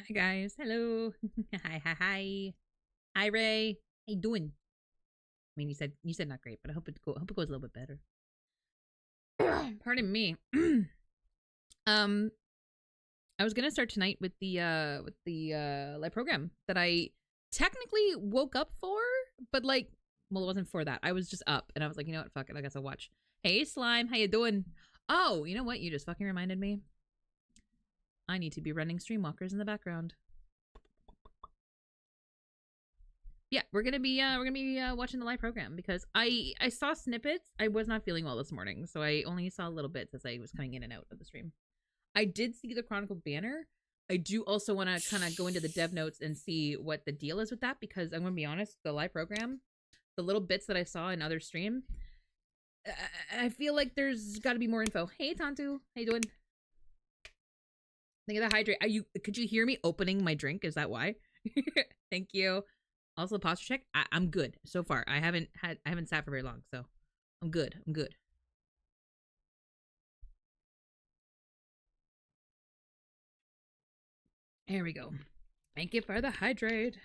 Hi guys, hello. Hi. Hi Ray. How you doing? I mean, you said not great, but I hope it goes a little bit better. Pardon me. um, I was gonna start tonight with the live program that I technically woke up for, but well, it wasn't for that. I was just up, and I was like, you know what, fuck it, I guess I'll watch. Hey Slime, how you doing? Oh, you know what? You just fucking reminded me. I need to be running Streamwalkers in the background. Yeah, we're gonna be watching the live program because I saw snippets. I was not feeling well this morning, so I only saw little bits as I was coming in and out of the stream. I did see the Chronicle banner. I do also want to kind of go into the dev notes and see what the deal is with that, because I'm gonna be honest, the live program, the little bits that I saw in other stream, I feel like there's got to be more info. Hey Tantu, how you doing? Think of the hydrate. Could you hear me opening my drink? Is that why? Thank you. Also, posture check. I'm good so far. I haven't sat for very long, so I'm good. I'm good. There we go. Thank you for the hydrate.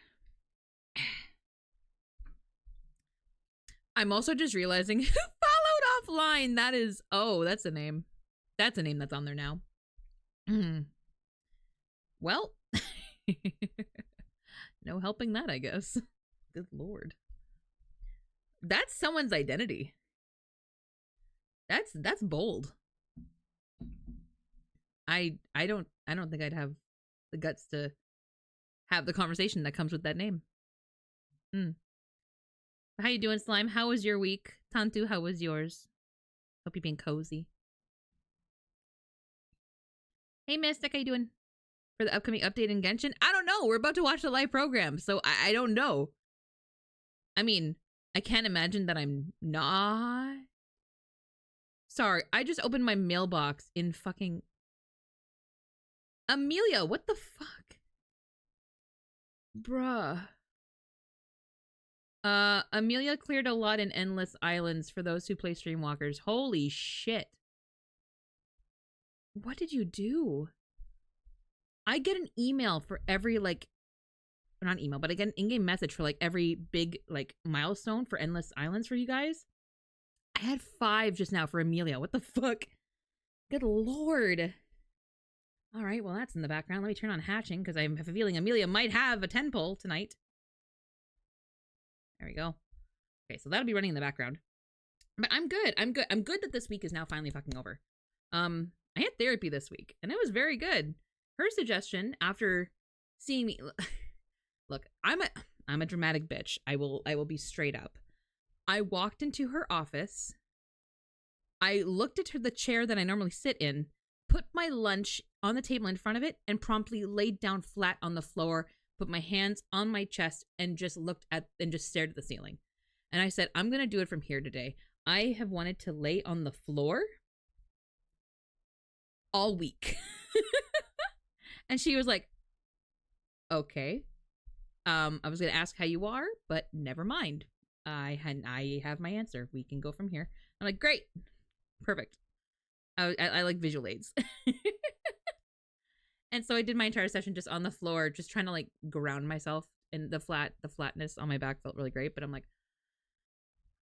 I'm also just realizing followed offline. That is, oh, that's a name. That's a name that's on there now. Well, no helping that, I guess. Good lord. That's someone's identity. That's bold. I don't think I'd have the guts to have the conversation that comes with that name. How you doing, Slime? How was your week? Tantu, how was yours? Hope you're being cozy. Hey Mystic, how you doing? For the upcoming update in Genshin? I don't know. We're about to watch the live program, so I don't know. I mean, I can't imagine that I'm not. Sorry, I just opened my mailbox in fucking Amelia. What the fuck? Bruh. Amelia cleared a lot in Endless Islands for those who play Streamwalkers. Holy shit. What did you do? I get an email for every, not email, but I get an in-game message for, every big, milestone for Endless Islands for you guys. I had 5 just now for Amelia. What the fuck? Good lord. All right, well, that's in the background. Let me turn on hatching, because I have a feeling Amelia might have a 10 pull tonight. There we go. Okay, so that'll be running in the background. But I'm good. I'm good that this week is now finally fucking over. I had therapy this week, and it was very good. Her suggestion, after seeing me, look, I'm a dramatic bitch. I will be straight up. I walked into her office. I looked at the chair that I normally sit in, put my lunch on the table in front of it, and promptly laid down flat on the floor, put my hands on my chest, and just just stared at the ceiling. And I said, I'm gonna do it from here today. I have wanted to lay on the floor all week. And she was like, okay. I was gonna ask how you are, but never mind. I have my answer. We can go from here. I'm like, great, perfect. I like visual aids. And so I did my entire session just on the floor, just trying to ground myself. And the flatness on my back felt really great. But I'm like,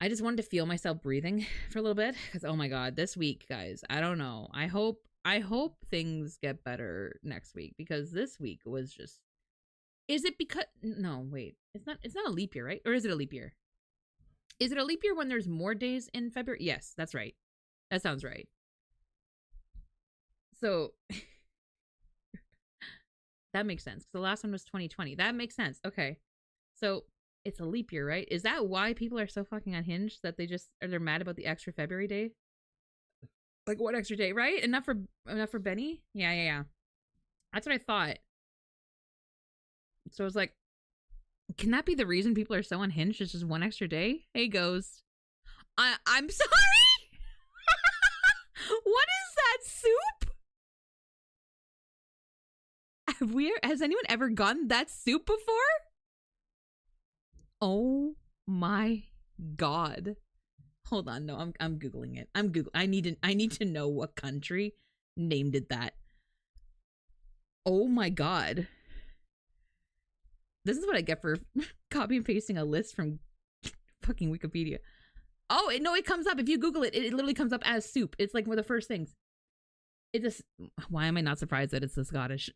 I just wanted to feel myself breathing for a little bit, because oh my god, this week, guys, I don't know. I hope things get better next week, because this week was just. Is it because no, wait. It's not a leap year, right? Or is it a leap year? Is it a leap year when there's more days in February? Yes, that's right. That sounds right. So that makes sense. The last one was 2020. That makes sense. Okay. So it's a leap year, right? Is that why people are so fucking unhinged, that they're mad about the extra February day? Like, what extra day, right? Enough for Benny? Yeah. That's what I thought. So I was like, can that be the reason people are so unhinged? It's just one extra day? Hey, Ghost. I'm sorry? What is that soup? Has anyone ever gotten that soup before? Oh my god. Hold on, no, I'm googling it. I need to know what country named it that. Oh my god. This is what I get for copy and pasting a list from fucking Wikipedia. Oh, no, it comes up. If you Google it, it literally comes up as soup. It's like one of the first things. Why am I not surprised that it's the Scottish?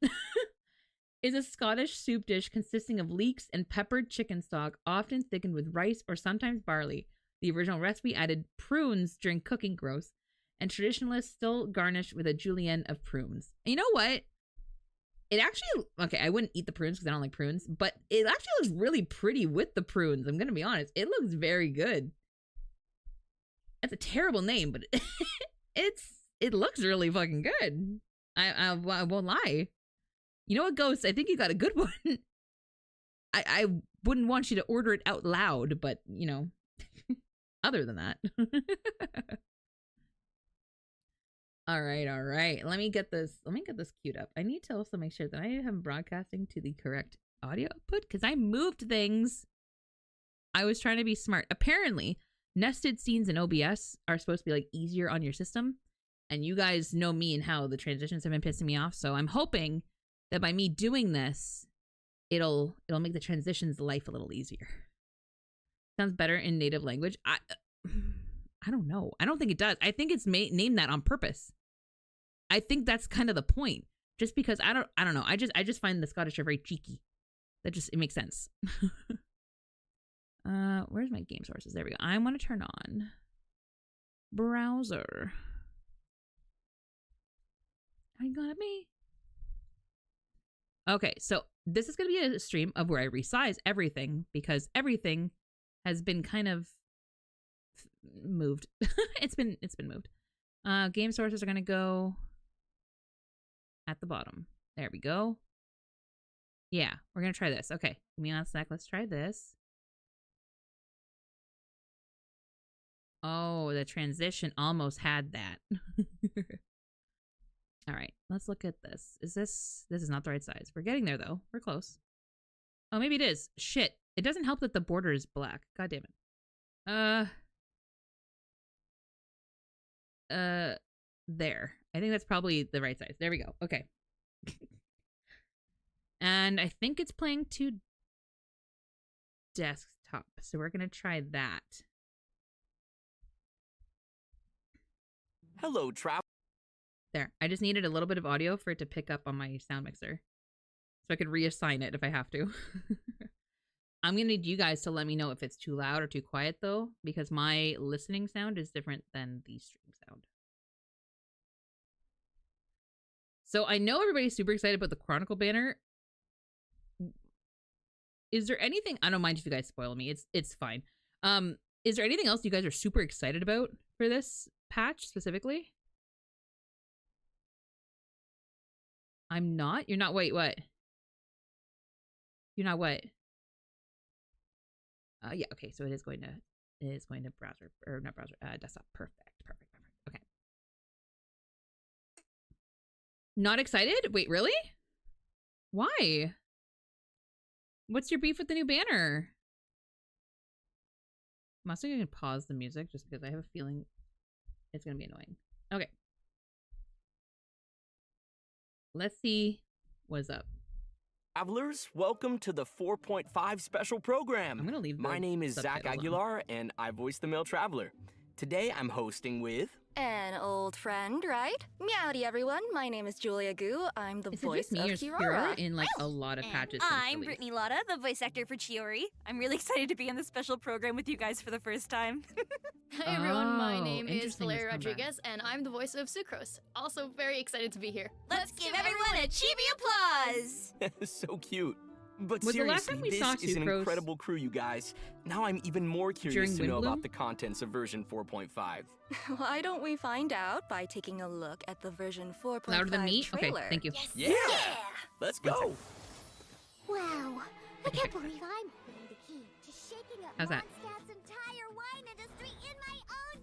It's a Scottish soup dish consisting of leeks and peppered chicken stock, often thickened with rice or sometimes barley. The original recipe added prunes during cooking, gross, and traditionalists still garnish with a julienne of prunes. And you know what? It actually, okay, I wouldn't eat the prunes because I don't like prunes, but it actually looks really pretty with the prunes. I'm going to be honest. It looks very good. That's a terrible name, but it looks really fucking good. I won't lie. You know what, Ghost? I think you got a good one. I wouldn't want you to order it out loud, but, you know, other than that. All right. Let me get this queued up. I need to also make sure that I am broadcasting to the correct audio output because I moved things. I was trying to be smart. Apparently, nested scenes in OBS are supposed to be like easier on your system. And you guys know me and how the transitions have been pissing me off. So I'm hoping that by me doing this, it'll make the transitions life a little easier. Sounds better in native language. I don't know. I don't think it does. I think it's named that on purpose. I think that's kind of the point. Just because I don't know. I just find the Scottish are very cheeky. It makes sense. Where's my game sources? There we go. I want to turn on browser. I got me. Okay, so this is going to be a stream of where I resize everything because everything has been kind of moved. it's been moved. Game sources are going to go at the bottom. There we go. Yeah, we're going to try this. Okay, give me 1 sec. Let's try this. Oh, the transition almost had that. All right, let's look at this. This is not the right size. We're getting there though. We're close. Oh, maybe it is. Shit. It doesn't help that the border is black. God damn it. There. I think that's probably the right size. There we go. Okay. And I think it's playing to desktop. So we're going to try that. Hello, travel. There. I just needed a little bit of audio for it to pick up on my sound mixer. So I could reassign it if I have to. I'm going to need you guys to let me know if it's too loud or too quiet, though, because my listening sound is different than the stream sound. So I know everybody's super excited about the Chronicle banner. Is there anything... I don't mind if you guys spoil me. It's fine. Is there anything else you guys are super excited about for this patch specifically? I'm not? You're not? Wait, what? You're not what? Yeah, okay, so it is going to browser, or not browser, desktop. Perfect. Okay. Not excited? Wait, really? Why? What's your beef with the new banner? I'm also going to pause the music just because I have a feeling it's going to be annoying. Okay. Let's see what's up. Travelers, welcome to the 4.5 special program. I'm going to leave My name is Zach Aguilar, and I voice the male traveler. Today, I'm hosting with... An old friend, right? Meowdy, everyone. My name is Julia Gu. I'm the voice of Kirara. In like a lot of patches. I'm Brittany Lotta, the voice actor for Chiori. I'm really excited to be in this special program with you guys for the first time. Hi everyone, my name is Valeria Rodriguez, and I'm the voice of Sucrose. Also very excited to be here. Let's give everyone a cheapy applause! So cute. But Was seriously, this is an incredible crew, you guys. Now I'm even more curious to know about the contents of version 4.5. Why don't we find out by taking a look at the version 4.5 Louder than me? trailer? Okay, thank you. Yes. Yeah! Let's go! Wow, I can't believe I'm holding the key to shaking up How's that? Mondstadt's entire wine industry in my own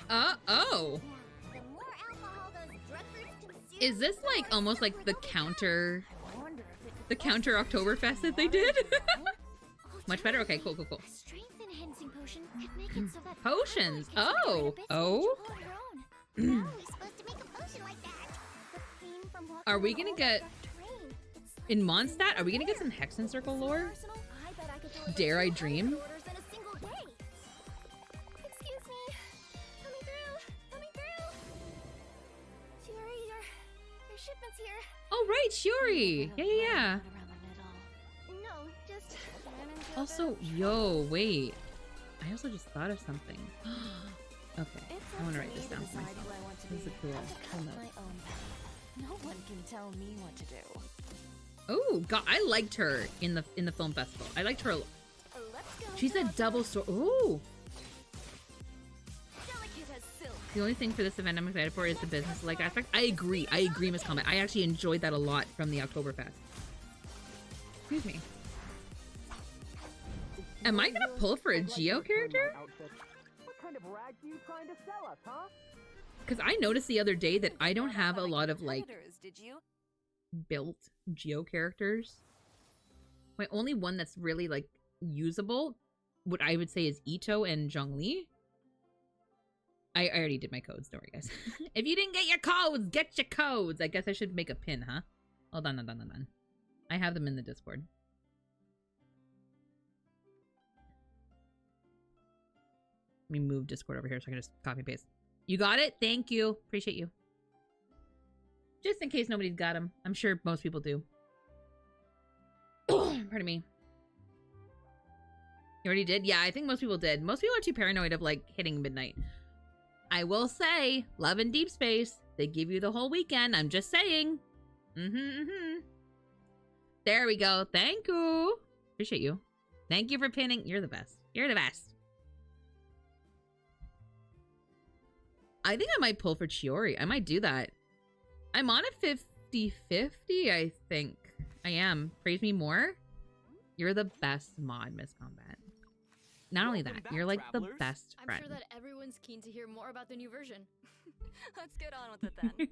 2 hands. Oh. Now, the more alcohol those drug fruits consume, Is this like almost like the counter I wonder if it could Oktoberfest that they did? Oh, Much better? Okay, cool. a strength enhancing potion could make it so that Potions. Paula gets Oh. rid of biscuits Oh. to hold her own. How are we supposed to make a potion like that? The pain from walking Are we on gonna all get- that rough terrain, it's In Mondstadt, are we gonna get some Hexen Circle lore? Dare I dream? Excuse me. Coming through. Shiori, your shipment's here. Oh right, Shiori. Yeah. No, just Also, yo, wait. I also just thought of something. Okay, I want to write this down for myself. This is a cool. Hold up. No one can tell me what to do. Oh God, I liked her in the film festival. I liked her. She's a double sword. Ooh. The only thing for this event I'm excited for is the business-like aspect. I agree, Miss Comet. I actually enjoyed that a lot from the Oktoberfest. Excuse me. Am I gonna pull for a Geo character? What kind of rag are you trying to sell us, huh? Because I noticed the other day that I don't have a lot of like Did you? built Geo characters. My only one that's really like usable, what I would say, is Ito and Zhongli. I already did my codes, don't worry guys. If you didn't get your codes, get your codes. I guess I should make a pin, huh? Hold on. I have them in the Discord. Let me move Discord over here so I can just copy and paste. You got it? Thank you. Appreciate you. Just in case nobody's got them. I'm sure most people do. Pardon me. You already did? Yeah, I think most people did. Most people are too paranoid of like hitting midnight. I will say, Love and Deep Space, they give you the whole weekend. I'm just saying. There we go. Thank you. Appreciate you. Thank you for pinning. You're the best. You're the best. I think I might pull for Chiori. I might do that. I'm on a 50-50, I think. I am. Praise me more. You're the best mod, Miss Combat. Not only that, you're like the best friend. I'm sure that everyone's keen to hear more about the new version. Let's get on with it then.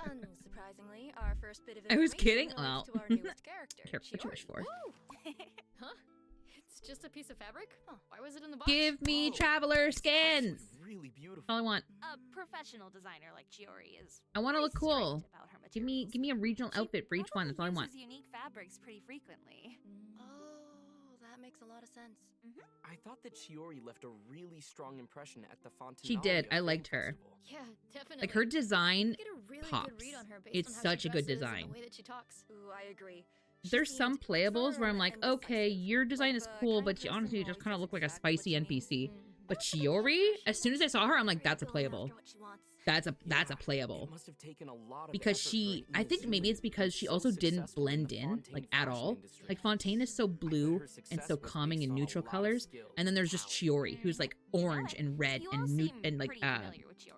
Unsurprisingly, our first bit of I was information kidding. relates Well, to our newest character, careful what you wish for. Huh? It's just a piece of fabric? Huh. Why was it in the box? Give me traveler skins. Really beautiful. All I want. A professional designer like Chiori is. I want to look cool. About her Give me a regional outfit for each one. That's all I want. She uses unique fabrics pretty frequently. Oh, that makes a lot of sense. I thought that Chiori left a really strong impression at the Fontaine. She did. I liked her. Yeah, definitely. Like her design Get a really pops. good read on her based It's on how such she a good dresses and design. the way that she talks. Ooh, I agree. There's some playables where I'm like, okay, your design is cool, but you honestly just kind of look like a spicy NPC. But Chiori, as soon as I saw her, I'm like, that's a playable. That's a playable. Because she, I think maybe it's because she also didn't blend in, like, at all. Like, Fontaine is so blue and so calming in neutral colors. And then there's just Chiori, who's like orange and red and like,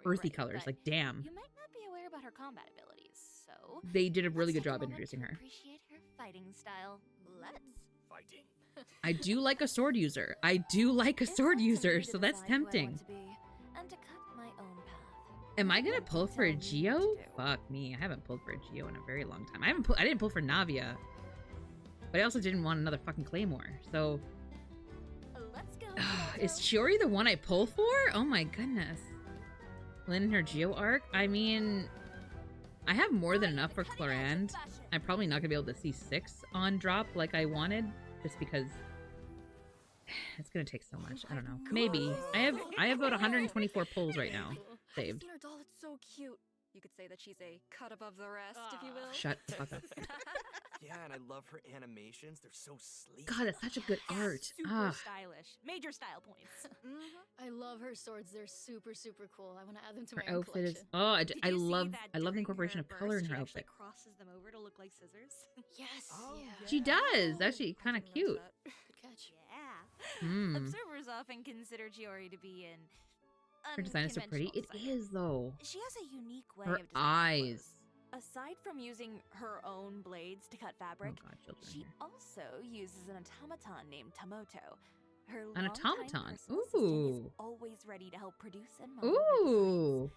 earthy colors. Like, damn. You might not be aware about her combat abilities, so They did a really good let's take job a moment introducing to her. Appreciate her fighting style. Let's. Fighting. I do like a sword user. I do like a sword user, so that's tempting. And to cut my own path. Am I gonna pull for a Geo? Fuck me, I haven't pulled for a Geo in a very long time. I didn't pull for Navia, but I also didn't want another fucking Claymore. So, Let's go. is Chiori the one I pull for? Oh my goodness. Lynn and her Geo arc. I mean, I have more than enough for Clorand. I'm probably not gonna be able to see 6 on drop like I wanted, just because it's gonna take so much. I don't know. Maybe I have about 124 pulls right now saved. I've seen her doll. It's so cute. You could say that she's a cut above the rest, if you will. Shut the fuck up. Yeah, and I love her animations. They're so sleek. God, it's such a good art. Super stylish. Major style points. I love her swords. They're super, super cool. I want to add them to Her my own outfit is. collection. Oh, Did I you see love that the during incorporation of color in she her actually outfit. crosses them over to look like scissors. Yes. Oh, yeah. She does. Actually, kind of cute. Good catch. Yeah. Hmm. Observers often consider Chiori to be an Her design is so pretty. It is though. She has a unique way Her of designing eyes. clothes. Aside from using her own blades to cut Oh fabric, god, children she here. also uses an automaton named Tomoto. Her An longtime automaton. personal assistant Ooh. is always ready to help produce and model her designs. Ooh.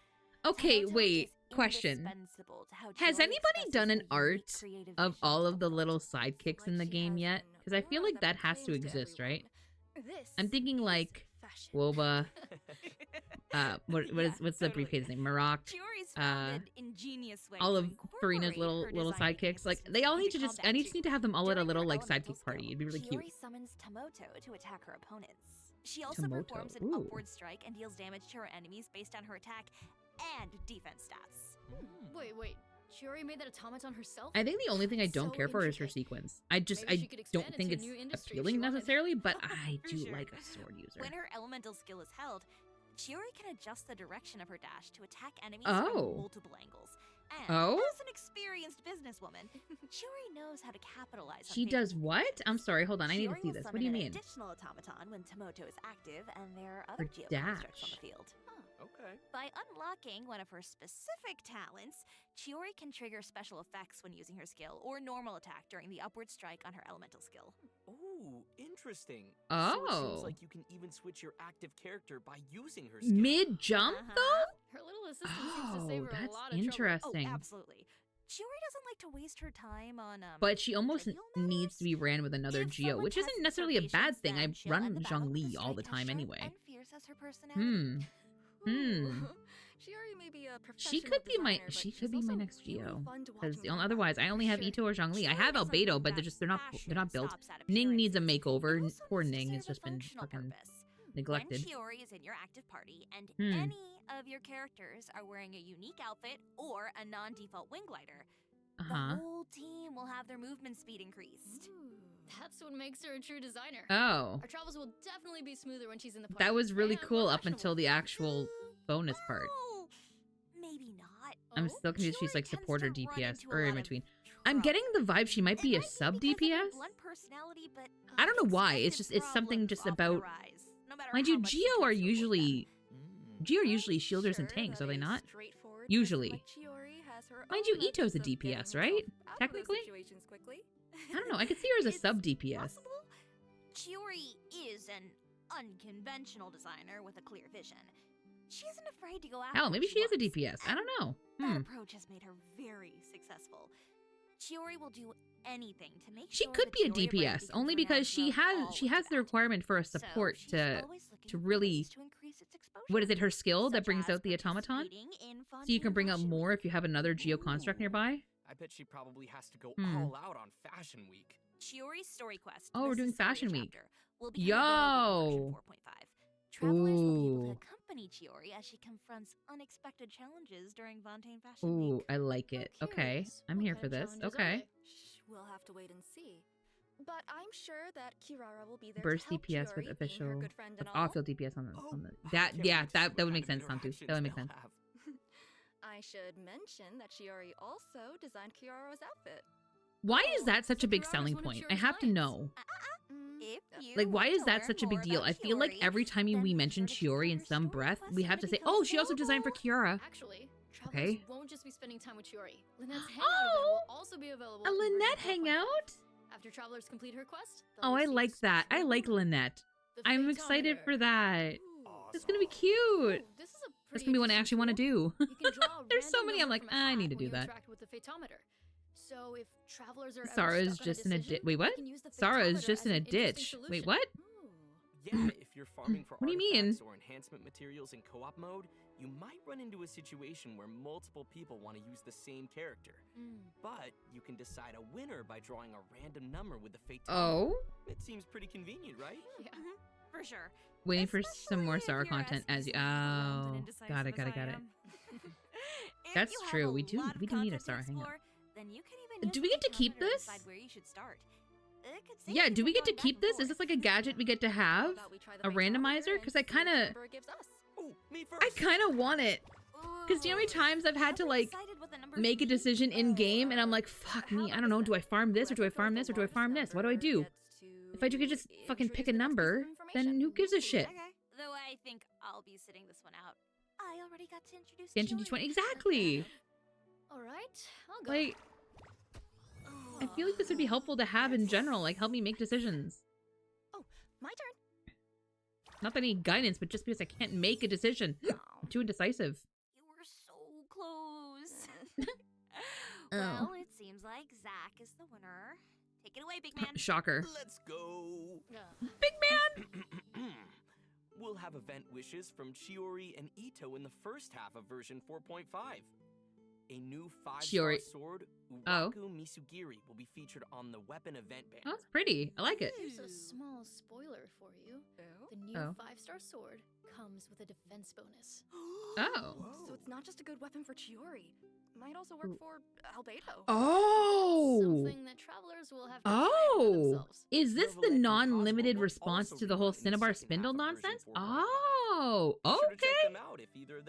Okay, Tomoto wait. is Question. indispensable to how Has Chiori anybody expresses done an her unique art creative of vision all for of the plot. little sidekicks in the game yet? Because I feel like that has to exist, right? I'm thinking like Woba, what's the briefcase name? Maroc. Chiori's founded ingenious way All to of Farina's incorporate little her design sidekicks. Like instincts they all need into to just. combat I just need to have them all at a During little her like elemental sidekick party. skill, It'd be really cute. Chiori summons Tomoto to attack her opponents. She also Tomoto, performs an ooh. upward strike and deals damage to her enemies based on her attack and defense stats. Wait. Chiori made that automaton herself? I think the only thing I don't So care for is her intricate. sequence. I Maybe she could don't expand think into it's a new industry if appealing she wanted. necessarily, but I For do sure. like a sword user. When her elemental skill is held, Chiori can adjust the direction of her dash to attack enemies Oh. from multiple angles. And Oh? as an experienced businesswoman, Chiori knows how to capitalize on She does what? I'm sorry, hold on. I need to Chiori see will this. What summon do you an mean? additional automaton when Tomoto is active and there are other Her geo constructs on dash. the field. Okay. By unlocking one of her specific talents, Chiori can trigger special effects when using her skill or normal attack during the upward strike on her elemental skill. Oh, interesting. So it Oh. seems like you can even switch your active character by using her skill. Mid jump though? Her little assistant seems to save her that's a lot of trouble. interesting. Oh, absolutely. Chiori doesn't like to waste her time on But she almost trivial needs to be ran with another If Geo, someone which isn't tests her necessarily a bad patience, thing. I then she'll run end the battle with Zhongli a all the strike as time sharp anyway. and fierce as her personality. Chiori may be a She professional could be my designer, but she she's could be my also next really Geo. fun to watch Because in combat. otherwise I only have Sure. Ito or Zhongli. I Chiori have doesn't Albedo, think but that they're not fashion built. stops at Ning needs a appearances. It makeover. also Poor needs to Ning has serve a just been functional fucking purpose. neglected. When Chiori is in your active party and Hmm. any of your characters are wearing a unique outfit or a non-default wing glider, the whole team will have their movement speed increased. That's what makes her a true designer. Oh. Our travels will definitely be smoother when she's in the party. That was really and cool more up until the actual bonus part. Well, maybe not. I'm Oh? still confused. She's Chiori like tends support or to run DPS into a or in lot of between. I'm getting the vibe she might be a sub DPS. Blunt personality, but I don't know why. It's unexpected something just problems about. often arise, no matter Mind how you, much she Geo tries are to avoid them. usually shielders and tanks, are they not? Usually. Mind you, Ito's a DPS, right? Technically? I don't know. I could see her as a It's sub DPS. possible. Chiori is an unconventional designer with a clear vision. She isn't afraid to go after Hell, what maybe she is a wants, DPS. I and don't know. That approach has made her very successful. Chiori will do anything to make She sure could that be a Chiori Brand DPS becomes only because renowned she throughout has all the Combat. requirement for a So support she's to always looking to for really. ways to increase its exposure, What is it? Her skill that such brings as out the automaton, participating in so you can Fontaine bring out Fashion more Week. if you have another Geo construct nearby. I bet she probably has to go Hmm. all out on Fashion Week. Chiori's story quest. Oh, we're the doing Suspiria Fashion Week. chapter, will become available in Yo. version 4.5. Travelers will be able to Ooh. accompany Chiori as she confronts unexpected challenges during Fontaine Fashion Ooh, Week. I like it. I'm Okay, curious, I'm what here kind for of this. challenges are Okay. they? We'll have to wait and see. But I'm sure that Kirara will be there Burst to help DPS with Chiori, being her official, good friend with and all. off-field DPS on the Oh, I that. can't Yeah, wait to see that what would kind make of sense, Santu. interactions That would make they'll sense. have. I should mention that Chiori also designed Kirara's outfit. Why is that such so a big Kirara's selling one of point? I Chiori's have to clients. know. If you Like, why want is to that learn such a big more deal? about I feel like Chiori, every time we then be mention sure to check out Chiori in her some story breath, quest we when have it to say, becomes "Oh, she also designed for available." Kiara." Actually, travelers Okay. won't just be spending time with Chiori. Lynette's hangout Oh! event will also be available. A in version Lynette 4.5. hangout? After travelers complete her quest, Oh, I like that. I like Lynette. I'm excited for that. It's gonna be cute. This is a That's pretty gonna be one I interesting actually want to tool. do. You can draw a There's so random many. I'm number like, from a I hat need to when do you that. interact with the photometer. So if travelers are ever Sarah's stuck on a just in a decision, ditch. Wait, you what? can use the Sarah is photometer just as in a an interesting ditch. Wait, solution. what? Yeah, if you're farming for What do you mean? artifacts or enhancement materials in co-op mode, you might run into a situation where multiple people want to use the same character. But you can decide a winner by drawing a random number with the fate. Oh, It seems pretty convenient, right? Yeah, for sure. waiting for some Especially more if Sarah you're as content as you. easily overwhelmed and Oh, indecisive got it, as got it, I got it. am. If That's you have true, a we do- lot of we do need a content to Sarah hangout. explore, then you can even Do use we the get to keep photometer to this? decide where you should start. It could save Yeah, you do we from get to going back keep and this? Is forth. this like a gadget we get to have? About we try the A fate randomizer? thermometer Because I and see what kind of, number it gives us. Oh, me first. I kind of want it. Because do you know how many times I've had to Have you like decided what the number make a should be? decision in game, and I'm like, fuck me, I don't know. Do I farm this or do I farm this or do I farm this? What do I do? If I could just fucking pick a number, then who gives a shit? Okay. Though I think I'll be sitting this one out. I already got to introduce Genshin Chiori. D20, exactly. All right, I'll go. Like, I feel like this would be helpful to have in general, like help me make decisions. Oh, my turn. Not that I need guidance, but just because I can't make a decision. I'm too indecisive. You were so close. Oh. Well, it seems like Zach is the winner. Take it away, big man. Shocker. Let's go. Big man! We'll have have event wishes from Chiori and Ito in the first half of version 4.5. A new 5-star Chiori. sword, Oh. Uraku Misugiri, will be featured on the weapon event banner. Oh, it's pretty. I like it. Here's a small spoiler for you. The new 5-star sword comes with a defense bonus. Oh. So it's not just a good weapon for Chiori. Might also work for Albedo. Oh. Something that travelers will have to try for themselves. Is this the non-limited response to the whole Cinnabar spindle nonsense? Oh. Okay.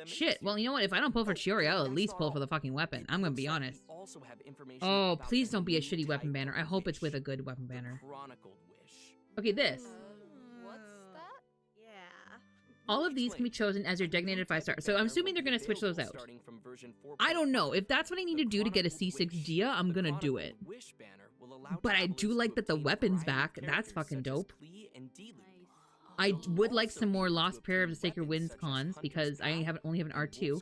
Shit. Well, you know what? If I don't pull for Chiori, I'll at least pull for the fucking weapon. I'm gonna be honest. Oh, please don't be a shitty weapon banner. I hope it's with a good weapon banner. Okay, this. What's that? Yeah. All of these can be chosen as your designated 5-star. So I'm assuming they're going to switch those out. I don't know. If that's what I need to do to get a C6 Dia, I'm going to do it. But I do like that the weapon's back. That's fucking dope. I would like some more Lost Prayer of the Sacred Winds cons because I only have an R2.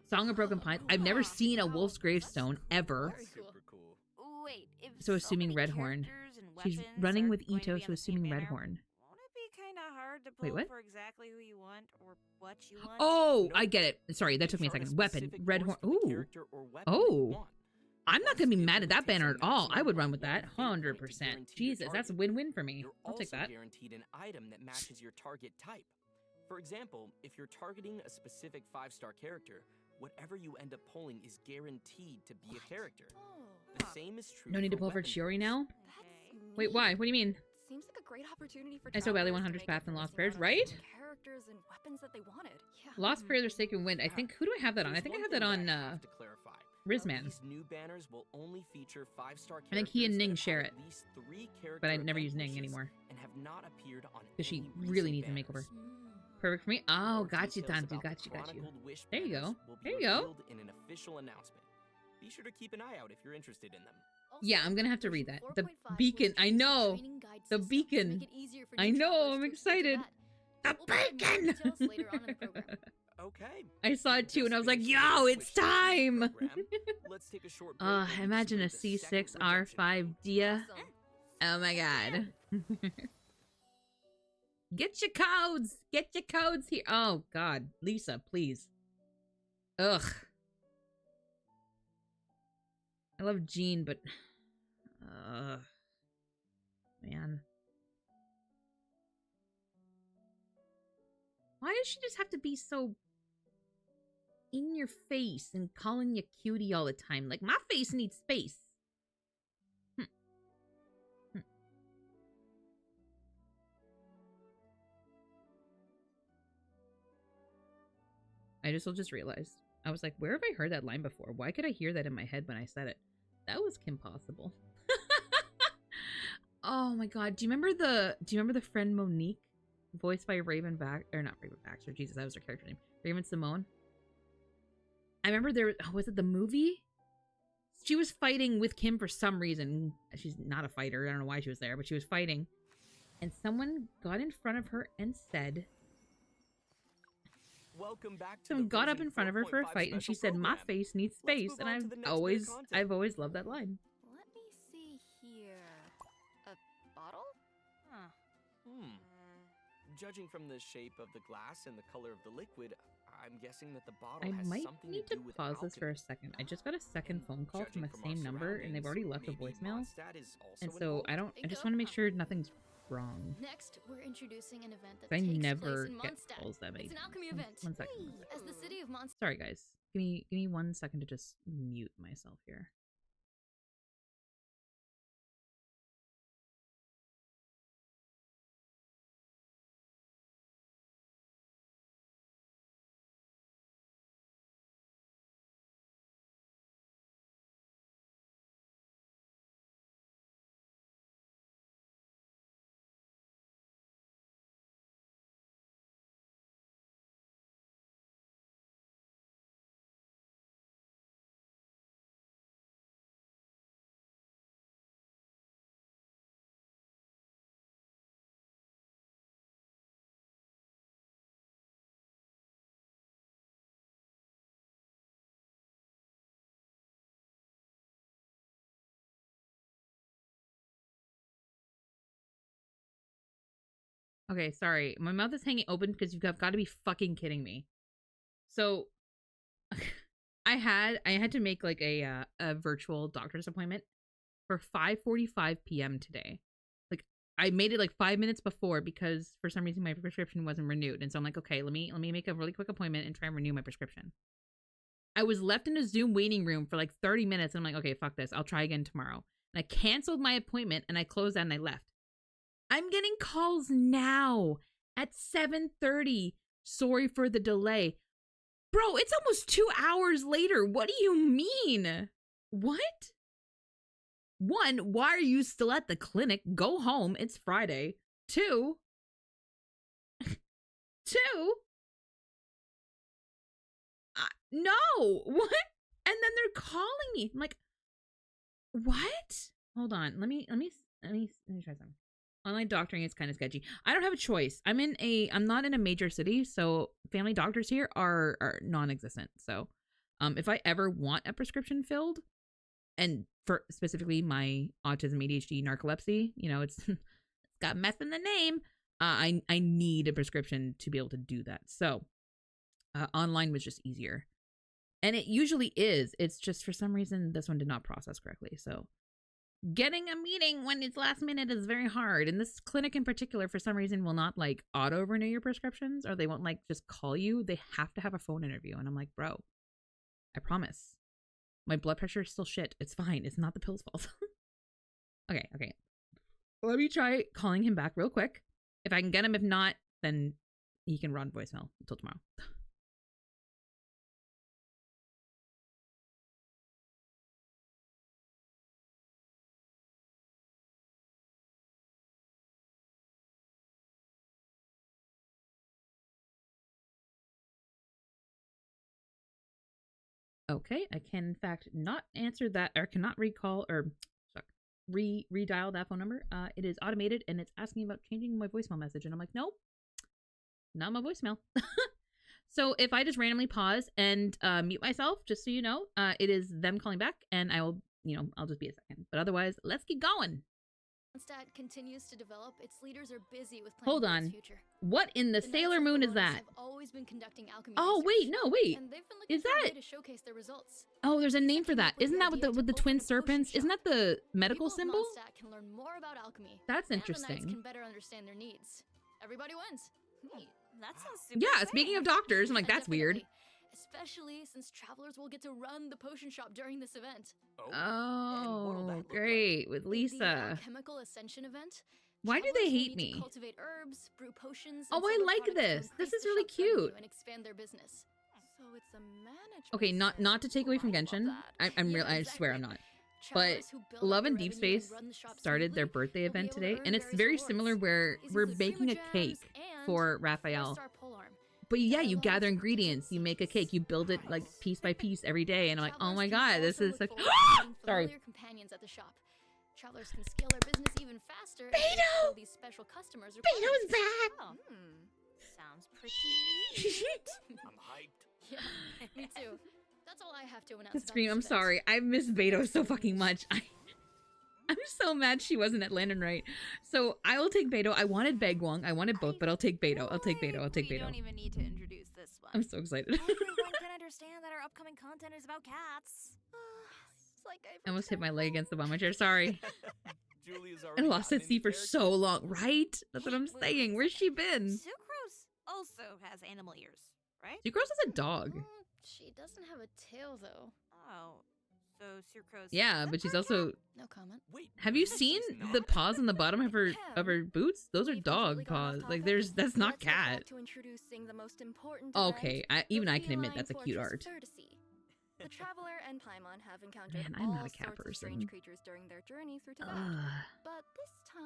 Song of Broken Pines. I've never seen a Wolf's Gravestone ever. Wait, if So assuming many Redhorn. characters and She's weapons running are with going to Ito, be so on the same assuming banner, Redhorn. Won't it be kind of hard to Wait, pull what? for exactly who you want or what you want? Oh, I get it. Sorry, that took me a second. Weapon. Redhorn. Ooh. Oh. I'm not going to be mad at that banner at all. I would run with that. 100%. Jesus, that's a win-win for me. I'll take that. You're also guaranteed an item that matches your target type. For example, if you're targeting a specific 5-star character, whatever you end up pulling is guaranteed to be a character. The same is true. No need to pull for Chiori now? Wait, why? What do you mean? Seems like a great opportunity for I so badly travelers 100's to make Path and up Lost for Prayers, missing right? out on characters and weapons that they wanted. Yeah. Lost Prayer or Sacred Wind. I think, who do I have that on? I think I have that on Rizman. These new banners will only feature 5-star characters. I think he and Ning that share have it. at least 3 character But I never use event Ning wishes anymore. And have not appeared on Because she any really recent needs a banners. makeover. Perfect for me. Oh, More got you, details Tantu. about Got the you, got you. chronicled wish There you go. banners will be There you go. revealed in an official announcement. Be sure to keep an eye out if you're interested in them. Yeah, I'm gonna have to read that. The 4.5 beacon. will I introduce a know. training guide The system to beacon. make it easier for I new know. travelers I'm to explore excited. that. The We'll provide more beacon. details later on in the program. Okay. I saw it too, and I was like, Just yo, finished it's the Wish time! program. Let's take a short break where we Imagine a display the C6 second rejection R5 code. Dia. Awesome. Oh my god. Get your codes! Get your codes here! Oh god. Lisa, please. Ugh. I love Jean, but... Man. Why does she just have to be so... in your face and calling you cutie all the time? Like, my face needs space. I just realized. I was like, where have I heard that line before? Why could I hear that in my head when I said it? That was Kim Possible. Oh my god. Do you remember the friend Monique? Voiced by Raven or not Raven Baxter. Jesus, that was her character name. Raven Simone. I remember was it the movie? She was fighting with Kim for some reason. She's not a fighter. I don't know why she was there, but she was fighting. And someone got in front of her and said... Welcome back to Someone the got up version in front of her for a 4.5 fight and she special said, my program. face needs Let's space. move And on to the next bit of content. I've always loved that line. Let me see here. A bottle? Judging from the shape of the glass and the color of the liquid, I'm guessing that the bottle I has might something need to to do with pause this for a alchemy. second. I just got a second phone call from Judging the same our number and they've already left a surroundings, voicemail. maybe Mondstadt is also And so involved? I just want to make sure nothing's wrong. Next, we're introducing an event that I takes never place in get Mondstadt. calls that It's big. an alchemy event. One second. As the city of Mondstadt. Sorry guys. Give me 1 second to just mute myself here. Okay, sorry. My mouth is hanging open because you've got to be fucking kidding me. So I had to make like a virtual doctor's appointment for 5:45 p.m. today. Like I made it like 5 minutes before because for some reason my prescription wasn't renewed. And so I'm like, okay, let me make a really quick appointment and try and renew my prescription. I was left in a Zoom waiting room for like 30 minutes and I'm like, okay, fuck this. I'll try again tomorrow. And I canceled my appointment and I closed out and I left. I'm getting calls now at 7:30. Sorry for the delay. Bro, it's almost 2 hours later. What do you mean? What? 1, why are you still at the clinic? Go home. It's Friday. 2, no. What? And then they're calling me. I'm like, what? Hold on. Let me try something. Online doctoring is kind of sketchy. I don't have a choice. I'm not in a major city, so family doctors here are non-existent. So, if I ever want a prescription filled, and for specifically my autism, ADHD, narcolepsy, you know, it's got meth in the name. I need a prescription to be able to do that. So, online was just easier, and it usually is. It's just for some reason this one did not process correctly. So. Getting a meeting when it's last minute is very hard. And this clinic in particular, for some reason, will not like auto renew your prescriptions, or they won't like just call you. They have to have a phone interview. And I'm like, bro, I promise. My blood pressure is still shit. It's fine. It's not the pill's fault. Okay. Let me try calling him back real quick. If I can get him, if not, then he can run voicemail until tomorrow. Okay, I can in fact not answer that, or cannot recall or redial that phone number. It is automated and it's asking about changing my voicemail message, and I'm like, nope, not my voicemail. So if I just randomly pause and mute myself, just so you know, it is them calling back, and I will, I'll just be a second. But otherwise, let's keep going. Mondstadt continues to develop. Its leaders are busy with Hold planning on. its future. What in the Sailor Moon is that? Have always been conducting alchemy Oh research, wait, and they've been looking is for a way that? to showcase their results. Oh, there's a name for that. Isn't that with the twin serpents? Isn't that the medical People symbol? of Mondstadt can learn more about alchemy. That's and the knights interesting. can better understand their needs. Everybody wins. Neat. That sounds super Yeah, exciting. speaking of doctors, I'm like, that's weird. Definitely. Especially since travelers will get to run the potion shop during this event. Oh, great. With The Lisa. Alchemical Ascension event. Why do Travelers they will hate need me? to cultivate herbs, brew potions, Oh, and I sell their like products to this. This increase is the really shop's revenue cute. and expand their business. So it's a management Okay, not to take away from Genshin. I'm real. I swear I'm not. But Love and Deep Space started their birthday event today, and it's very similar where we're baking a cake for Raphael. But yeah, you gather ingredients, you make a cake, you build it like piece by piece every day, and I'm like, oh my god, this is like, sorry. Companions at the shop. Travelers can scale their business even faster. Beto! These special customers. Beto's back. Oh, sounds pretty neat. I'm hyped. Yeah, me too. That's all I have to announce. The about stream, this I'm event. sorry. I miss Beto so fucking much. I'm so mad she wasn't at Landon Right. So I will take Beto. I wanted Bagwong. I wanted both, but I'll take Beto. I'll take Beto. I'll take We Beto. don't even need to introduce this one. I'm so excited. Everyone can understand that our upcoming content is about cats. It's like I almost hit my leg against the bummer chair. Sorry. Julia's I already lost gotten at sea into for so long, right? That's what I'm Wait, saying. Where's she been? Sucrose also has animal ears, right? Sucrose is a dog. She doesn't have a tail though. Oh, so Sucrose. Yeah, is a but she's bird also. cat? No comment. Wait, Have you no, seen she's not. the paws on the bottom of her boots? Those are We've dog completely gone off paws. Like topic. that's not Let's get back cat. to introducing the most important Okay, event, even the I can admit feline that's a cute fortress art. Vertice. The traveler and Paimon have encountered Man, I'm not all a cat sorts of person. strange creatures during their journey through Tibet. Ugh. But this time,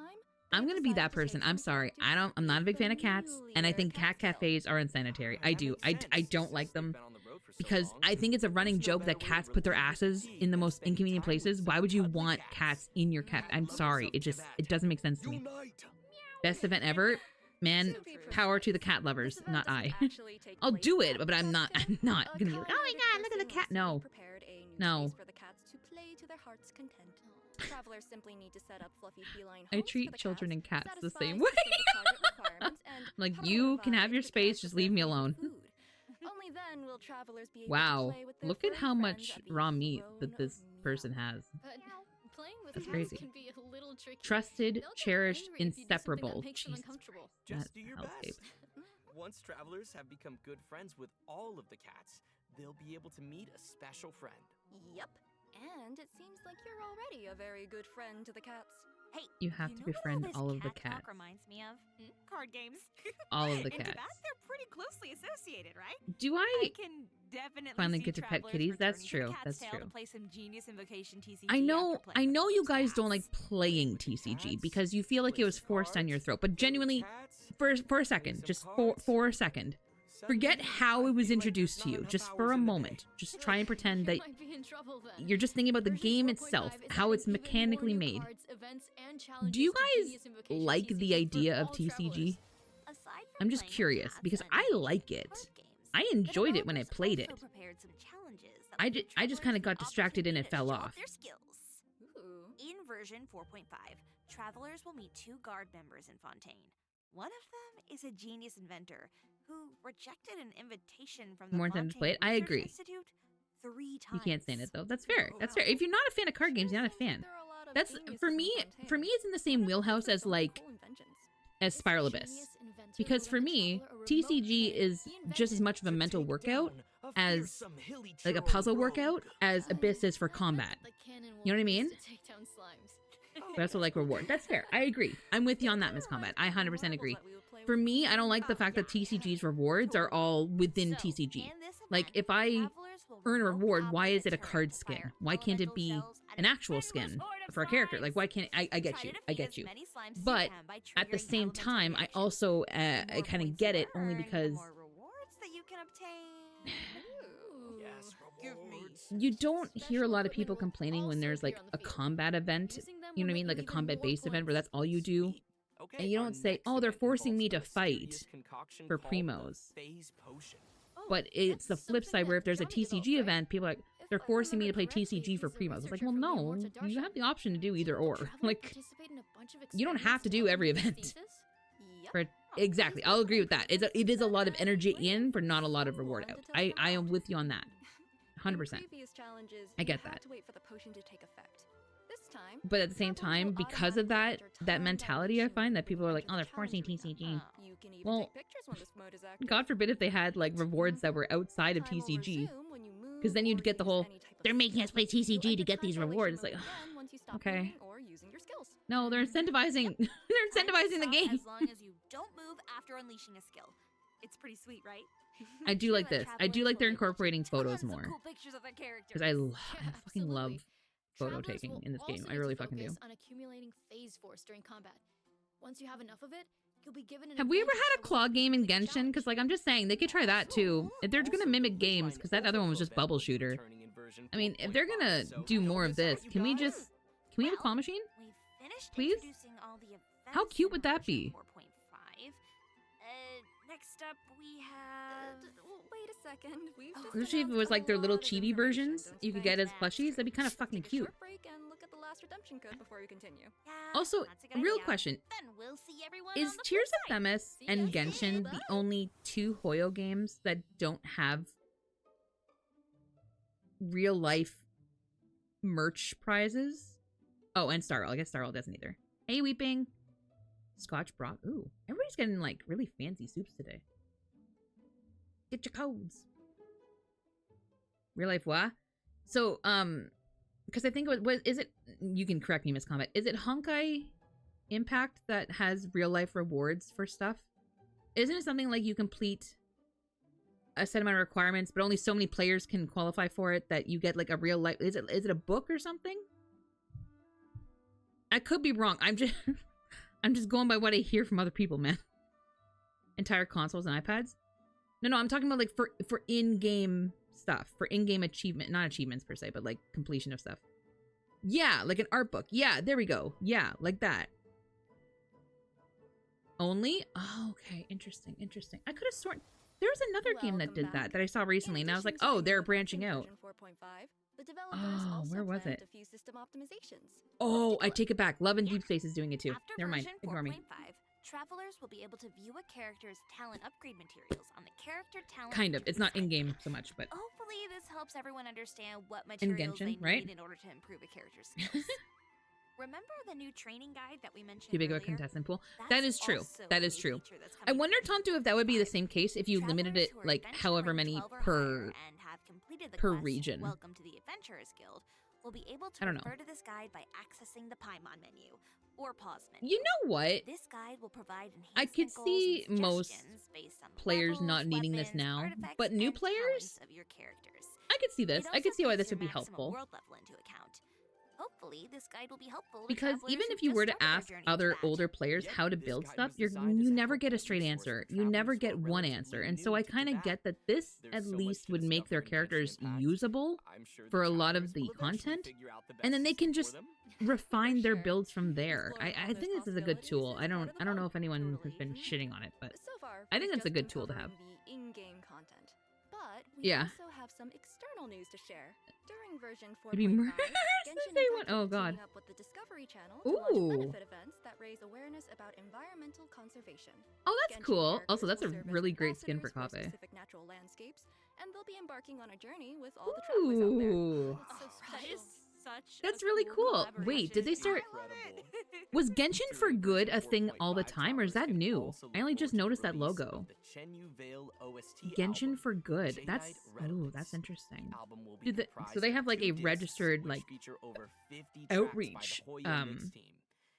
I'm they've gonna be that decided to take person. I'm some sorry. time to I'm not a big fan of explore cats, and I think cat familiar cafes are unsanitary. I That do. makes I sense, don't like since them they've been on the road for so because long. I think it's a running There's no joke that better way cats to put their relieve asses fatigue in the than most spending inconvenient time with places. some Why would you cuddly want cats in your cafe? I'm Lovers sorry. of It just Tibet. doesn't make sense to me. Unite. Best event ever, man. So true. Power to the cat lovers, This event not I. doesn't actually take I'll place do it, at but I'm not. Tuscan. I'm not A gonna be like, oh my kind-hearted god, look at the person cat. recently No. prepared a new No. space for the cats to play to their heart's content. Travelers simply need to set up fluffy feline I homes for treat the children and cats the satisfy same way. specific target requirements, Like, you can have your space, just leave me alone. Only then will travelers be able Wow. to play with their Look at furry how friends much at the raw meat throne that this of person meow. has. But playing with That's cats crazy. can be a little tricky. Trusted, They'll get cherished, angry if you do something that inseparable. makes them Jesus uncomfortable. Christ. Just do your Hellscape. best. Once travelers have become good friends with all of the cats, they'll be able to meet a special friend. Yep. And it seems like you're already a very good friend to the cats. Hey, You have to befriend what all of the cat talk cats. reminds me of? Card games. All of the In cats. Tibet, they're pretty closely associated, right? Do I I can definitely finally see get to pet travelers kitties? That's returning to true. the cat's That's tail true. To play some genius invocation TCG I know after playing with you those guys don't like cats. playing TCG because you feel like it was forced on your throat. But genuinely, for a second, just for a second, forget how it was introduced to you. Just for a moment. Just try and pretend that Might be in trouble then. you're just thinking about the Version game 4.5 itself, is how adding it's even more mechanically new made. cards, events, and Do you challenges to guys Genius Invocation like the TCG for idea of all TCG? travelers. Aside from I'm just playing with curious cats because and I engaging like in it. card games, I the enjoyed it when I developers played it. also prepared some challenges that I will ju- give I just kinda travelers got the distracted and it opportunity to fell show off. Their skills. Ooh. In version 4.5, travelers will meet 2 guard members in Fontaine. One of them is a genius inventor who rejected an invitation from the More time to Fontaine play it. I Research agree. Institute 3 You times. can't stand it though. That's fair. That's fair. If you're not a fan of card games, you're not a fan. That's for me. For me, it's in the same wheelhouse as like as Spiral Abyss. Because for me, TCG is just as much of a mental workout as like a puzzle workout as Abyss is for combat. You know what I mean? But also like reward. That's fair. I agree. I'm with you on that, Miss Combat. I 100% agree. For me, I don't like the fact that TCG's rewards are all within TCG. Like, if I earn a reward, why is it a card skin? Why can't it be an actual skin for a character? Like, why can't I get you. I get you. But at the same time, I also I kind of get it only because you don't hear a lot of people complaining when there's like a combat event, you know what I mean? Like a combat based event where that's all you do. And you don't say, oh, they're forcing me to fight for primos. But it's the flip side where if there's a TCG event, people are like, they're forcing me to play TCG for primos. It's like, well, no, you have the option to do either or. Like, you don't have to do every event. Exactly. I'll agree with that. It is a lot of energy in for not a lot of reward out. I am with you on that. 100%. I get that. But at the same time, because of that mentality, I find that people are like, oh, they're forcing TCG. Well, God forbid if they had like rewards that were outside of TCG. Because then you'd get the whole, they're making us play TCG to get these rewards. It's like, ugh, okay. No, they're incentivizing, they're incentivizing the game. As long as you don't move after unleashing a skill. It's pretty sweet, right? I do like this. I do like they're incorporating photos more. Because I fucking love photo taking in this game. I really fucking do. On accumulating phase force during combat. Once you have enough of it, you'll be given an Have we ever advantage had a claw game in Genshin? Because like I'm just saying, they could try that too. If they're gonna mimic games, because that other one was just bubble shooter. I mean, if they're gonna do more of this, can we have a claw machine? Please? How cute would that be? 4.5. Next up we have... Wait a second. Especially if it was like their little chibi versions you could get as plushies, that'd be kind of fucking cute. And look at the last redemption code before we continue. Also, that's a good real idea. question. Then we'll see everyone Is on the Tears flip of side. Themis and Genshin the only 2 Hoyo games that don't have real life merch prizes? Oh, and Star Rail. I guess Star Rail doesn't either. Hey, Weeping. Scotch broth. Ooh, everybody's getting like really fancy soups today. Get your codes. Real life what? So, because I think is it, you can correct me, Miss Combat, is it Honkai Impact that has real life rewards for stuff? Isn't it something like you complete a set amount of requirements, but only so many players can qualify for it that you get like a real life, is it a book or something? I could be wrong. I'm just going by what I hear from other people, man. Entire consoles and iPads? No, I'm talking about like for in-game stuff, for in-game achievement, not achievements per se, but like completion of stuff. Yeah, like an art book. Yeah, there we go. Yeah, like that. Only? Oh, okay. Interesting. I could have sworn there was another game that did that I saw recently, and I was like, oh, they're branching out. Oh, where was it? Oh, I take it back. Love and Deep Space is doing it too. After Never mind. version Ignore me. 4.5, Travelers will be able to view a character's talent upgrade materials on the character talent. Kind of. It's not in-game so much, but Hopefully, this helps everyone understand what in materials Genshin, they right? need in order to improve a character's skills. Remember the new training guide that we mentioned too big of a earlier? contestant pool. That's That is true. also That a is new true. feature that's I coming wonder, to Tonto, if that would be the 5. same case if you limited Travelers it who are like adventure however rank many 12 or per higher and have completed the per quest, region. Welcome to the Adventurers Guild will be able to I don't know. refer to this guide by accessing the Paimon menu or pause menu. You know what? This guide will provide I could enhancement goals see and most suggestions based on the players levels, not needing this weapons, now, artifacts, but new and players, talents of your characters. I could see this. It I could also see why takes this would your be maximum helpful. world level into account. Hopefully, this guide will be helpful to Because travelers even who if you just were to started their ask journey into other that. older players Yep, how to this build guide stuff, was you designed as a never get a helpful straight resource answer. for You never travelers who get are one relatively answer. And new so I to kind of Tibet. get that this There's at so much least to would make their discover in Genshin characters Impact. usable I'm sure the for a lot of travelers the will eventually content, figure out the and then best they can system just for them. refine their sure. builds from there. Exploring all I those think this is a good possibilities tool. is I part don't of the I don't know fun. if anyone has Totally. been shitting on it, but So far, I think we've it's a just good been tool to have. covering the in-game content. But we Yeah. also have some external news to share. During version It'd be 4.5, murderous Genshin if they went- Impact will oh, be God. teaming up with the Discovery Channel to launch Ooh. benefit events that raise awareness about environmental conservation. Oh, that's Genshin cool. Also, characters that's a will serve as really great skin for ambassadors Kabe. specific natural landscapes, and they'll be embarking on a journey with all the travelers out there. Ooh. That's so That special. is such That's a really cool. collaboration. Wait, did they start- I love it. Was Genshin for Good a thing all the time, or is that new? I only just noticed that logo. Genshin for Good. That's that's interesting. Do so they have like a registered like outreach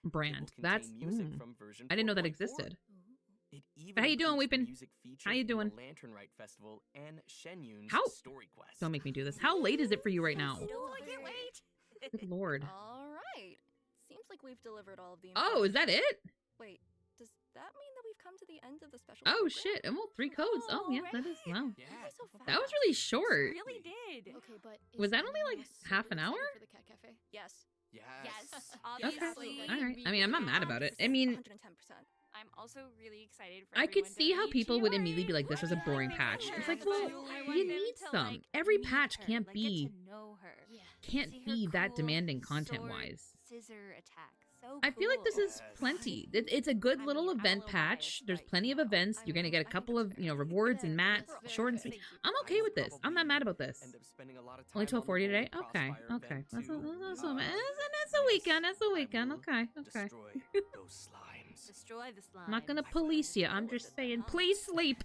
brand. That's I didn't know that existed. How you doing, Weepin'? How you doing? How- Don't make me do this. How late is it for you right now? Oh, I can't wait. Good lord. All right. Seems like we've delivered all of the Oh, is that information. it? Wait, does that mean that we've come to the end of the special Oh program? shit. Well, 3 codes. Oh yeah, that is wow. Yeah. Why so That was fast? really short. Really did. Okay, but Was is that only, anyone like, else half super an hour? excited for the cat cafe? Yes. Yes, Okay. obviously. All right. I mean, I'm not mad about it. I mean, 110%. I'm also really excited for I could everyone to see how meet people you, would immediately be right? like, this was a boring patch. It's like, well, I want you them need to, some. like, Every meet patch her, can't like, be get to know her. Yeah. can't See her be that cool demanding sword content-wise. Scissor attack. So I feel like this cool. is plenty. It's a good I little mean, I'm a event little patch. biased, There's but, plenty you of know, events. I You're gonna mean, get a I think couple that's of fair. rewards and Fair. mats, That's short and very sweet. fair. I'm okay with this. I'm not mad about this. Only 12:40 today. Okay, okay. That's a weekend. That's a weekend. Okay, okay. Destroy the slime. I'm not gonna police you. I'm just saying, please sleep.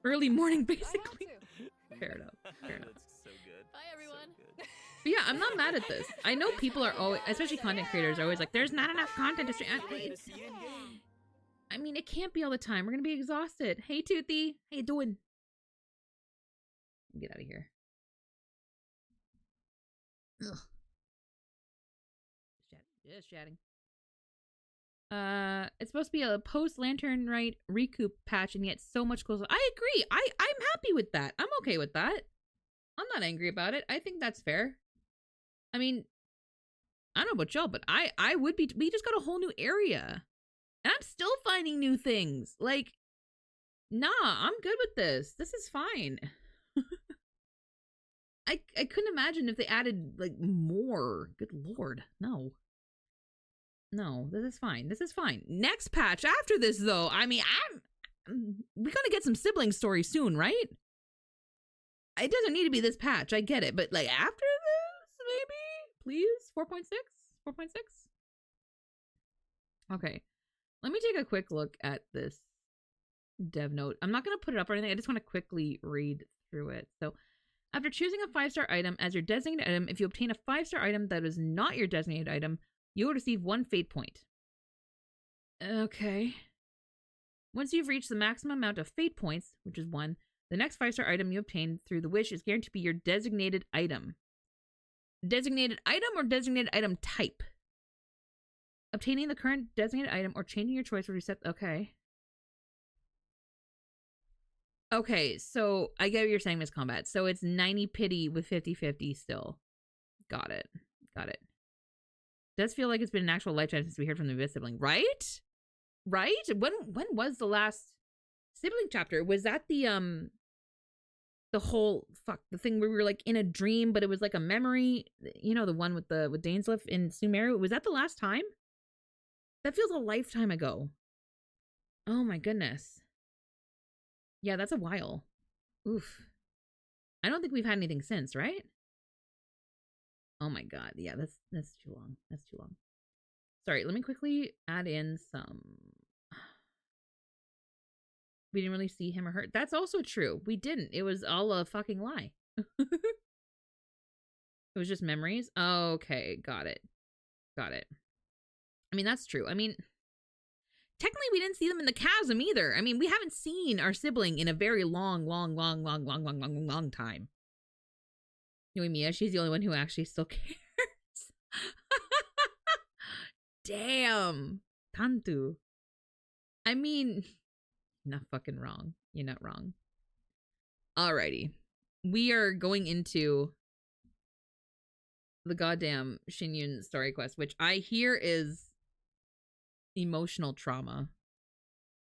Early morning, I have basically. to. Fair enough. Fair enough. That's so good. Bye, everyone. But yeah, I'm not mad at this. I know people are always, especially content creators, are always like, "There's not enough content to stream." I mean, it can't be all the time. We're gonna be exhausted. Hey, Toothy, how you doing? Get out of here. Ugh. Just chatting. It's supposed to be a post Lantern Right recoup patch, and yet so much closer. I agree. I'm happy with that. I'm okay with that. I'm not angry about it. I think that's fair. I mean, I don't know about y'all, but I would be. We just got a whole new area, and I'm still finding new things. Like, nah, I'm good with this. This is fine. I couldn't imagine if they added like more. Good lord, no. No, this is fine. This is fine. Next patch after this, though. I mean, we're gonna get some sibling stories soon, right? It doesn't need to be this patch. I get it, but like after this, maybe, please, 4.6, 4.6. Okay, let me take a quick look at this dev note. I'm not gonna put it up or anything. I just want to quickly read through it. So, after choosing a 5-star item as your designated item, if you obtain a 5-star item that is not your designated item, you will receive 1 fate point. Okay. Once you've reached the maximum amount of fate points, which is 1, the next 5-star item you obtain through the wish is guaranteed to be your designated item. Designated item or designated item type? Obtaining the current designated item or changing your choice will reset. Okay. Okay, so I get what you're saying, Miss Combat. So it's 90 pity with 50-50 still. Got it. Got it. Does feel like it's been an actual lifetime since we heard from the Abyss sibling, right? Right? When was the last sibling chapter? Was that the whole the thing where we were like in a dream, but it was like a memory? You know, the one with Dainsleif in Sumeru. Was that the last time? That feels a lifetime ago. Oh my goodness. Yeah, that's a while. Oof. I don't think we've had anything since, right? Oh my god. Yeah, that's too long. That's too long. Sorry, let me quickly add in some. We didn't really see him or her. That's also true. We didn't. It was all a fucking lie. It was just memories. Okay, got it. Got it. I mean, that's true. I mean, technically we didn't see them in the chasm either. I mean, we haven't seen our sibling in a very long time. Mia, she's the only one who actually still cares. Damn. Tantu. I mean, you're not fucking wrong. You're not wrong. Alrighty. We are going into the goddamn Xianyun story quest, which I hear is emotional trauma.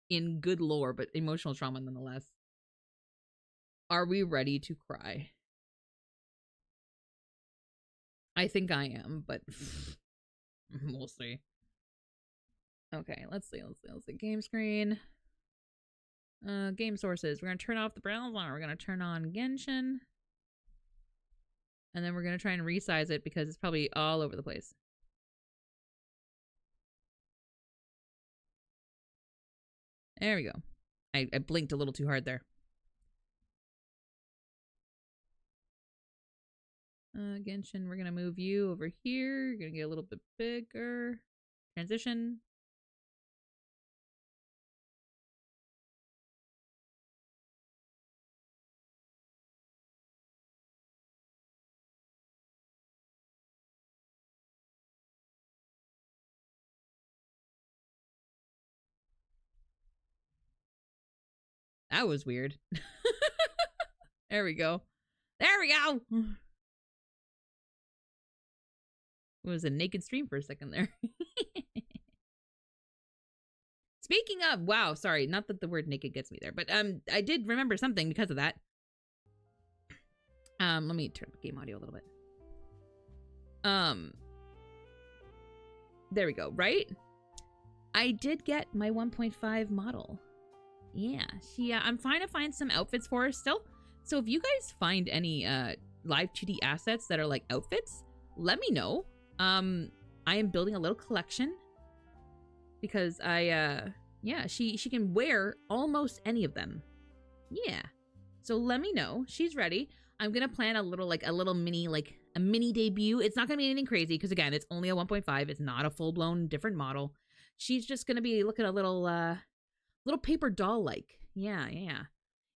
In good lore, but emotional trauma nonetheless. Are we ready to cry? I think I am, but we'll see. Okay, let's see. Game screen. Game sources. We're gonna turn off the browser. We're gonna turn on Genshin. And then we're gonna try and resize it because it's probably all over the place. There we go. I blinked a little too hard there. Genshin, we're gonna move you over here. You're gonna get a little bit bigger. Transition. That was weird. There we go. There we go. It was a naked stream for a second there. Speaking of, wow, sorry, not that the word naked gets me there, but I did remember something because of that. Let me turn up the game audio a little bit. There we go, right? I did get my 1.5 model. Yeah, I'm trying to find some outfits for her still. So if you guys find any live 2D assets that are like outfits, let me know. I am building a little collection because yeah, she can wear almost any of them. Yeah. So let me know. She's ready. I'm going to plan a little mini debut. It's not going to be anything crazy because again, it's only a 1.5. It's not a full-blown different model. She's just going to be looking a little paper doll like. Yeah.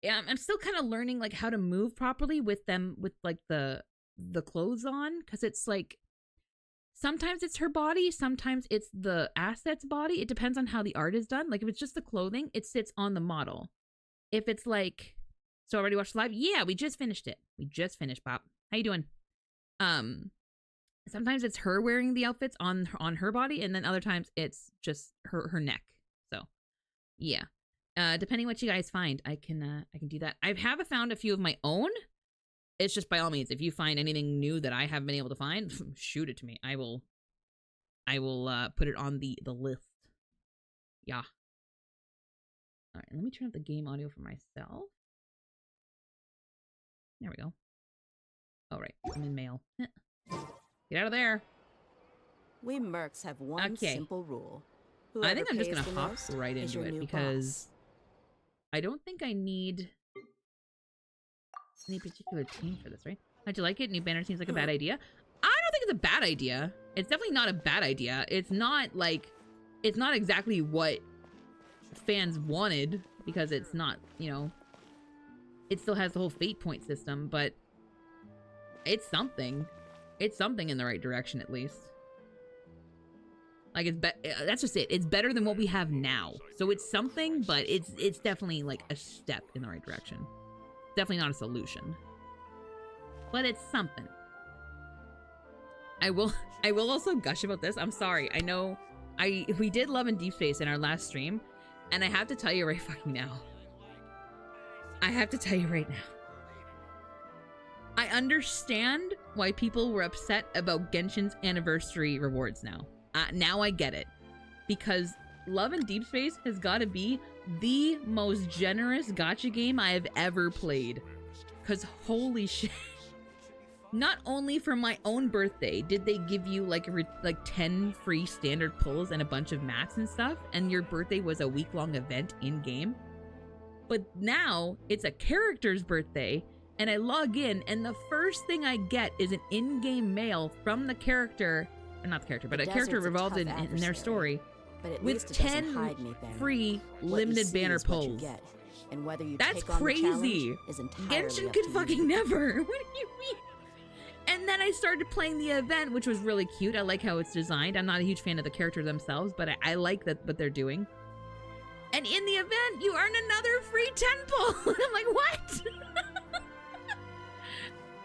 I'm still kind of learning like how to move properly with them with like the clothes on because it's like sometimes it's her body, sometimes it's the asset's body. It depends on how the art is done. Like if it's just the clothing, it sits on the model. If it's like, so already watched live? Yeah, we just finished it. We just finished, Pop. How you doing? Sometimes it's her wearing the outfits on her body, and then other times it's just her neck. So, yeah. Depending what you guys find, I can do that. I have found a few of my own. It's just by all means, if you find anything new that I haven't been able to find, shoot it to me. I will put it on the list. Yeah. All right, let me turn up the game audio for myself. There we go. All right, I'm in mail. Get out of there. We mercs have one simple rule. I think I'm just gonna hop right into it because I don't think I need any particular team for this, right? How'd you like it? New banner seems like a bad idea. I don't think it's a bad idea. It's definitely not a bad idea. It's not exactly what fans wanted because it's not, it still has the whole fate point system, but it's something. It's something in the right direction at least. Like that's just it. It's better than what we have now. So it's something, but it's definitely like a step in the right direction. Definitely not a solution, but it's something. I will also gush about this. I'm sorry. I know we did Love and Deep Space in our last stream, and I have to tell you right fucking now. I understand why people were upset about Genshin's anniversary rewards now. Now I get it. Because Love and Deep Space has got to be the most generous gacha game I have ever played. Because holy shit. Not only for my own birthday did they give you like 10 free standard pulls and a bunch of mats and stuff, and your birthday was a week-long event in-game, but now it's a character's birthday, and I log in, and the first thing I get is an in-game mail from the character, or not the character, but a character involved in their story, with 10 free limited banner pulls. And whether you That's take on crazy. The is Genshin could fucking never. What do you mean? And then I started playing the event, which was really cute. I like how it's designed. I'm not a huge fan of the character themselves, but I like that what they're doing. And in the event, you earn another free 10 pull. I'm like, what?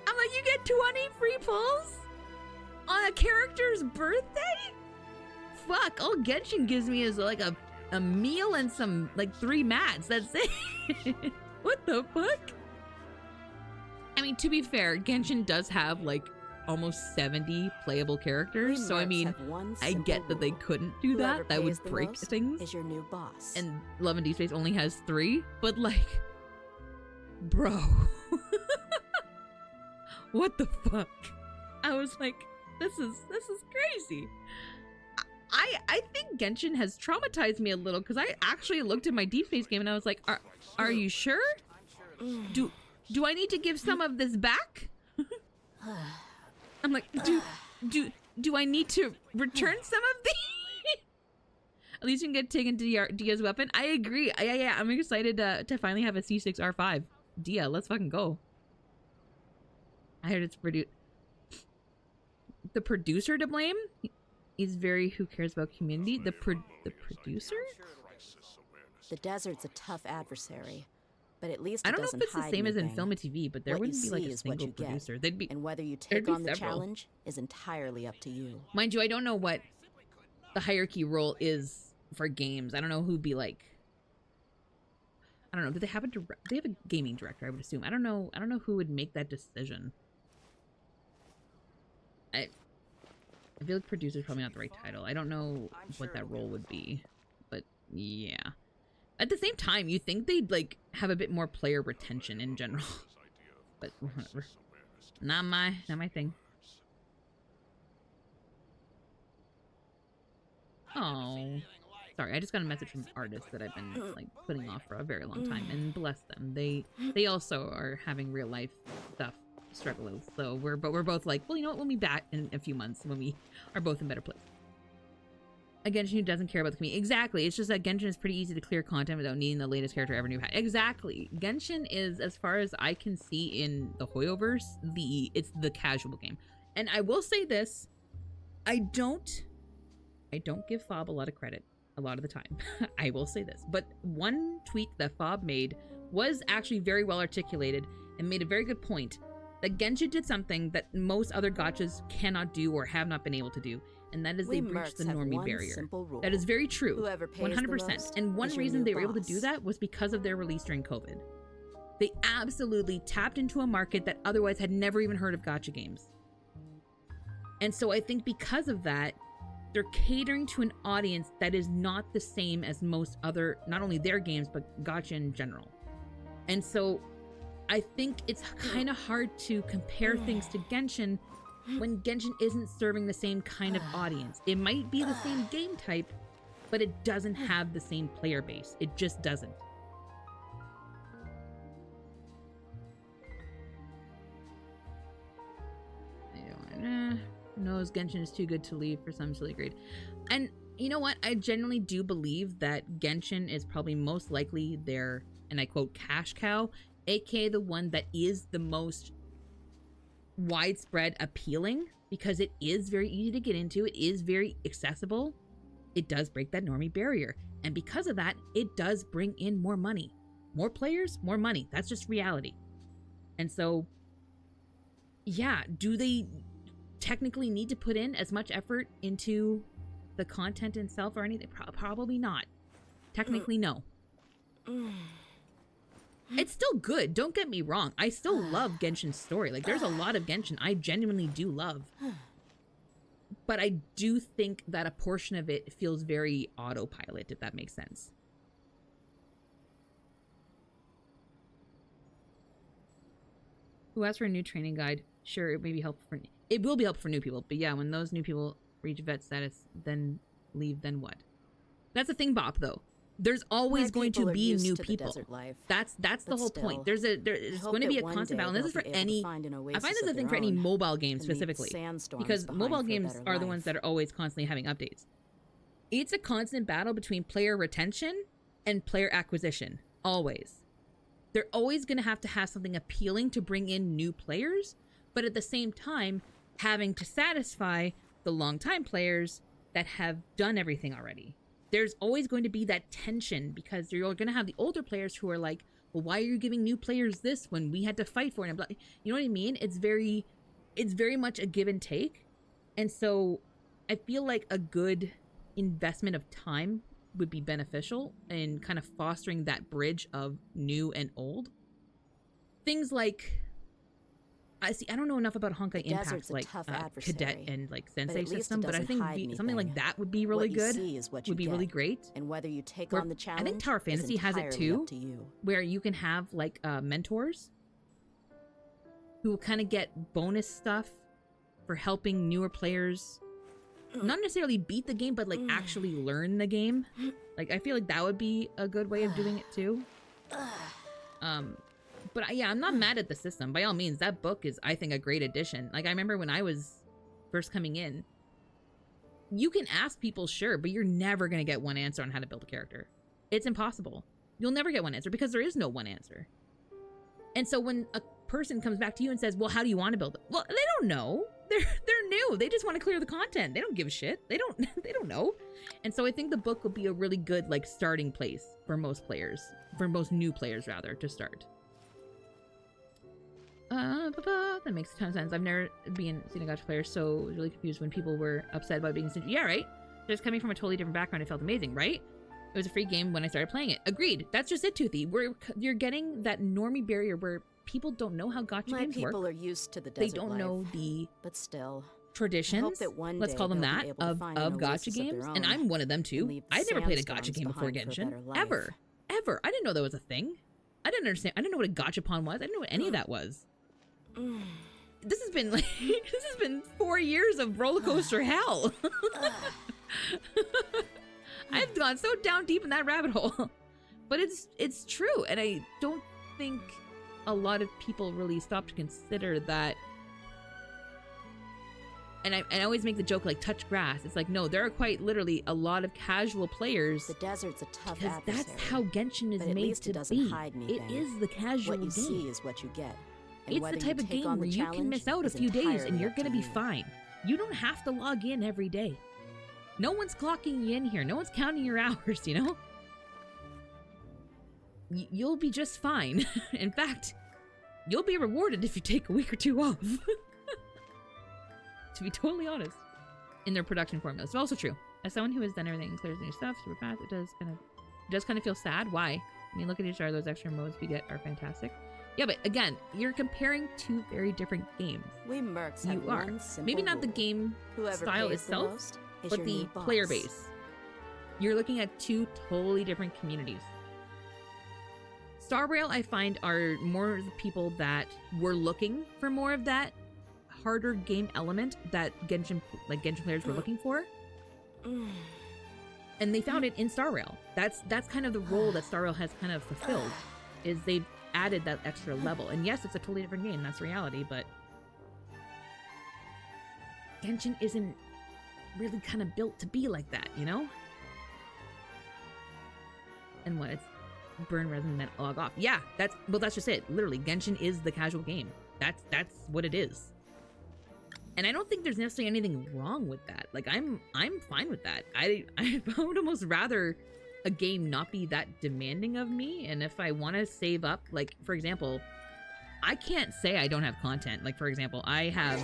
I'm like, you get 20 free pulls on a character's birthday? Fuck, all Genshin gives me is like a meal and some, like 3 mats. That's it. What the fuck? I mean, to be fair, Genshin does have like almost 70 playable characters, so I mean, I get that they couldn't do that. That would break things. Is your new boss. And Love and Deep Space only has 3, but like, bro, what the fuck? I was like, this is crazy. I think Genshin has traumatized me a little, because I actually looked at my Deep Space game and I was like, are you sure? Do I need to give some of this back? I'm like, do I need to return some of these? At least you can get taken to Dia's weapon. I agree. Yeah, I'm excited to finally have a C6R5. Dia, let's fucking go. I heard it's produced. The producer to blame is very who cares about community. The producer? The desert's a tough adversary. But at least I don't know if it's the same as in film and TV, but there wouldn't be like a single producer. They'd be, and whether you take on the challenge is entirely up to you. Mind you, I don't know what the hierarchy role is for games. I don't know who'd be like. I don't know. Do they have a they have a gaming director? I would assume. I don't know who would make that decision. I feel like producer's probably not the right title. I don't know what that role would be, but yeah. At the same time, you think they'd like have a bit more player retention in general, but whatever. Not my thing. Oh, sorry. I just got a message from artists that I've been like putting off for a very long time, and bless them. They also are having real life stuff struggles. So we're both like, well, you know what? We'll be back in a few months when we are both in better place. A Genshin who doesn't care about the community. Exactly. It's just that Genshin is pretty easy to clear content without needing the latest character ever knew how. Exactly. Genshin is, as far as I can see in the Hoyoverse, it's the casual game. And I will say this, I don't give Fob a lot of credit a lot of the time. I will say this. But one tweet that Fob made was actually very well articulated and made a very good point that Genshin did something that most other gachas cannot do or have not been able to do. And that is they breached the normie barrier. That is very true, 100%. And one reason they were able to do that was because of their release during COVID. They absolutely tapped into a market that otherwise had never even heard of gacha games. And so I think because of that, they're catering to an audience that is not the same as most other, not only their games, but gacha in general. And so I think it's kind of hard to compare things to Genshin when Genshin isn't serving the same kind of audience. It might be the same game type, but it doesn't have the same player base. It just doesn't. Knows Genshin is too good to leave for some silly grade. And you know what? I genuinely do believe that Genshin is probably most likely their, and I quote, cash cow, aka the one that is the most widespread appealing, because it is very easy to get into. It is very accessible. It does break that normie barrier. And because of that, it does bring in more money. More players, more money. That's just reality. And so, yeah, do they technically need to put in as much effort into the content itself or anything? Probably not. Technically, no. It's still good. Don't get me wrong. I still love Genshin's story. Like, there's a lot of Genshin I genuinely do love. But I do think that a portion of it feels very autopilot, if that makes sense. Who asked for a new training guide? Sure, it may be helpful for... It will be helpful for new people, but yeah, when those new people reach vet status, then leave, then what? That's the thing, Bop, though. There's always going to be new people. That's the whole point. There's going to be a constant battle. And this is for any... I find this a thing for any mobile game specifically. Because mobile games are the ones that are always constantly having updates. It's a constant battle between player retention and player acquisition. Always. They're always going to have something appealing to bring in new players, but at the same time, having to satisfy the longtime players that have done everything already. There's always going to be that tension because you're going to have the older players who are like, well, why are you giving new players this when we had to fight for it? And you know what I mean? It's very much a give and take. And so I feel like a good investment of time would be beneficial in kind of fostering that bridge of new and old. Things like, I don't know enough about Honkai Impact's like cadet and like sensei system, but I think something like that would be really good. Would be really great. And whether you take on the challenge, I think Tower Fantasy has it too, where you can have like mentors who kind of get bonus stuff for helping newer players not necessarily beat the game, but like actually learn the game. Like I feel like that would be a good way of doing it too. But yeah, I'm not mad at the system. By all means, that book is, I think, a great addition. Like I remember when I was first coming in, you can ask people, sure, but you're never going to get one answer on how to build a character. It's impossible. You'll never get one answer because there is no one answer. And so when a person comes back to you and says, well, how do you want to build it? Well, they don't know. They're new. They just want to clear the content. They don't give a shit. They don't know. And so I think the book would be a really good like starting place for most players, for most new players rather, to start. That makes a ton of sense. I've never seen a gacha player, so I was really confused when people were upset about being yeah, right? Just coming from a totally different background, it felt amazing, right? It was a free game when I started playing it. Agreed. That's just it, Toothy. You're getting that normie barrier where people don't know how gacha games work. People are used to the desert They don't know the traditions, that one let's call them day that, they'll of be able to find an gacha oasis of games. their And own I'm one of them too. I never played a gacha game before Genshin. Ever. I didn't know that was a thing. I didn't understand. I didn't know what a gachapon was. I didn't know what any of that was. This has been like, this has been 4 years of roller coaster hell. I've gone so down deep in that rabbit hole. But it's true, and I don't think a lot of people really stop to consider that. And I always make the joke like touch grass. It's like, no, there are quite literally a lot of casual players. The desert's a tough because adversary, that's how Genshin is made to be. It is the casual game. What you see is what you get. It's the type of game where you can miss out a few days and you're gonna be fine. You don't have to log in every day. No one's clocking you in here. No one's counting your hours, you know? You'll be just fine. In fact, you'll be rewarded if you take a week or two off. To be totally honest. In their production formula. It's also true. As someone who has done everything and clears new stuff super fast, it does kind of feel sad. Why? I mean, look at each other. Those extra modes we get are fantastic. Yeah, but again, you're comparing two very different games. We mercs you have are. one simple Maybe not the game style itself, but the player base. You're looking at two totally different communities. Star Rail, I find, are more the people that were looking for more of that harder game element that Genshin players were looking for. And they found it in Star Rail. That's kind of the role that Star Rail has kind of fulfilled, is they've added that extra level. And yes, it's a totally different game, that's reality, but Genshin isn't really kind of built to be like that, you know? And what, it's burn resin then log off. Yeah, that's just it. Literally, Genshin is the casual game. That's what it is. And I don't think there's necessarily anything wrong with that. Like, I'm fine with that. I would almost rather a game not be that demanding of me. And if I want to save up, like, for example, I can't say I don't have content. Like, for example, I have,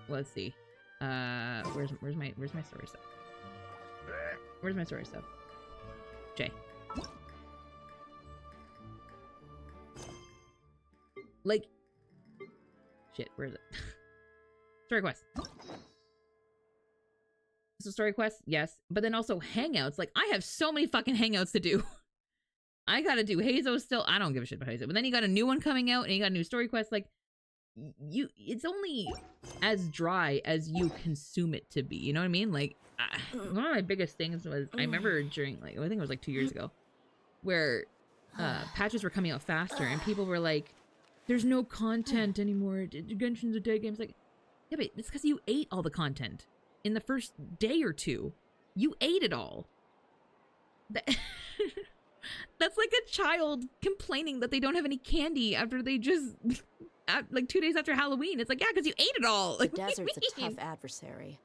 well, let's see. Where's my story stuff? Where's my story stuff? Jay. Like, shit, where is it? Story quest. So story quest, yes. But then also hangouts. Like, I have so many fucking hangouts to do. I gotta do Hazo still. I don't give a shit about Hazo. But then you got a new one coming out and you got a new story quest. Like, it's only as dry as you consume it to be. You know what I mean? Like, one of my biggest things was, I remember during, like, I think it was like 2 years ago, where patches were coming out faster and people were like, there's no content anymore, Genshin's a dead game. It's like, yeah, but it's because you ate all the content in the first day or two. You ate it all. That's like a child complaining that they don't have any candy after they just, like 2 days after Halloween. It's like, yeah, because you ate it all. The Like, desert's a tough adversary,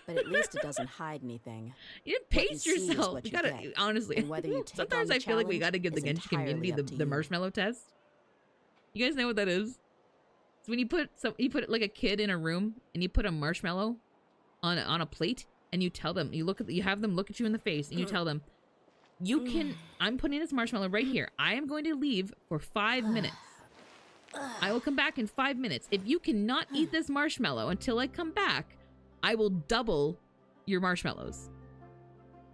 but at least it doesn't hide anything. You didn't pace yourself. You gotta, get. honestly, And whether you take sometimes on I the feel like we challenge gotta give the is Genshin community entirely up to the you. marshmallow test. You guys know what that is? It's when you put like a kid in a room and you put a marshmallow on a plate and you tell them, you have them look at you in the face and you tell them, I'm putting this marshmallow right here. I am going to leave for 5 minutes. I will come back in 5 minutes. If you cannot eat this marshmallow until I come back, I will double your marshmallows.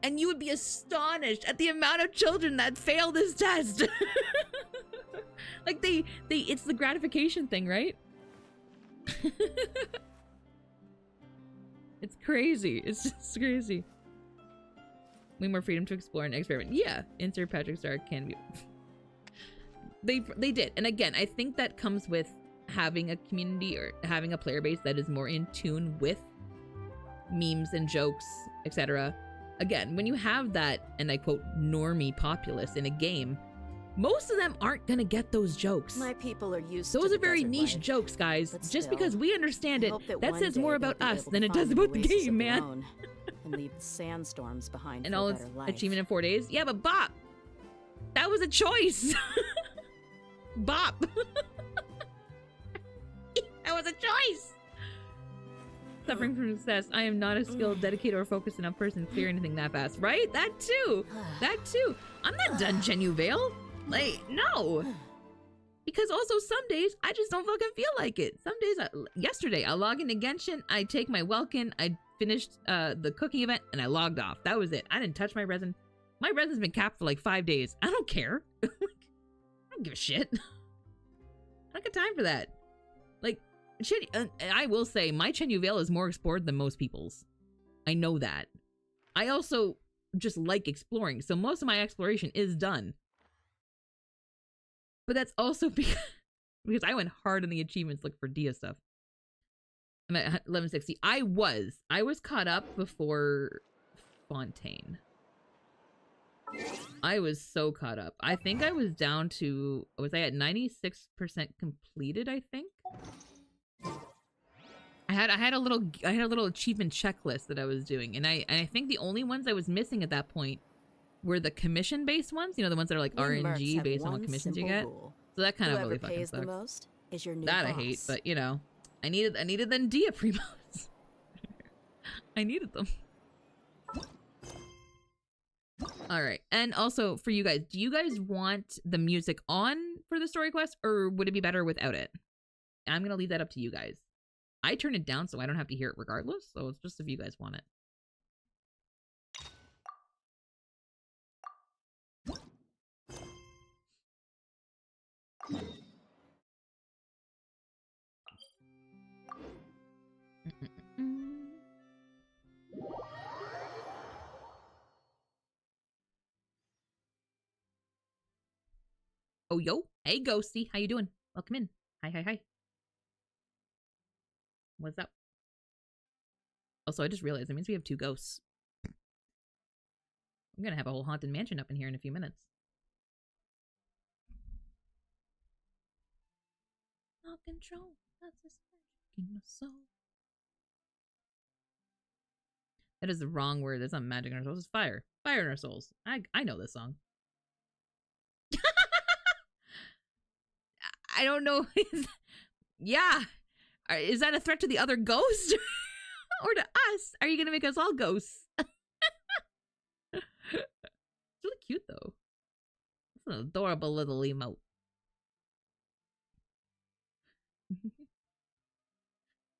And you would be astonished at the amount of children that fail this test. Like it's the gratification thing, right? It's crazy. It's just crazy. Way more freedom to explore and experiment. Yeah, insert Patrick Star can be. They did, and again, I think that comes with having a community or having a player base that is more in tune with memes and jokes, etc. Again, when you have that, and I quote, normie populace in a game, most of them aren't gonna get those jokes. My people are used Those to are very desert niche life. jokes, guys. But Just still, because we understand I it, hope that that one says day more they'll about be us able than to it does find about the oasis of game, their man. own and leave the sandstorms behind And for all a its better life. achievement in 4 days. Yeah, but Bop, that was a choice. Bop. That was a choice. Suffering from success. I am not a skilled, dedicated, or focused enough person to clear anything that fast. Right? That too. That too. I'm not done Genu Vale. Like, no. Because also some days, I just don't fucking feel like it. Some days, yesterday, I log into Genshin, I take my Welkin, I finished the cooking event, and I logged off. That was it. I didn't touch my resin. My resin's been capped for like 5 days. I don't care. I don't give a shit. I don't got time for that. Like, I will say, my Chen Yu Vale is more explored than most people's. I know that. I also just like exploring, so most of my exploration is done. But that's also because I went hard on the achievements looking for Dia stuff. I'm at 1160. I was caught up before Fontaine. I was so caught up. I think I was down to, was I at 96% completed, I think? I had a little achievement checklist that I was doing, and I think the only ones I was missing at that point were the commission based ones, you know, the ones that are like RNG based on what commissions you get. So that kind of really fucking sucks. The most is your new boss. I hate, but you know, I needed them Dia primos. I needed them. All right, and also for you guys, do you guys want the music on for the story quest, or would it be better without it? I'm gonna leave that up to you guys. I turn it down so I don't have to hear it regardless, so it's just if you guys want it. Oh, yo. Hey, Ghosty. How you doing? Welcome in. Hi. What's up? Also, I just realized it means we have 2 ghosts. I'm gonna have a whole haunted mansion up in here in a few minutes. No control. That's a magic in my soul. That is the wrong word. That's not magic in our souls. It's fire. Fire in our souls. I know this song. I don't know. Yeah. Is that a threat to the other ghost? Or to us? Are you going to make us all ghosts? It's really cute, though. It's an adorable little emote.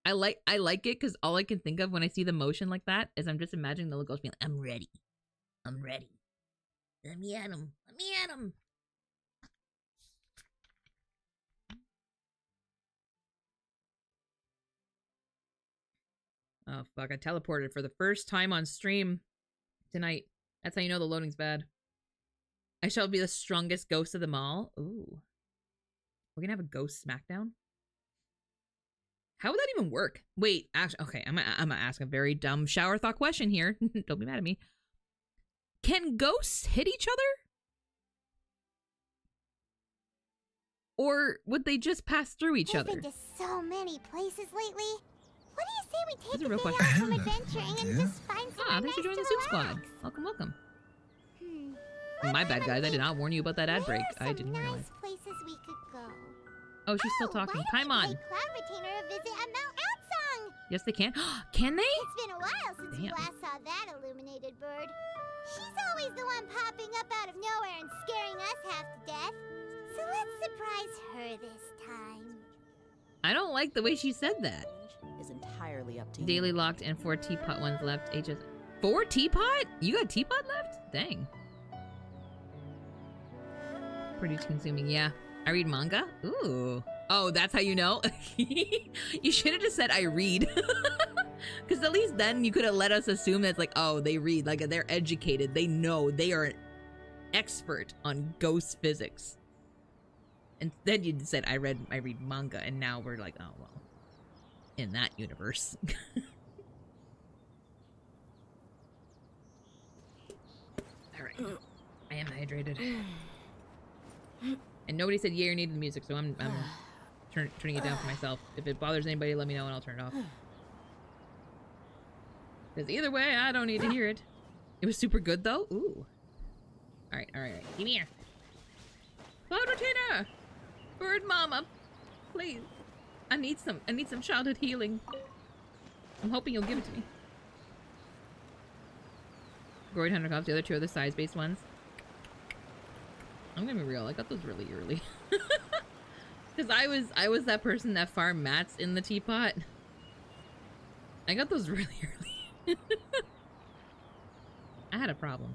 I like it because all I can think of when I see the motion like that is I'm just imagining the little ghost being like, I'm ready. I'm ready. Let me at him. Let me at him. Oh, fuck. I teleported for the first time on stream tonight. That's how you know the loading's bad. I shall be the strongest ghost of them all. Ooh. We're gonna have a ghost smackdown? How would that even work? Wait, actually, okay, I'm gonna ask a very dumb shower thought question here. Don't be mad at me. Can ghosts hit each other? Or would they just pass through each other? I've been to so many places lately. What do you say we take That's a a real day question. off from adventuring and just find somewhere Thanks nice for joining to the Soup Squad. relax? Welcome, welcome. What My bad, guys. I about did not warn you about that ad break. Where are I didn't some realize. nice places we could go? Oh, she's still talking. Why Paimon. don't we take Cloud Retainer a visit at Mount Outsong? Yes, they can. Can they? It's been a while since you Damn. last saw that illuminated bird. She's always the one popping up out of nowhere and scaring us half to death. So let's surprise her this time. I don't like the way she said that. Is entirely up to you. Daily locked and 4 teapot ones left. HS. 4 teapot? You got teapot left? Dang. Pretty consuming, yeah. I read manga? Ooh. Oh, that's how you know? You should have just said I read. Because at least then you could have let us assume that's like, oh, they read. Like, they're educated. They know. They are an expert on ghost physics. And then you said I read manga, and now we're like, oh, well. In that universe. Alright. I am hydrated. And nobody said yay or needed the music, so I'm turning it down for myself. If it bothers anybody, let me know and I'll turn it off. Because either way, I don't need to hear it. It was super good though. Ooh. Alright, alright. Give me here. Cloud Retainer! Bird Mama! Please. I need some childhood healing. I'm hoping you'll give it to me. Groid Hunter Cops, the other two are the size-based ones. I'm gonna be real, I got those really early. Because I was that person that farmed mats in the teapot. I got those really early. I had a problem.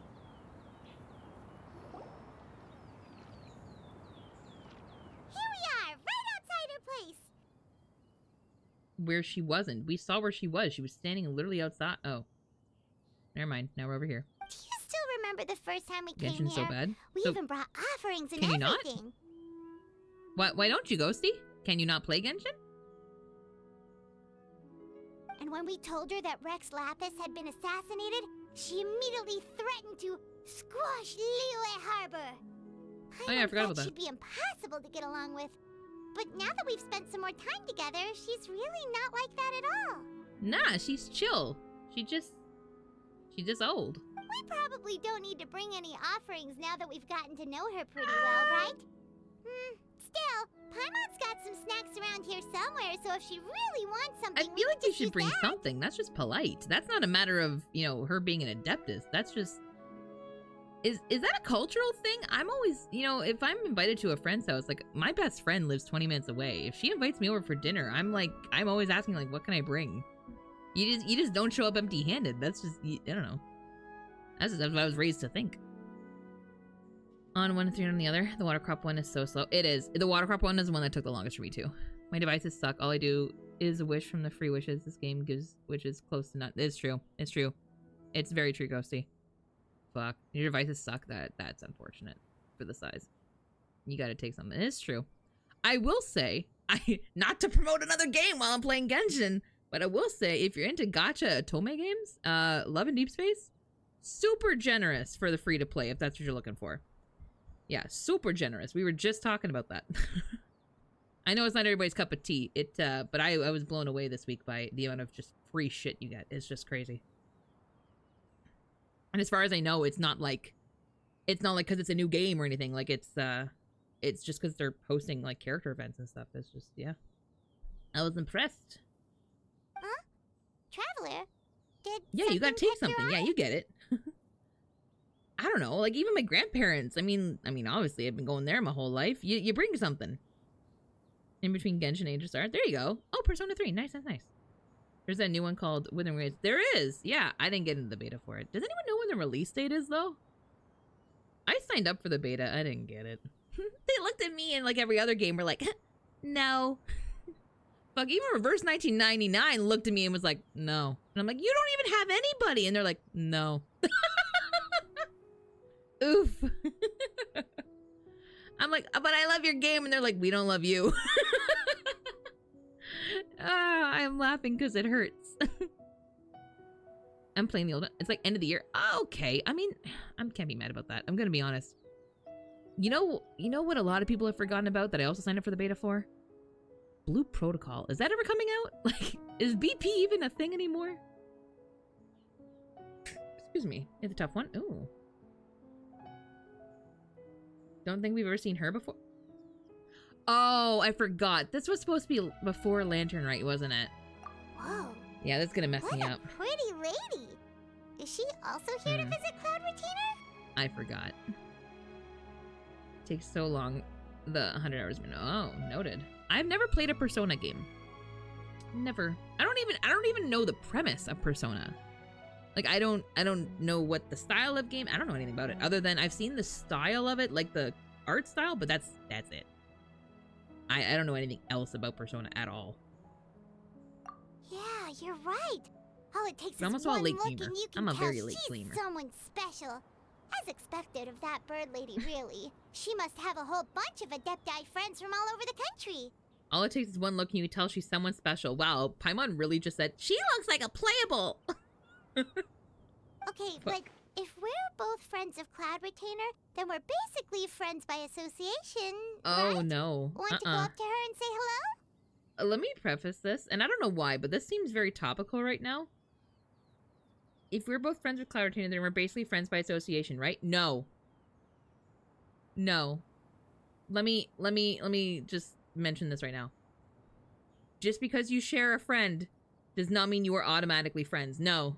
Here we are, right outside her place. Where she wasn't. We saw where she was. She was standing literally outside. Oh. Never mind. Now we're over here. Do you still remember the first time we came Genshin's here? so bad. We So, even brought offerings and can you not? everything. why don't you, Ghosty? Can you not play Genshin? And when we told her that Rex Lapis had been assassinated, she immediately threatened to squash Liyue Harbor. Oh yeah, I forgot about that. She'd be impossible to get along with. But now that we've spent some more time together, she's really not like that at all. Nah, she's chill. She's just old. We probably don't need to bring any offerings now that we've gotten to know her pretty well, right? Still, Paimon's got some snacks around here somewhere, so if she really wants I something, feel like you you should bring something. That's just polite. That's not a matter of, you know, her being an adeptus. That's just... Is that a cultural thing? I'm always, you know, if I'm invited to a friend's house, like, my best friend lives 20 minutes away. If she invites me over for dinner, I'm always asking, like, what can I bring? You just don't show up empty-handed. That's just, I don't know. That's what I was raised to think. On one and 3 on the other. The water crop one is so slow. It is. The water crop one is the one that took the longest for me too. My devices suck. All I do is a wish from the free wishes. This game gives wishes close to none. It's true. It's true. It's very true, Ghosty. Fuck. Your devices suck. That's unfortunate for the size. You gotta take something. It's true. I will say, not to promote another game while I'm playing Genshin, but I will say, if you're into gacha otome games, Love and Deep Space, super generous for the free to play if that's what you're looking for. Yeah, super generous. We were just talking about that. I know it's not everybody's cup of tea. But I was blown away this week by the amount of just free shit you get. It's just crazy. And as far as I know, it's not like because it's a new game or anything. Like it's just because they're posting like character events and stuff. It's just, yeah. I was impressed. Huh? Traveler? Yeah, you gotta take something. Yeah, you get it. I don't know, like even my grandparents. I mean, obviously I've been going there my whole life. You bring something. In between Genshin and Aegis Art. There you go. Oh, Persona 3. Nice, nice, nice. There's that new one called Withering Waves. There is. Yeah, I didn't get into the beta for it. Does anyone know when the release date is though? I signed up for the beta. I didn't get it. They looked at me and like every other game were like, no. Fuck, even Reverse 1999 looked at me and was like, no. And I'm like, you don't even have anybody. And they're like, no. Oof. I'm like, but I love your game. And they're like, we don't love you. I'm laughing because it hurts. I'm playing the old one. It's like end of the year. Okay. I mean, I can't be mad about that. I'm going to be honest. You know what a lot of people have forgotten about that I also signed up for the beta for? Blue Protocol. Is that ever coming out? Like, is BP even a thing anymore? Excuse me. It's a tough one. Ooh. Don't think we've ever seen her before. Oh, I forgot. This was supposed to be before Lantern Rite, wasn't it? Whoa. Yeah, that's gonna mess me up. What a pretty lady. Is she also here to visit Cloud Retainer? I forgot. Takes so long. The 100 hours. Oh, noted. I've never played a Persona game. Never. I don't even know the premise of Persona. Like, I don't know what the style of game. I don't know anything about it other than I've seen the style of it, like the art style, but that's it. I don't know anything else about Persona at all. Yeah, you're right. All it takes I'm is also a one late look and bloomer. you can I'm a tell very late she's bloomer. someone special. As expected of that bird lady, really. She must have a whole bunch of Adepti friends from all over the country. All it takes is one look and you can tell she's someone special. Wow, Paimon really just said, she looks like a playable. Okay, like, if we're both friends of Cloud Retainer, then we're basically friends by association, Oh, right? no. Want to go up to her and say hello? Let me preface this, and I don't know why, but this seems very topical right now. If we're both friends with Cloud Retainer, then we're basically friends by association, right? No. No. Let me just mention this right now. Just because you share a friend does not mean you are automatically friends. No.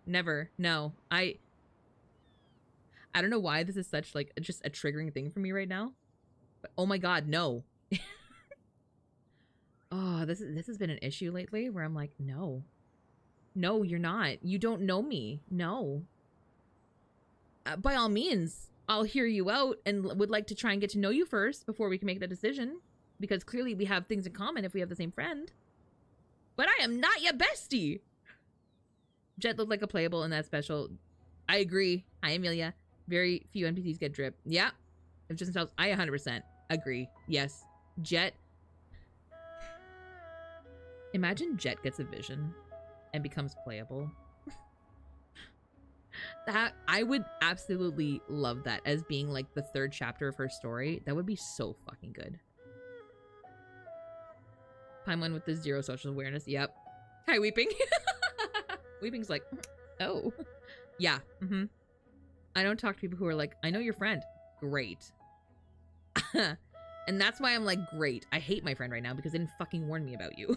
Never. No. I don't know why this is such like just a triggering thing for me right now. But oh my god, no. Oh, this has been an issue lately where I'm like, no. No, you're not. You don't know me. No. By all means, I'll hear you out and would like to try and get to know you first before we can make that decision. Because clearly we have things in common if we have the same friend. But I am not your bestie. Jet looked like a playable and that's special. I agree. Hi, Amelia. Very few NPCs get drip. Yeah. It's just themselves. I 100% agree. Yes. Jet. Imagine Jet gets a vision and becomes playable. That I would absolutely love that as being like the third chapter of her story. That would be so fucking good. Paimon with the 0 social awareness. Yep. Hi, Weeping. Weeping's like, oh. Yeah. Mm-hmm. I don't talk to people who are like, I know your friend. Great. And that's why I'm like, great. I hate my friend right now because they didn't fucking warn me about you.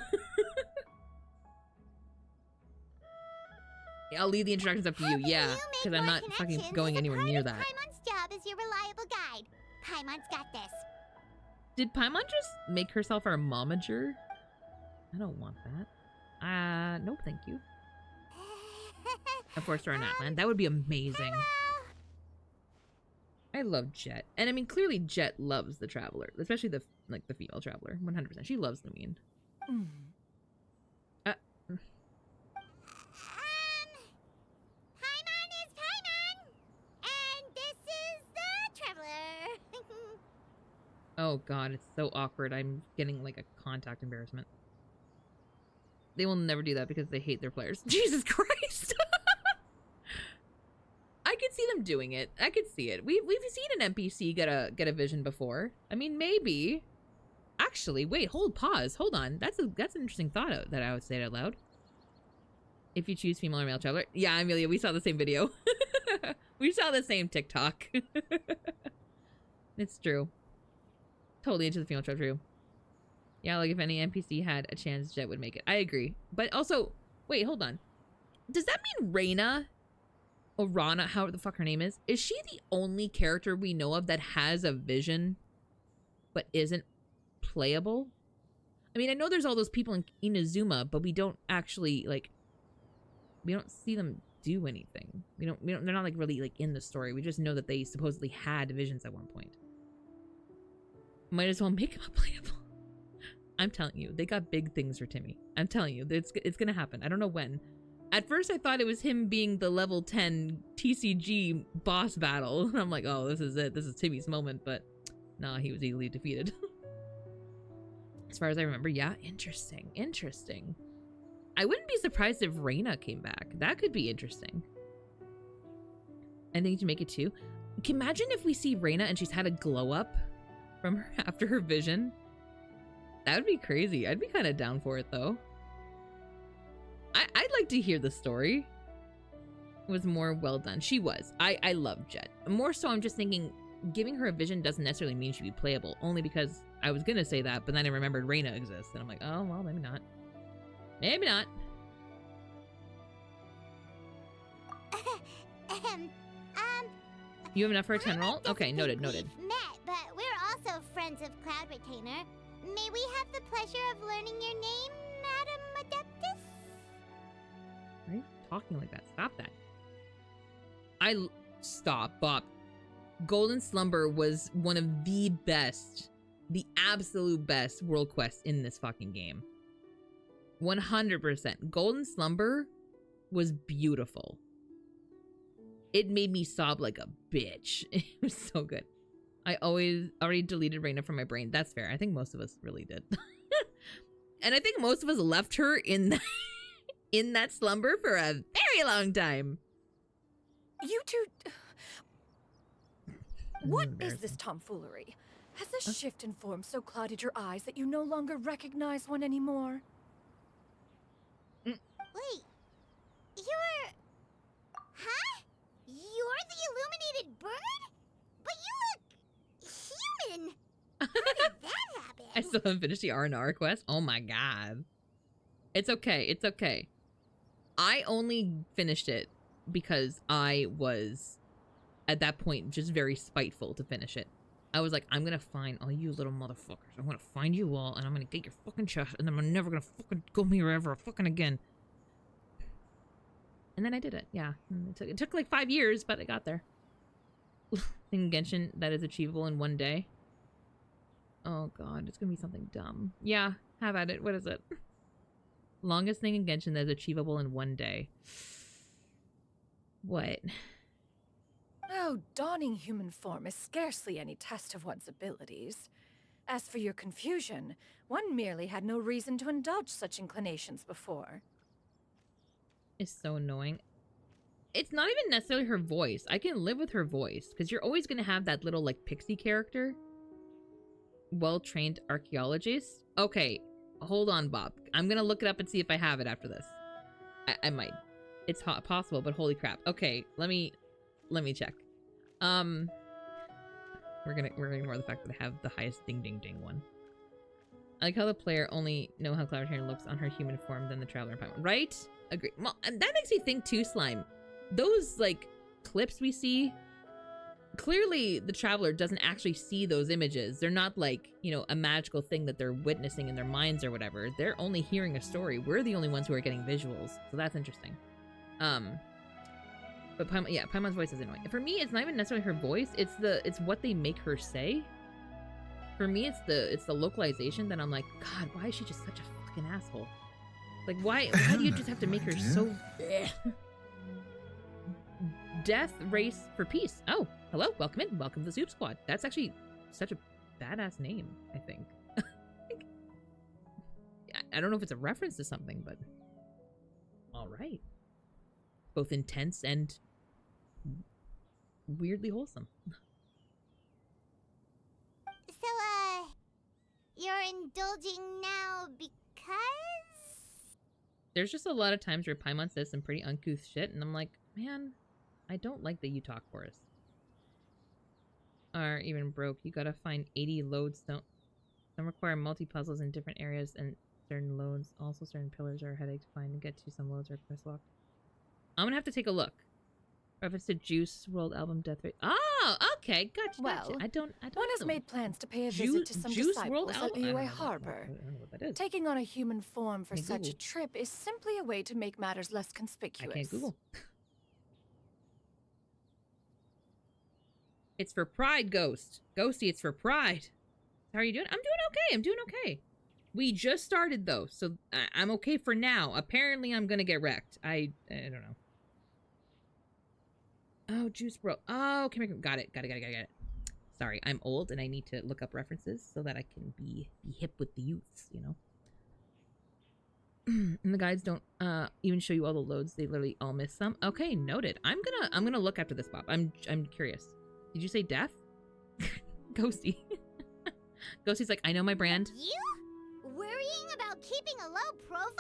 I'll leave the introductions up to you, yeah, because I'm not fucking going anywhere near that. Paimon's job is your reliable guide. Paimon's got this. Did Paimon just make herself our momager? I don't want that. No, thank you. A 4-star Natland. That would be amazing. I love Jet. And I mean, clearly Jet loves the Traveler, especially the female Traveler. 100%. She loves Lumine. Paimon is Paimon, and this is the Traveler. Oh god, it's so awkward. I'm getting like a contact embarrassment. They will never do that because they hate their players. Jesus Christ! I could see them doing it. I could see it. We've seen an NPC get a vision before. I mean, maybe. Actually, wait, pause, hold on. That's an interesting thought that I would say it out loud. If you choose female or male Traveler. Yeah, Amelia, we saw the same video. We saw the same TikTok. It's true. Totally into the female Traveler. Yeah, like if any NPC had a chance, Jet would make it. I agree. But also, wait, hold on. Does that mean Reina? Or Rana, however the fuck her name is she the only character we know of that has a vision but isn't playable? I mean, I know there's all those people in Inazuma, but we don't actually, like, we don't see them do anything. We don't, they're not, like, really, like, in the story. We just know that they supposedly had visions at one point. Might as well make them playable. I'm telling you, they got big things for Timmy. I'm telling you, it's gonna happen. I don't know when. At first, I thought it was him being the level 10 TCG boss battle. I'm like, oh, this is it. This is Timmy's moment. But nah, he was easily defeated. As far as I remember, yeah, interesting. Interesting. I wouldn't be surprised if Reina came back. That could be interesting. I think to make it too. Imagine if we see Reina and she's had a glow up from her after her vision. That would be crazy. I'd be kind of down for it though. I'd like to hear the story. It was more well done. She was. I love Jet. More so, I'm just thinking giving her a vision doesn't necessarily mean she'd be playable. Only because I was gonna say that, but then I remembered Reina exists, and I'm like, oh well, maybe not. Maybe not. You have enough for a 10 roll? Okay, noted, noted. We've met, but we're also friends of Cloud Retainer. May we have the pleasure of learning your name, Madam Adeptus? Why are you talking like that? Stop that. Stop, Bob. Golden Slumber was one of the best, the absolute best world quests in this fucking game. 100%. Golden Slumber was beautiful. It made me sob like a bitch. It was so good. I already deleted Reina from my brain. That's fair. I think most of us really did. And I think most of us left her in that slumber for a very long time. You two... What is this tomfoolery? Has this shift in form so clouded your eyes that you no longer recognize one anymore? Wait, you're... Huh? You're the illuminated bird? But you look... human! How did that happen? I still haven't finished the R&R quest. Oh my god. It's okay, it's okay. I only finished it because I was, at that point, just very spiteful to finish it. I was like, I'm gonna find all you little motherfuckers. I'm gonna find you all, and I'm gonna get your fucking chest, and I'm never gonna fucking come here ever fucking again. And then I did it, yeah. It took like 5 years, but I got there. In Genshin, that is achievable in 1 day. Oh god, it's gonna be something dumb. Yeah, have at it. What is it? Longest thing in Genshin that is achievable in 1 day. What? Oh, donning human form is scarcely any test of one's abilities. As for your confusion, one merely had no reason to indulge such inclinations before. It's so annoying. It's not even necessarily her voice. I can live with her voice, because you're always going to have that little, like, pixie character. Well-trained archaeologist. Okay, hold on, Bob. I'm going to look it up and see if I have it after this. I might. It's possible, but holy crap. Okay, let me check. We're gonna ignore the fact that I have the highest ding ding ding one. I like how the player only know how Cloud Retainer looks on her human form than the Traveler in Paimon. Right? Agree. Well, and that makes me think too, Slime. Those, like, clips we see, clearly the Traveler doesn't actually see those images. They're not like, you know, a magical thing that they're witnessing in their minds or whatever. They're only hearing a story. We're the only ones who are getting visuals. So that's interesting. But Paimon, yeah, Paimon's voice is annoying. For me, it's not even necessarily her voice. It's what they make her say. For me, it's the localization that I'm like, God, why is she just such a fucking asshole? Like, why do you just have to make her so... Death, race, for peace. Oh, hello, welcome in. Welcome to the Soup Squad. That's actually such a badass name, I think. I don't know if it's a reference to something, but... All right. Both intense and weirdly wholesome. So, you're indulging now because? There's just a lot of times where Paimon says some pretty uncouth shit, and I'm like, man, I don't like that you talk for us. Or even broke. You gotta find 80 loads. Some require multi-puzzles in different areas, and certain loads, also certain pillars are a headache to find and get to. Some loads are quest locked. I'm gonna have to take a look. Reference to Juice WRLD album Death Race. Oh, okay, gotcha. Well, I don't one has made plans to pay a visit to some disciples at Liyue Harbor. I don't know what that is. Taking on a human form for such Google. a trip is simply a way to make matters less conspicuous. I can't Google. It's for pride, Ghost. Ghosty, it's for pride. How are you doing? I'm doing okay. I'm doing okay. We just started though, so I'm okay for now. Apparently I'm gonna get wrecked. I don't know. Oh, Juice Bro. Oh, come here. Got it. Sorry, I'm old and I need to look up references so that I can be hip with the youths, you know? And the guides don't even show you all the loads. They literally all miss some. Okay, noted. I'm gonna look after this, Bob. I'm curious. Did you say death? Ghosty. Ghosty's like, I know my brand. You? Worrying about keeping a low profile?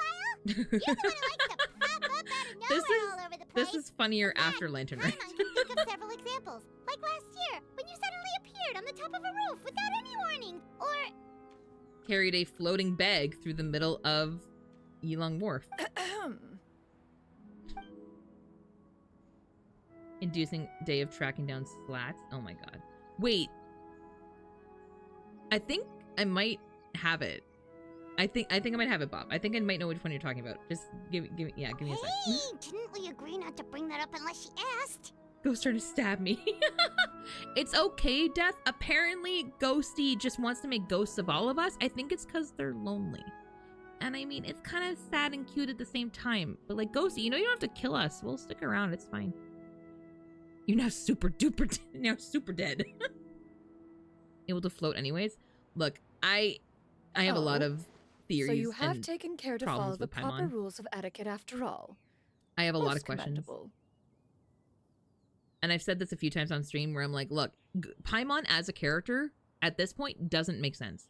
You're the one who likes to pop up out of nowhere all over the place. This is funnier after Lantern, right? I can think of several examples. Like last year, when you suddenly appeared on the top of a roof without any warning. Or... carried a floating bag through the middle of Yilong Wharf. Inducing day of tracking down slats. Oh my god. Wait. I think I might have it. I think I might have it, Bob. I think I might know which one you're talking about. Just give me a sec. Hey, didn't we agree not to bring that up unless she asked? Ghost trying to stab me. It's okay, Death. Apparently, Ghosty just wants to make ghosts of all of us. I think it's because they're lonely. And I mean, it's kind of sad and cute at the same time. But like, Ghosty, you know you don't have to kill us. We'll stick around. It's fine. You're now super dead. Able to float anyways. Look, I have a lot of theories. So you have taken care to follow the proper rules of etiquette after all. I have a lot of questions. And I've said this a few times on stream where I'm like, look, Paimon as a character at this point doesn't make sense.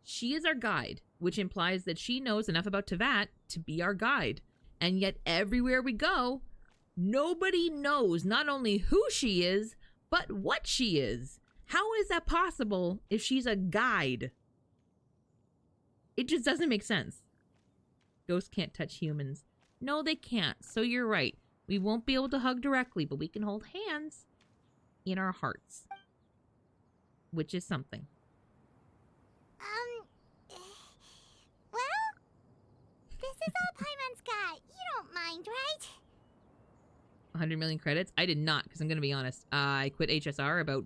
She is our guide, which implies that she knows enough about Teyvat to be our guide. And yet everywhere we go, nobody knows not only who she is, but what she is. How is that possible if she's a guide? It just doesn't make sense. Ghosts can't touch humans. No, they can't. So you're right. We won't be able to hug directly, but we can hold hands in our hearts. Which is something. Well, this is all Paimon's got. You don't mind, right? 100 million credits? I did not, because I'm going to be honest. I quit HSR about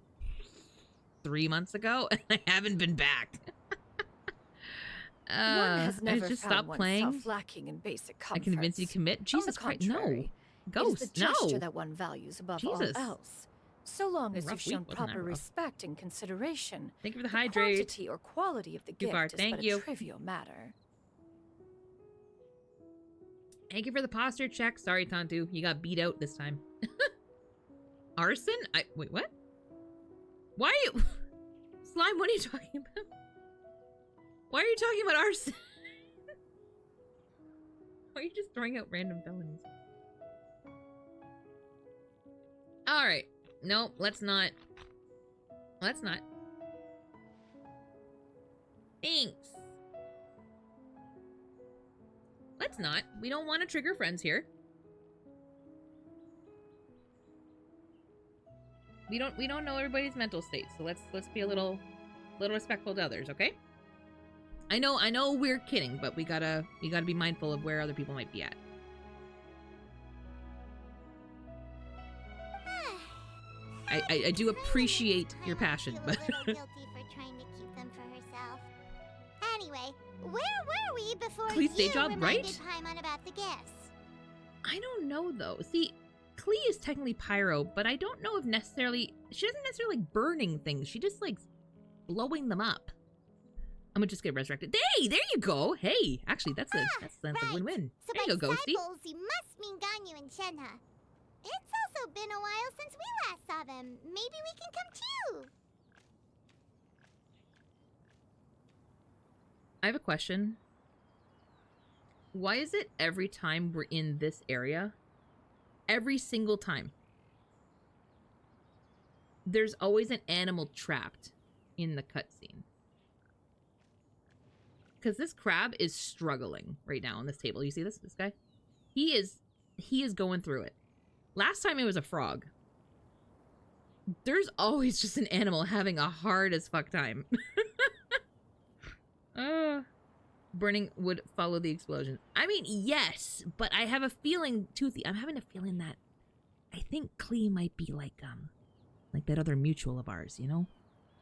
3 months ago, and I haven't been back. One has never I just found stopped playing. Lacking in basic I comforts. convinced you to commit. Jesus Christ, no. Ghost, it is the gesture no. that one values above Jesus. all else. So long as Rough you've shown week, wasn't proper that rough? respect and consideration, Thank you for the the hydrate. quantity or quality of the gift Bart, is thank but you. a trivial matter. Thank you for the posture check. Sorry, Tantu. You got beat out this time. Arson? Wait, what? Why are you... Slime, what are you talking about? Why are you talking about arson? Why are you just throwing out random felonies? Alright. No, let's not. Let's not. Thanks. Let's not. We don't want to trigger friends here. We don't know everybody's mental state, so let's be a little respectful to others, okay? I know we're kidding, but we gotta be mindful of where other people might be at. I do appreciate your passion, but a little guilty for trying to keep them for herself. Anyway, where were we before Clee's day job, reminded right? Paimon about the gifts? I don't know though. See, Clee is technically pyro, but I don't know if she doesn't necessarily like burning things. She just likes blowing them up. I'm gonna just get resurrected. Hey, there you go. Hey, actually, that's a win-win. So There you go, by Ghosty. disciples, you must mean Ganyu and Shenhe. It's also been a while since we last saw them. Maybe we can come too. I have a question. Why is it every time we're in this area, every single time, there's always an animal trapped in the cutscene? Because this crab is struggling right now on this table. You see this guy? He is going through it. Last time it was a frog. There's always just an animal having a hard as fuck time. Burning would follow the explosion. I mean, yes, but I have a feeling, Toothy, I'm having a feeling that I think Clee might be like that other mutual of ours, you know?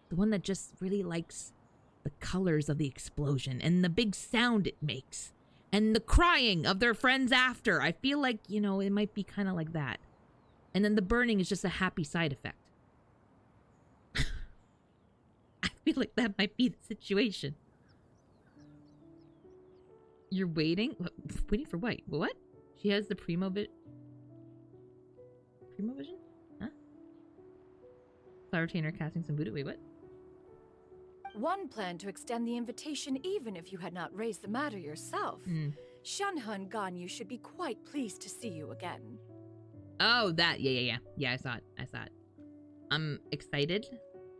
The one that just really likes the colors of the explosion and the big sound it makes and the crying of their friends after. I feel like, you know, it might be kind of like that. And then the burning is just a happy side effect. I feel like that might be the situation. You're waiting? Waiting for what? What? She has the Primo Vision? Huh? Flower retainer casting some voodoo. Wait, what? One planned to extend the invitation even if you had not raised the matter yourself. Xianyun Ganyu should be quite pleased to see you again. Oh, that. Yeah, I saw it. I'm excited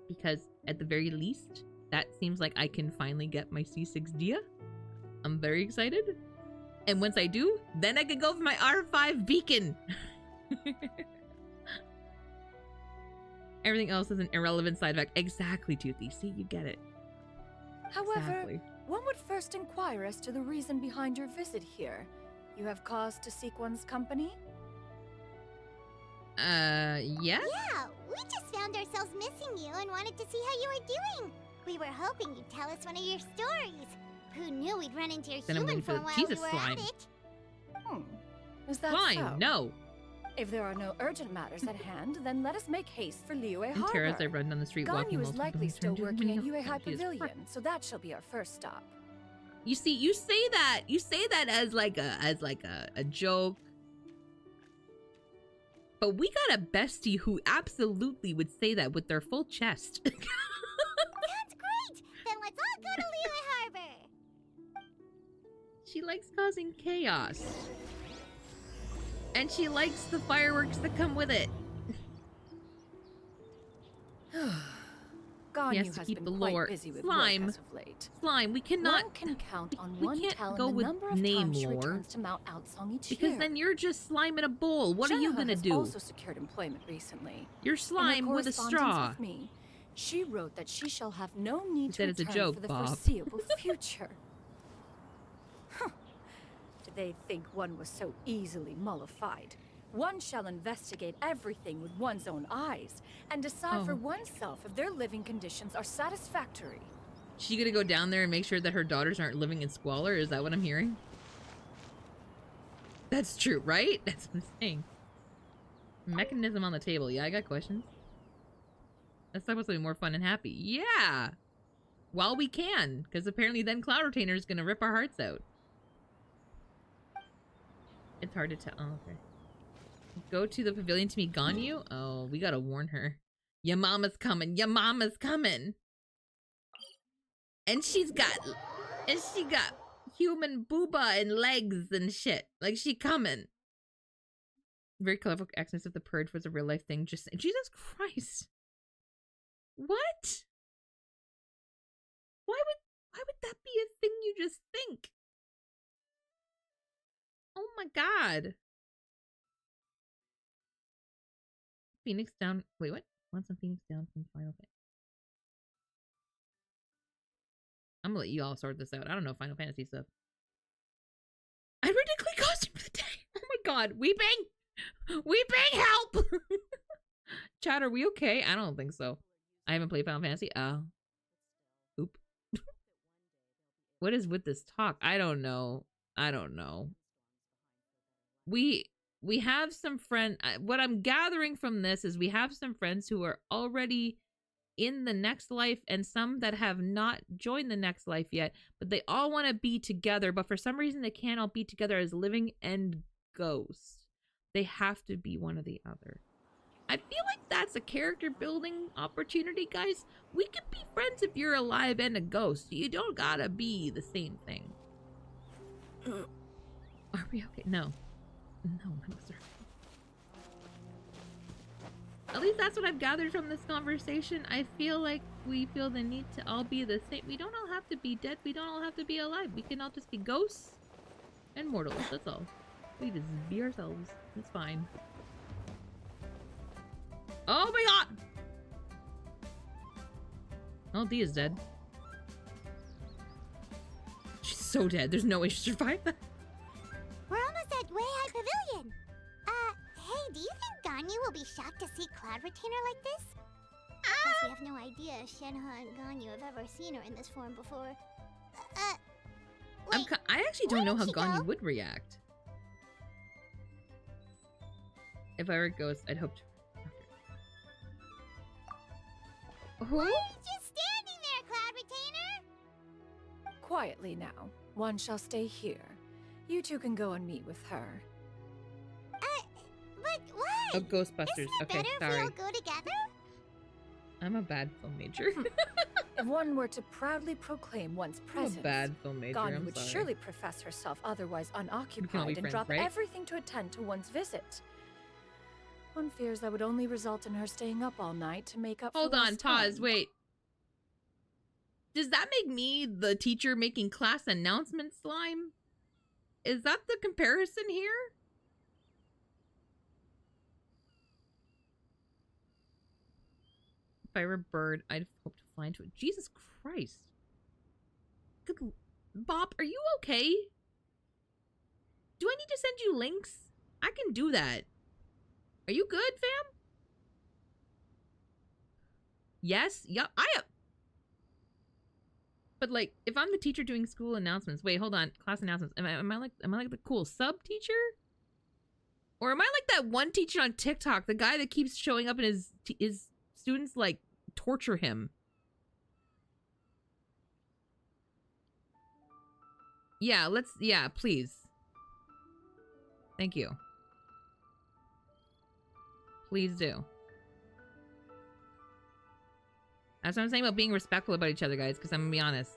because at the very least, that seems like I can finally get my C6 Dia. I'm very excited. And once I do, then I can go for my R5 beacon. Everything else is an irrelevant side effect. Exactly, Toothy. See, you get it. However, exactly. One would first inquire as to the reason behind your visit here. You have cause to seek one's company? Yeah? Yeah, we just found ourselves missing you and wanted to see how you were doing. We were hoping you'd tell us one of your stories. Who knew we'd run into your human form while we were at it? Is that Slime, so? no. If there are no urgent matters at hand, then let us make haste for Liyue And Harbor. Tara, as I run down the street walking Ganyu is multiple likely times, still trying to working at do Yue High she is Pavilion, so that shall be our first stop. You see, you say that as like a joke. But we got a bestie who absolutely would say that with their full chest. Sounds great! Then let's all go to Liyue Harbor! She likes causing chaos. And she likes the fireworks that come with it. Ganyu He has to keep been the quite lore. busy with Slime. work as of late. Slime, we cannot... One can count on we one can't tell go the with number of name times she lore. returns to Mount Outsong each Because year. then you're just slime in a bowl. What are you Shanaha gonna has do? also secured employment recently. You're slime with a straw. With me, she wrote that she shall have no need to That is a return joke, for the Bob. foreseeable future. Huh. Did they think one was so easily mollified? One shall investigate everything with one's own eyes and decide for oneself if their living conditions are satisfactory. She gonna go down there and make sure that her daughters aren't living in squalor? Is that what I'm hearing? That's true, right? That's what I'm saying. Mechanism on the table. Yeah, I got questions. That's supposed to be more fun and happy. Yeah! While we can, because apparently then Cloud Retainer is gonna rip our hearts out. It's hard to tell. Oh, okay. Go to the pavilion to meet Ganyu? Oh, we gotta warn her. Your mama's coming. Your mama's coming. And she got human booba and legs and shit. Like, she coming. Very colorful accents if the purge was a real life thing. Just Jesus Christ. What? Why would that be a thing you just think? Oh my god. Phoenix down. Wait, what? Want some Phoenix down from Final Fantasy? I'm gonna let you all sort this out. I don't know Final Fantasy stuff. I ridiculously costume for the day. Oh my god. Weeping! Weeping! Help! Chat, are we okay? I don't think so. I haven't played Final Fantasy. Oh. Oop. What is with this talk? I don't know. I don't know. We have some friends. What I'm gathering from this is we have some friends who are already in the next life and some that have not joined the next life yet, but they all want to be together, but for some reason they can't all be together as living and ghosts. They have to be one or the other. I feel like that's a character building opportunity, guys. We can be friends if you're alive and a ghost. You don't gotta be the same thing. Are we okay? No. No, sir. At least that's what I've gathered from this conversation. I feel like we feel the need to all be the same. We don't all have to be dead. We don't all have to be alive. We can all just be ghosts and mortals. That's all. We just be ourselves. It's fine. Oh my god! Oh, Dia's dead. She's so dead. There's no way she survived that. We're almost at Way High Pavilion. Hey, do you think Ganyu will be shocked to see Cloud Retainer like this? we have no idea if Shenhe and Ganyu have ever seen her in this form before. Wait, I actually don't know how she Ganyu go? would react. If I were a ghost, I'd hope to. Who? Why are you just standing there, Cloud Retainer? Quietly now. One shall stay here. You two can go and meet with her. But why? Oh, Ghostbusters. Isn't it Okay, better sorry. if we all go together? I'm a bad film major. If one were to proudly proclaim one's I'm a presence, bad film major. Ganyu I'm would sorry. surely profess herself otherwise all be unoccupied and friends, drop right? everything to attend to one's visit. One fears that would only result in her staying up all night to make up Hold for on, lost Taz, time. wait. Does that make me the teacher making class announcement slime? Is that the comparison here? If I were a bird, I'd hope to fly into it. Jesus Christ. Good Bop, are you okay? Do I need to send you links? I can do that. Are you good, fam? Yes? Yup. But like, if I'm the teacher doing school announcements, wait, hold on, class announcements. Am I like the cool sub teacher? Or am I like that one teacher on TikTok, the guy that keeps showing up and his students like torture him? Yeah, please. Thank you. Please do. That's what I'm saying about being respectful about each other, guys, because I'm gonna be honest.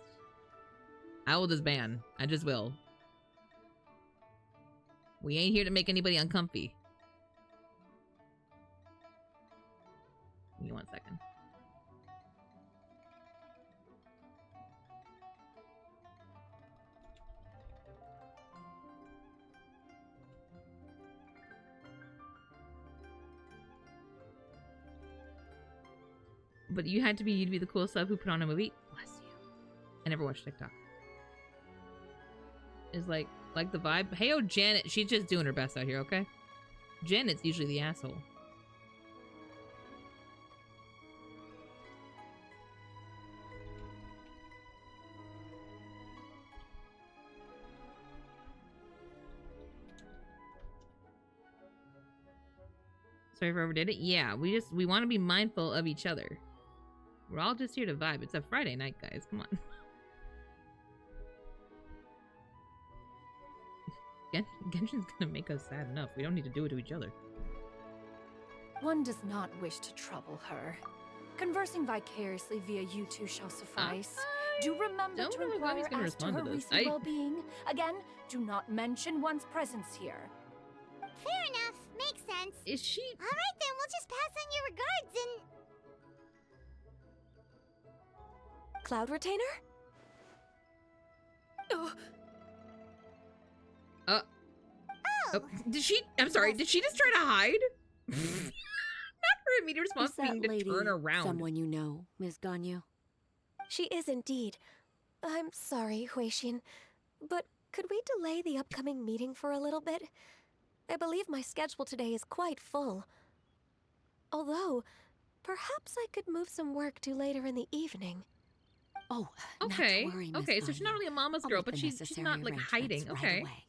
I will just ban. I just will. We ain't here to make anybody uncomfy. Give me 1 second. But you'd be the cool sub who put on a movie. Bless you. I never watched TikTok. Is like the vibe. Hey, oh, Janet, she's just doing her best out here, okay? Janet's usually the asshole. Sorry if I overdid it. Yeah, we want to be mindful of each other. We're all just here to vibe. It's a Friday night, guys. Come on. Genshin's gonna make us sad enough. We don't need to do it to each other. One does not wish to trouble her. Conversing vicariously via you two shall suffice. Do remember don't to know if Gami's inquire gonna as to respond her to this. recent well-being. Again, do not mention one's presence here. Fair enough. Makes sense. Is she? All right, then. We'll just pass on your regards and... Cloud Retainer? Oh, did she? I'm sorry. Did she just try to hide? Not her immediate response Is that being to lady turn around. someone you know, Ms. Ganyu? She is indeed. I'm sorry, Huixin, but could we delay the upcoming meeting for a little bit? I believe my schedule today is quite full. Although, perhaps I could move some work to later in the evening. Oh, Okay. not to worry, Miss Okay. So she's not Ganyu. really a mama's I'll girl, make but the she's necessary not like arrangements hiding. right Okay. away.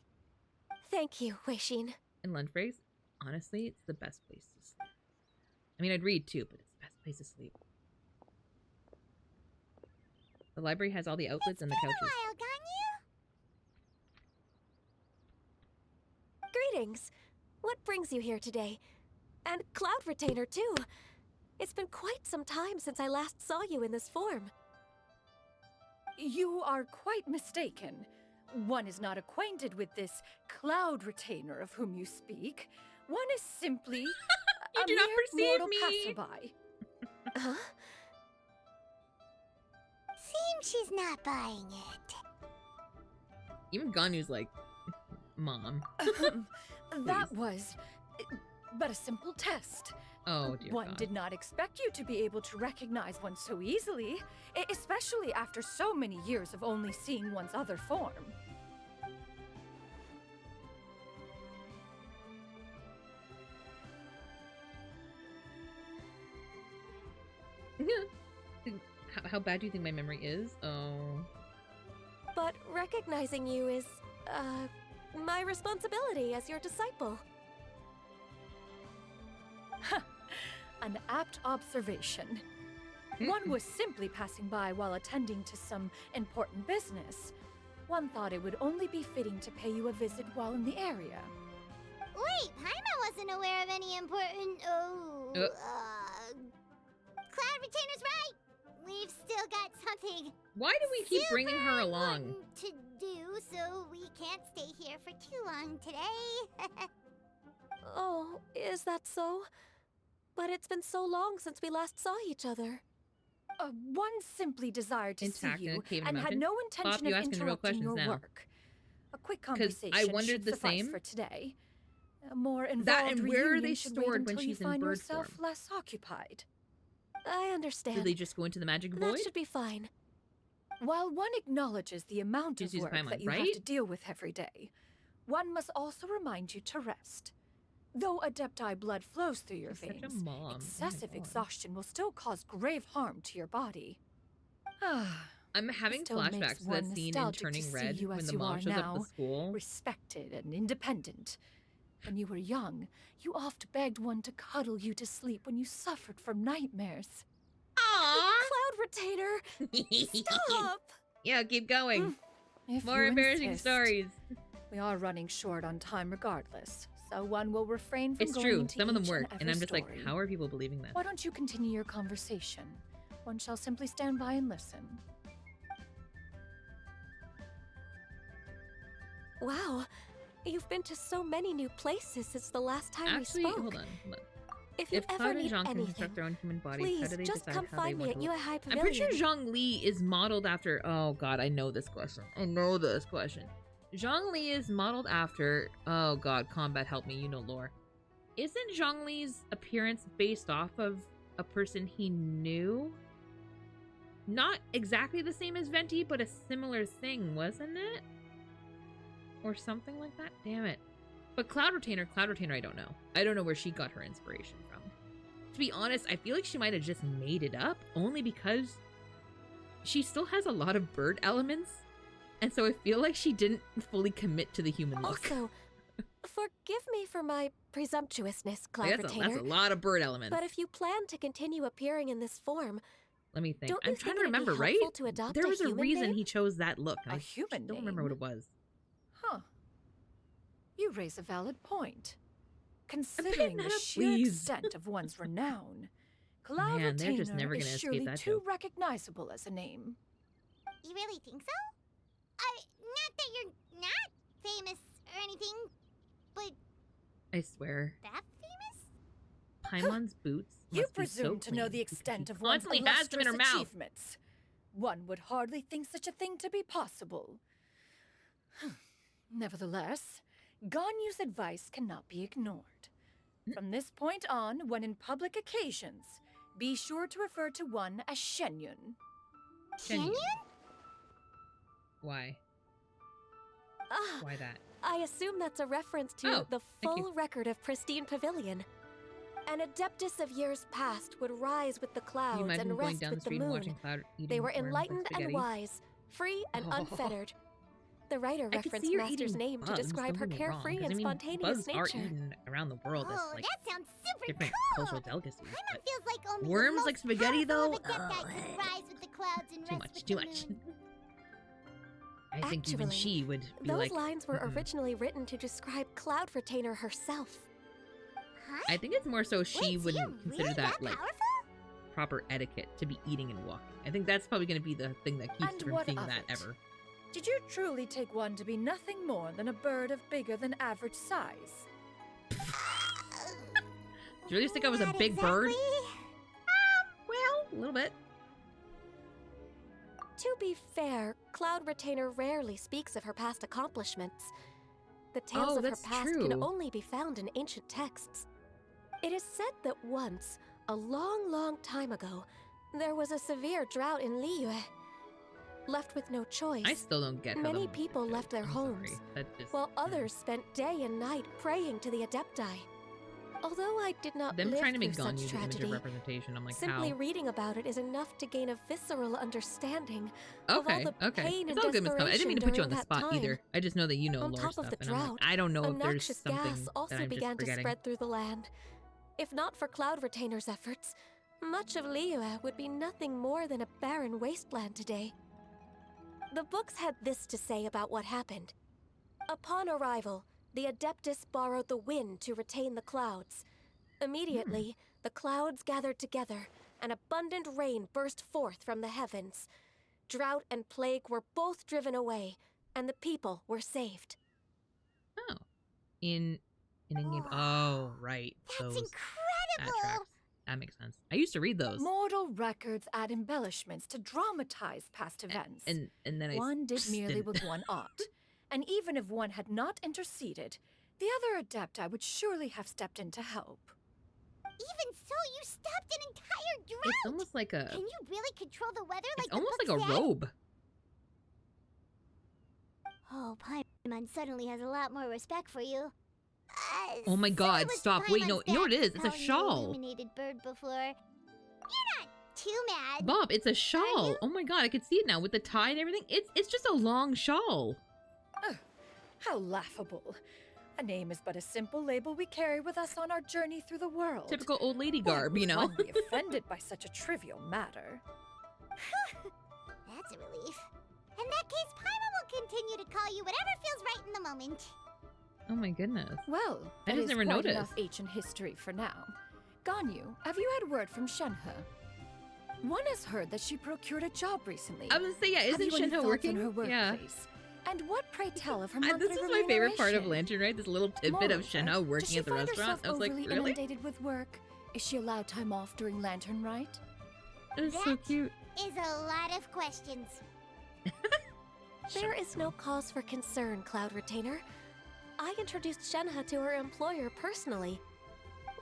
Thank you, Huixin. And lunch breaks. Honestly, it's the best place to sleep. I mean, I'd read too, but it's the best place to sleep. The library has all the outlets and the couches. While, Ganyu? Greetings. What brings you here today? And Cloud Retainer, too. It's been quite some time since I last saw you in this form. You are quite mistaken. One is not acquainted with this Cloud Retainer of whom you speak. One is simply You a do not mere perceive mortal me. passerby. Huh? Seems she's not buying it. Even Ganyu's like, Mom. That was but a simple test. Oh dear One God. did not expect you to be able to recognize one so easily, especially after so many years of only seeing one's other form. How bad do you think my memory is? Oh. But recognizing you is, my responsibility as your disciple. An apt observation. One was simply passing by while attending to some important business. One thought it would only be fitting to pay you a visit while in the area. Wait, Paimon wasn't aware of any important. Cloud Retainer's right. We've still got something. Why do we keep bringing her along? important to do, so we can't stay here for too long today. Oh, is that so? But it's been so long since we last saw each other. One simply desired to see Intact in a you cave in a and had mountain? no intention you of asking the real interrupting your questions now. work. A quick conversation I wondered should the suffice same. for today. A more involved That and where are reunion they should stored wait when until you she's in find bird yourself form? less occupied. I understand. Do they just go into the magic void? That should be fine. While one acknowledges the amount Just of use work Paimon, that you right? have to deal with every day, one must also remind you to rest. Though Adepti blood flows through your She's such a veins, mom. Oh my excessive God. exhaustion will still cause grave harm to your body. I'm having Still makes flashbacks to that one scene in nostalgic to Turning see Red you when as the you mom are shows up now, at the school. respected and independent. When you were young, you oft begged one to cuddle you to sleep when you suffered from nightmares. Cloud Retainer! Stop! Yeah, keep going. If More you embarrassing insist. stories. We are running short on time regardless, so one will refrain from It's going true. into Some of them each work, and every I'm just like, story. how are people believing that? Why don't you continue your conversation? One shall simply stand by and listen. Wow, you've been to so many new places since the last time Actually, we spoke. hold on. If you If ever Cloud and need Zhang can anything, construct their own human bodies, please how do they just decide come how they find me want at to Yue live? High I'm Pavilion. pretty sure Zhang Li is modeled after. Oh God, I know this question. I know this question. Zhang Li is modeled after. Oh God, combat, help me. You know lore. Isn't Zhang Li's appearance based off of a person he knew? Not exactly the same as Venti, but a similar thing, wasn't it? Or something like that? Damn it. But Cloud Retainer, I don't know. I don't know where she got her inspiration from. To be honest, I feel like she might have just made it up, only because she still has a lot of bird elements. And so I feel like she didn't fully commit to the human look. Also, forgive me for my presumptuousness, Cloud that's Retainer. a lot of bird elements. But if you plan to continue appearing in this form, let me think. don't you I'm trying think to it'd be remember, right? helpful to adopt There a was a human reason name? he chose that look. A I human don't remember what name? it was. Huh. You raise a valid point. Considering the Epipnata, sheer please. extent of one's renown, Cloud Man, they're just Retainer never is gonna escape surely that too joke. recognizable as a name. You really think so? Not that you're not famous or anything, but I swear. that famous? Paimon's boots You must be so presume to know clean the because extent she of one's constantly has them in her illustrious mouth. achievements. One would hardly think such a thing to be possible. Nevertheless, Ganyu's advice cannot be ignored. From this point on, when in public occasions, be sure to refer to one as Xianyun. Xianyun? Why? Ah, Why that? I assume that's a reference to Oh, the thank you. full record of Pristine Pavilion. An adeptus of years past would rise with the Can you clouds imagine and going rest down the with the street and moon. watching Cloud eating They were worms like enlightened and spaghetti? wise, free and Oh. unfettered. The writer I could referenced see her Master's eating name bugs, to describe her don't get me wrong, carefree 'cause and I mean, spontaneous bugs are nature. eaten around the world as Oh, like that sounds super different cool! cultural delicacies. Paimon but feels like only worms the most like spaghetti, though? powerful of Adepti could rise with the clouds and Too rest much, with too the much. moon. I think even Actually, she would be Those like. lines were "Mm-mm." originally written to describe Cloud Retainer herself. Huh? I think it's more so she Wait, so wouldn't you're consider really that like powerful? proper etiquette to be eating and walking. I think that's probably going to be the thing that keeps And her from what seeing of that it? ever. Did you truly take one to be nothing more than a bird of bigger than average size? Do you really think I was a Not big bird? exactly. Well, a little bit. To be fair, Cloud Retainer rarely speaks of her past accomplishments. The tales Oh, of her that's past true. can only be found in ancient texts. It is said that once, a long, long time ago, there was a severe drought in Liyue. Left with no choice, I still don't get how many the people monster left their joke. I'm homes, sorry. That just, while others spent day and night praying to the Adepti. Although I did not Them live trying to make through Ganyu such the image of tragedy, representation. I'm like, simply how? reading about it is enough to gain a visceral understanding of all Okay, the okay. pain It's and all good, Miss Comet. I didn't mean to put you on the desperation spot during that either. time. I just know that you know On lore top stuff, of the and I'm like, drought, I don't know a if there's noxious something gas that also I'm began just forgetting. to spread through the land. If not for Cloud Retainer's efforts, much of Liyue would be nothing more than a barren wasteland today. The books had this to say about what happened. Upon arrival, the Adeptus borrowed the wind to retain the clouds. Immediately, the clouds gathered together, and abundant rain burst forth from the heavens. Drought and plague were both driven away, and the people were saved. Oh, in game. Oh, right. That's That incredible! tracks. That makes sense. I used to read those. Mortal records add embellishments to dramatize past events. And then one did merely didn't. with one art. And even if one had not interceded, the other adepti would surely have stepped in to help. Even so, you stopped an entire drought! It's almost like a. Can you really control the weather like It's the almost book like a said? robe. Oh, Paimon suddenly has a lot more respect for you. Oh my God! was Stop! Wait, no, Paimon's you know what it dad is? It's a calling you shawl. illuminated bird before. You're not too mad. Bob, it's a shawl. Oh my God! I can see it now with the tie and everything. It's just a long shawl. How laughable. A name is but a simple label we carry with us on our journey through the world. Typical old lady Why garb, would you know. one be offended by such a trivial matter? That's a relief. In that case, Paimon will continue to call you whatever feels right in the moment. Oh my goodness. Well, I that just is never quite noticed. enough ancient history for now. Ganyu, have you had word from Shenhe? One has heard that she procured a job recently. I was gonna say, yeah, Have isn't you any Shenhe thoughts working? on her Yeah. workplace? And what, pray tell, of her monthly This is my favorite part of remuneration? Lantern, right? This little tidbit of Moreover, Shenhe working at the does she restaurant. find I was like, herself really? overly inundated with work? Is she allowed time off during Lantern Rite? It's so That cute. Is a lot of questions. There is no cause for concern, Cloud Retainer. I introduced Shenhe to her employer personally.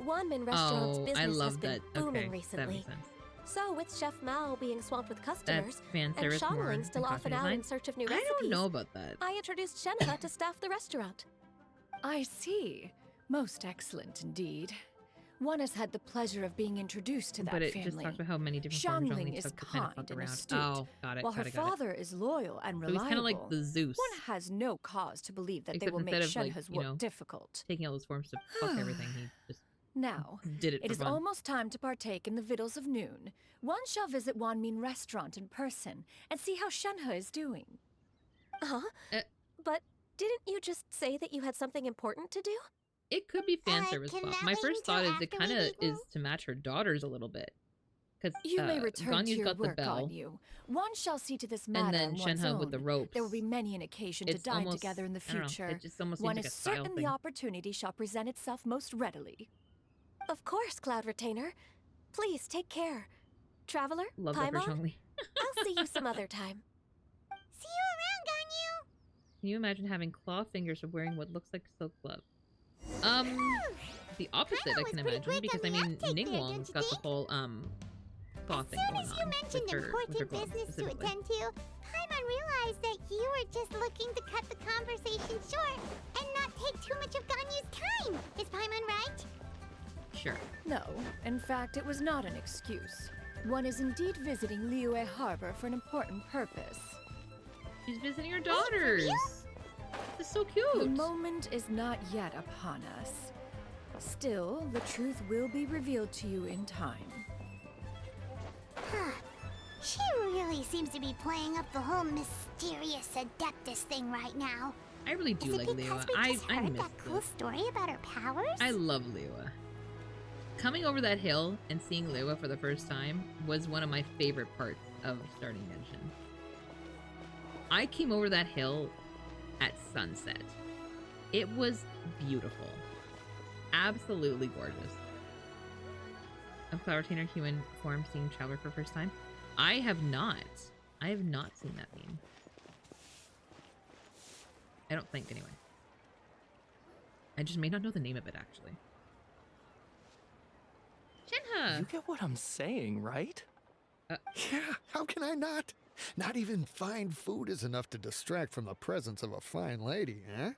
Wanmin Restaurant's Oh, business I has love been that. booming Okay, that recently. makes sense. So, with Chef Mao being swamped with customers, That's fan and service more Xianyun still than off and costume out design. in search of new I recipes, don't know about that. I introduced Shenhe to staff the restaurant. I see. Most excellent indeed. One has had the pleasure of being introduced to that But it family. just talks about how many different forms Xiangling Zhongli is took to kind of kind fuck and around. astute, Oh, got it. while her got it. father is loyal and So reliable. he's kind of like the Zeus, One has no cause to believe that Except they will make instead of, like, Shenhe's you work know, difficult. taking all those forms to fuck everything. He just Now, did it it for is fun. almost time to partake in the victuals of noon. One shall visit Wanmin Restaurant in person and see how Shenhe is doing. Huh? But didn't you just say that you had something important to do? It could be fan service, can Bob. that My wait first thought until is it after we kind of eat, is to match her daughters a little bit. Because You may return Ganyu's to your got the work, bell, Ganyu. One shall see to this and matter then on one's Shenhe with the own. ropes. There will be many an occasion to It's dine almost, together in the I don't know, future. it just almost One seems like is a style certain thing. the opportunity shall present itself most readily. Of course, Cloud Retainer. Please take care. Traveler, Love that for Paimon, Zhongli. I'll see you some other time. See you around, Ganyu! Can you imagine having claw fingers or wearing what looks like silk gloves? The opposite, Paimon I was can pretty imagine, quick because on I the mean, uptake there, Ninglong's don't you got the think? whole claw As thing soon going as you on mentioned with her important gloves business to specifically. attend to, Paimon realized that you were just looking to cut the conversation short and not take too much of Ganyu's time. Is Paimon right? Sure. No, in fact, it was not an excuse. One is indeed visiting Liyue Harbor for an important purpose. She's visiting her daughters. This is so The cute. moment is not yet upon us. Still, the truth will be revealed to you in time. Huh. She really seems to be playing up the whole mysterious Adeptus thing right now. I really do Is it like because Liyue. we just I heard miss that cool this. story about her powers? I love Liyue. Coming over that hill and seeing Liyue for the first time was one of my favorite parts of starting Genshin. I came over that hill at sunset. It was beautiful. Absolutely gorgeous. Of Cloud Retainer human form seeing Traveler for first time? I have not. I have not seen that meme. I don't think, anyway. I just may not know the name of it, actually. Shenhe! You get what I'm saying, right? Yeah, how can I not? Not even fine food is enough to distract from the presence of a fine lady, huh?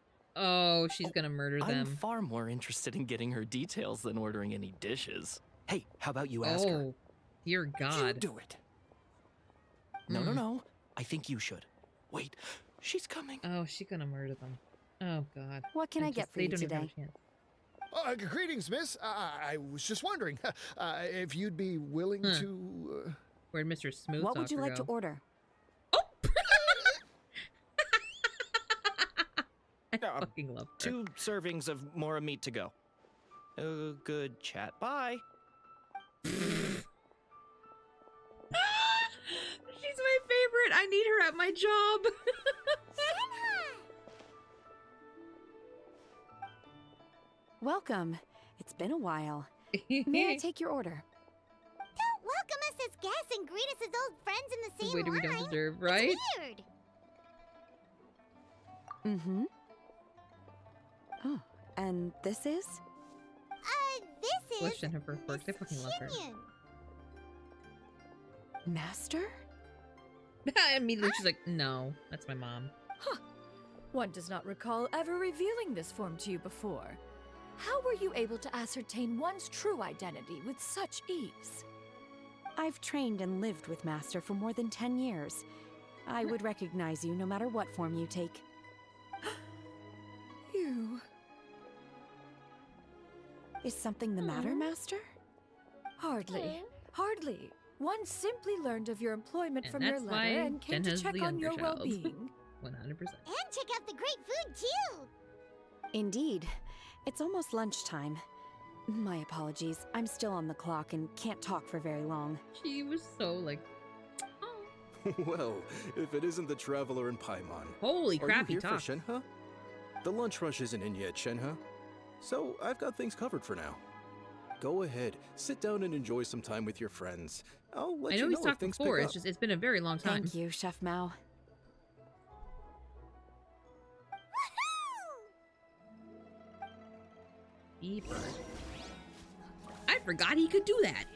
Oh, she's gonna murder them. I'm far more interested in getting her details than ordering any dishes. Hey, how about you ask her? Oh, dear God. You do it. No. I think you should. Wait, she's coming. Oh, she's gonna murder them. Oh, God. What can I get for you today? Greetings, miss. I was just wondering if you'd be willing to... Where'd Mr. Smooth What would you like to go? order? Oh! I fucking love her. 2 servings of more meat to go. Good chat. Bye. She's my favorite. I need her at my job. Welcome. It's been a while. May I take your order? Don't welcome us as guests and greet us as old friends in the same Waiter we line. don't deserve, right? It's weird. Mm-hmm. Oh, and this is? This is Question her first work. I fucking love her. Xianyun. Master? Immediately she's like, no, that's my mom. Huh. One does not recall ever revealing this form to you before. How were you able to ascertain one's true identity with such ease? I've trained and lived with Master for more than 10 years. I would recognize you no matter what form you take. You... Is something the matter, Master? Hardly. Hardly. One simply learned of your employment And from your that's letter why and came Jen to has check the on your younger child. well-being. 100%. And check out the great food, too. Indeed. It's almost lunchtime. My apologies. I'm still on the clock and can't talk for very long. She was so like, oh. Well, if it isn't the traveler in Paimon. Holy crap, Are you he here for talked. Shenhe? The lunch rush isn't in yet, Shenhe. So I've got things covered for now. Go ahead, sit down and enjoy some time with your friends. I'll let I you know know he's if talked things before, pick it's up. just, it's been a very long time. Thank you, Chef Mao. Beeper. I forgot he could do that.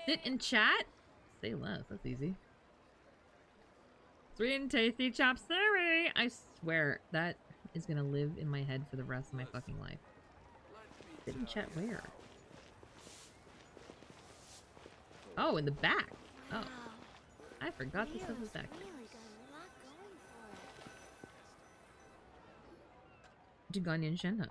Sit and chat? Say less, that's easy. Sweet and tasty chop suey. I swear, that is gonna live in my head for the rest of my fucking life. Sit and chat where? Oh, in the back. Oh. I forgot this was back there. Jiganya and Shenhe.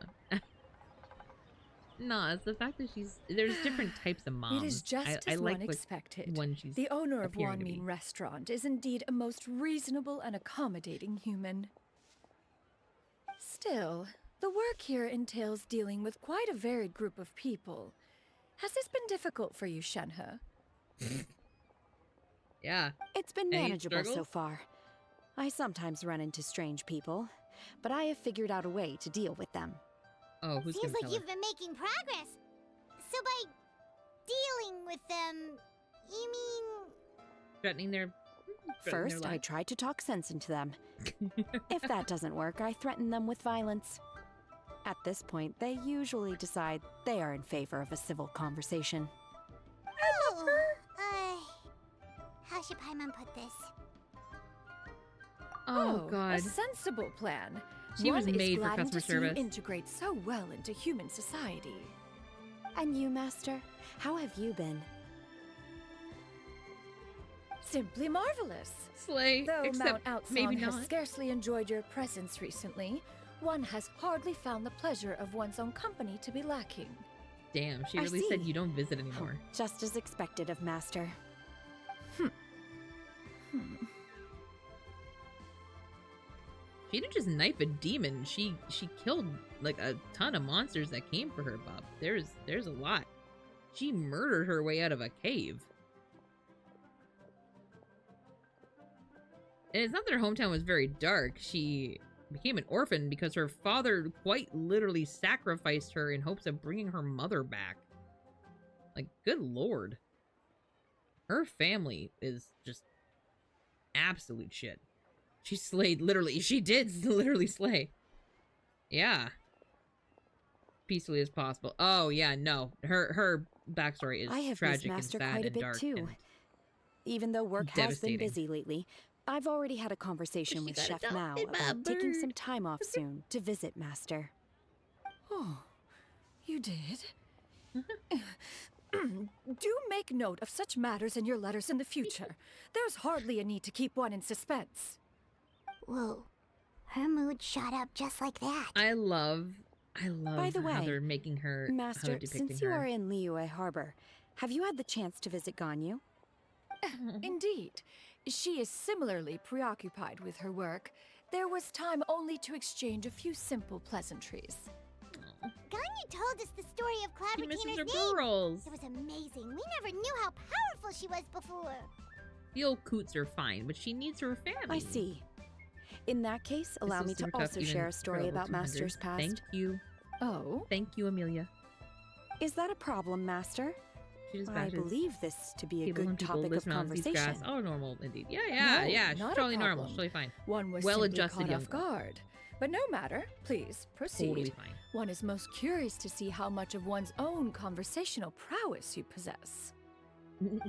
Nah, it's the fact that there's different types of moms. It is just I as like one what expected. one she's The owner of appearing to be. Wanmin Restaurant is indeed a most reasonable and accommodating human. Still, the work here entails dealing with quite a varied group of people. Has this been difficult for you, Shenhe? Yeah. It's been Any manageable so struggles? far. I sometimes run into strange people, but I have figured out a way to deal with them. Oh, who's Seems gonna like tell you've her? been making progress. So by dealing with them, you mean... Threatening their First, I life? try to talk sense into them. If that doesn't work, I threaten them with violence. At this point, they usually decide they are in favor of a civil conversation. How should Paimon put this? Oh, God. A sensible plan. She was One is made for gladdened customer to see you service. integrate so well into human society. And you, Master? How have you been? Simply marvelous. Slay, Though except Mount Outsong maybe has not. scarcely enjoyed your presence recently, one has hardly found the pleasure of one's own company to be lacking. Damn, she I really said see. you don't visit anymore. Just as expected of Master. She didn't just knife a demon. She killed like a ton of monsters that came for her, Bob. There's a lot. She murdered her way out of a cave. And it's not that her hometown was very dark. She became an orphan because her father quite literally sacrificed her in hopes of bringing her mother back. Like, good lord. Her family is just absolute shit. She slayed, literally. She did literally slay. Yeah. Peacefully as possible. Oh, yeah, no. Her backstory is I have tragic missed Master and sad quite a and bit dark. too. And Even though work has been devastating. busy lately, I've already had a conversation with Chef Mao about taking some time off soon to visit Master. Oh, you did? Do make note of such matters in your letters in the future. There's hardly a need to keep one in suspense. Whoa. Her mood shot up just like that. I love By the way, how they're making her, Master, since you are in Liyue Harbor, have you had the chance to visit Ganyu? Indeed. She is similarly preoccupied with her work. There was time only to exchange a few simple pleasantries. Ganyu told us the story of Cloud She misses Retainer's her name. burrows. It was amazing. We never knew how powerful she was before. The old coots are fine, but she needs her family. I see. In that case, allow me to also share a story about Master's past. Thank you. Oh? Thank you, Amelia. Is that a problem, Master? I believe this to be a good topic of conversation. Oh, normal indeed. Yeah. She's totally normal. She's totally fine. One was well-adjusted caught off guard. But no matter. Please, proceed. Totally fine. One is most curious to see how much of one's own conversational prowess you possess.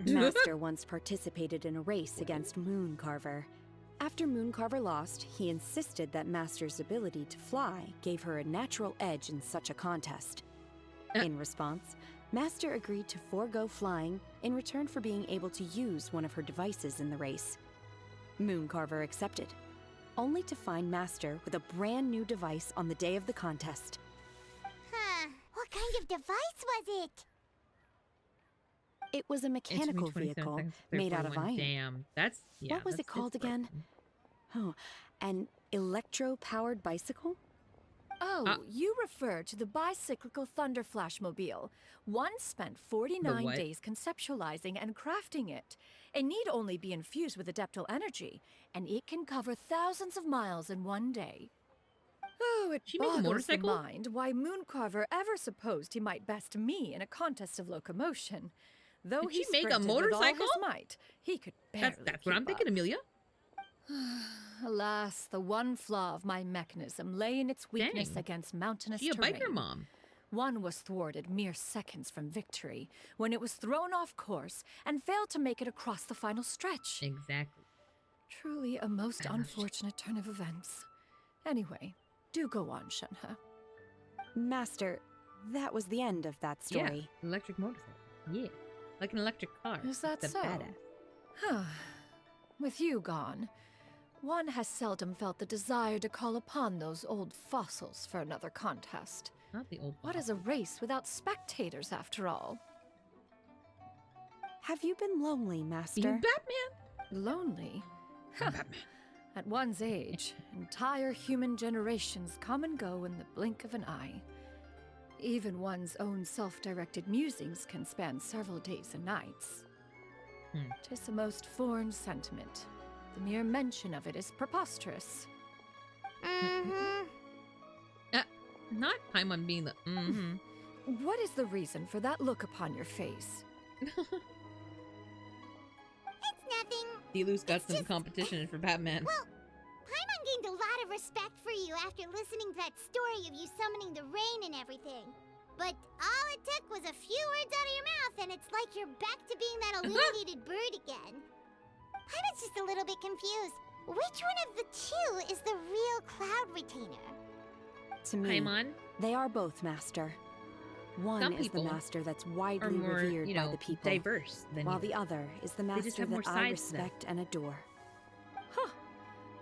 Master once participated in a race against Mooncarver. After Mooncarver lost, he insisted that Master's ability to fly gave her a natural edge in such a contest. In response, Master agreed to forego flying in return for being able to use one of her devices in the race. Mooncarver accepted, only to find Master with a brand new device on the day of the contest. Huh. What kind of device was it? It was a mechanical vehicle made out of iron. Damn, what was it called again? Oh, an electro-powered bicycle? Oh, you refer to the bicyclical Thunder Flashmobile. One spent 49 days conceptualizing and crafting it. It need only be infused with adeptal energy, and it can cover thousands of miles in one day. Oh, it boggles the mind why Mooncarver ever supposed he might best me in a contest of locomotion. Though Did he she make a sprinted motorcycle? With all his might, he could barely That's what I'm thinking, Amelia. Alas, the one flaw of my mechanism lay in its weakness against mountainous She a terrain. biker mom. One was thwarted mere seconds from victory when it was thrown off course and failed to make it across the final stretch. Exactly. Truly a most unfortunate turn of events. Anyway, do go on, Shenhe. Master, that was the end of that story. Yeah, electric motorcycle. Yeah, like an electric car. Is that so? Badass. With you gone, one has seldom felt the desire to call upon those old fossils for another contest. Not the old. What is a race without spectators, after all? Have you been lonely, Master? You Batman? Lonely? Batman. At one's age, entire human generations come and go in the blink of an eye. Even one's own self-directed musings can span several days and nights. 'Tis a most foreign sentiment. The mere mention of it is preposterous. Not Paimon being the What is the reason for that look upon your face? It's nothing. Dilu's got some competition for Batman. Well, Paimon gained a lot of respect for you after listening to that story of you summoning the rain and everything. But all it took was a few words out of your mouth, and it's like you're back to being that illuminated bird again. Paimon's just a little bit confused. Which one of the two is the real Cloud Retainer? To me, Paimon? They are both, Master. One is the Master that's widely revered by the people, diverse than while the other is the Master that I respect and adore.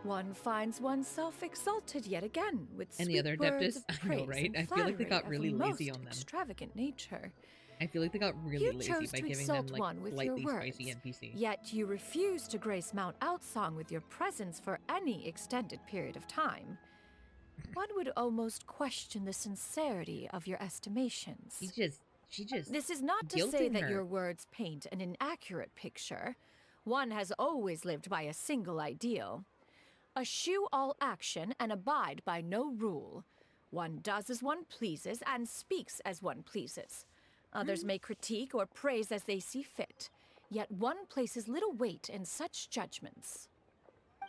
One finds oneself exalted yet again with and the other words Adeptus, of I know, praise right? and I feel like they got flattery really of a lazy most on them. Extravagant nature. I feel like they got really You lazy chose by to giving them exalt like one with slightly your words, spicy NPC. Yet you refuse to grace Mount Outsong with your presence for any extended period of time. One would almost question the sincerity of your estimations. She just. This is not to say that your words paint an inaccurate picture. One has always lived by a single ideal. Eschew all action and abide by no rule. One does as one pleases and speaks as one pleases. Others may critique or praise as they see fit, yet one places little weight in such judgments.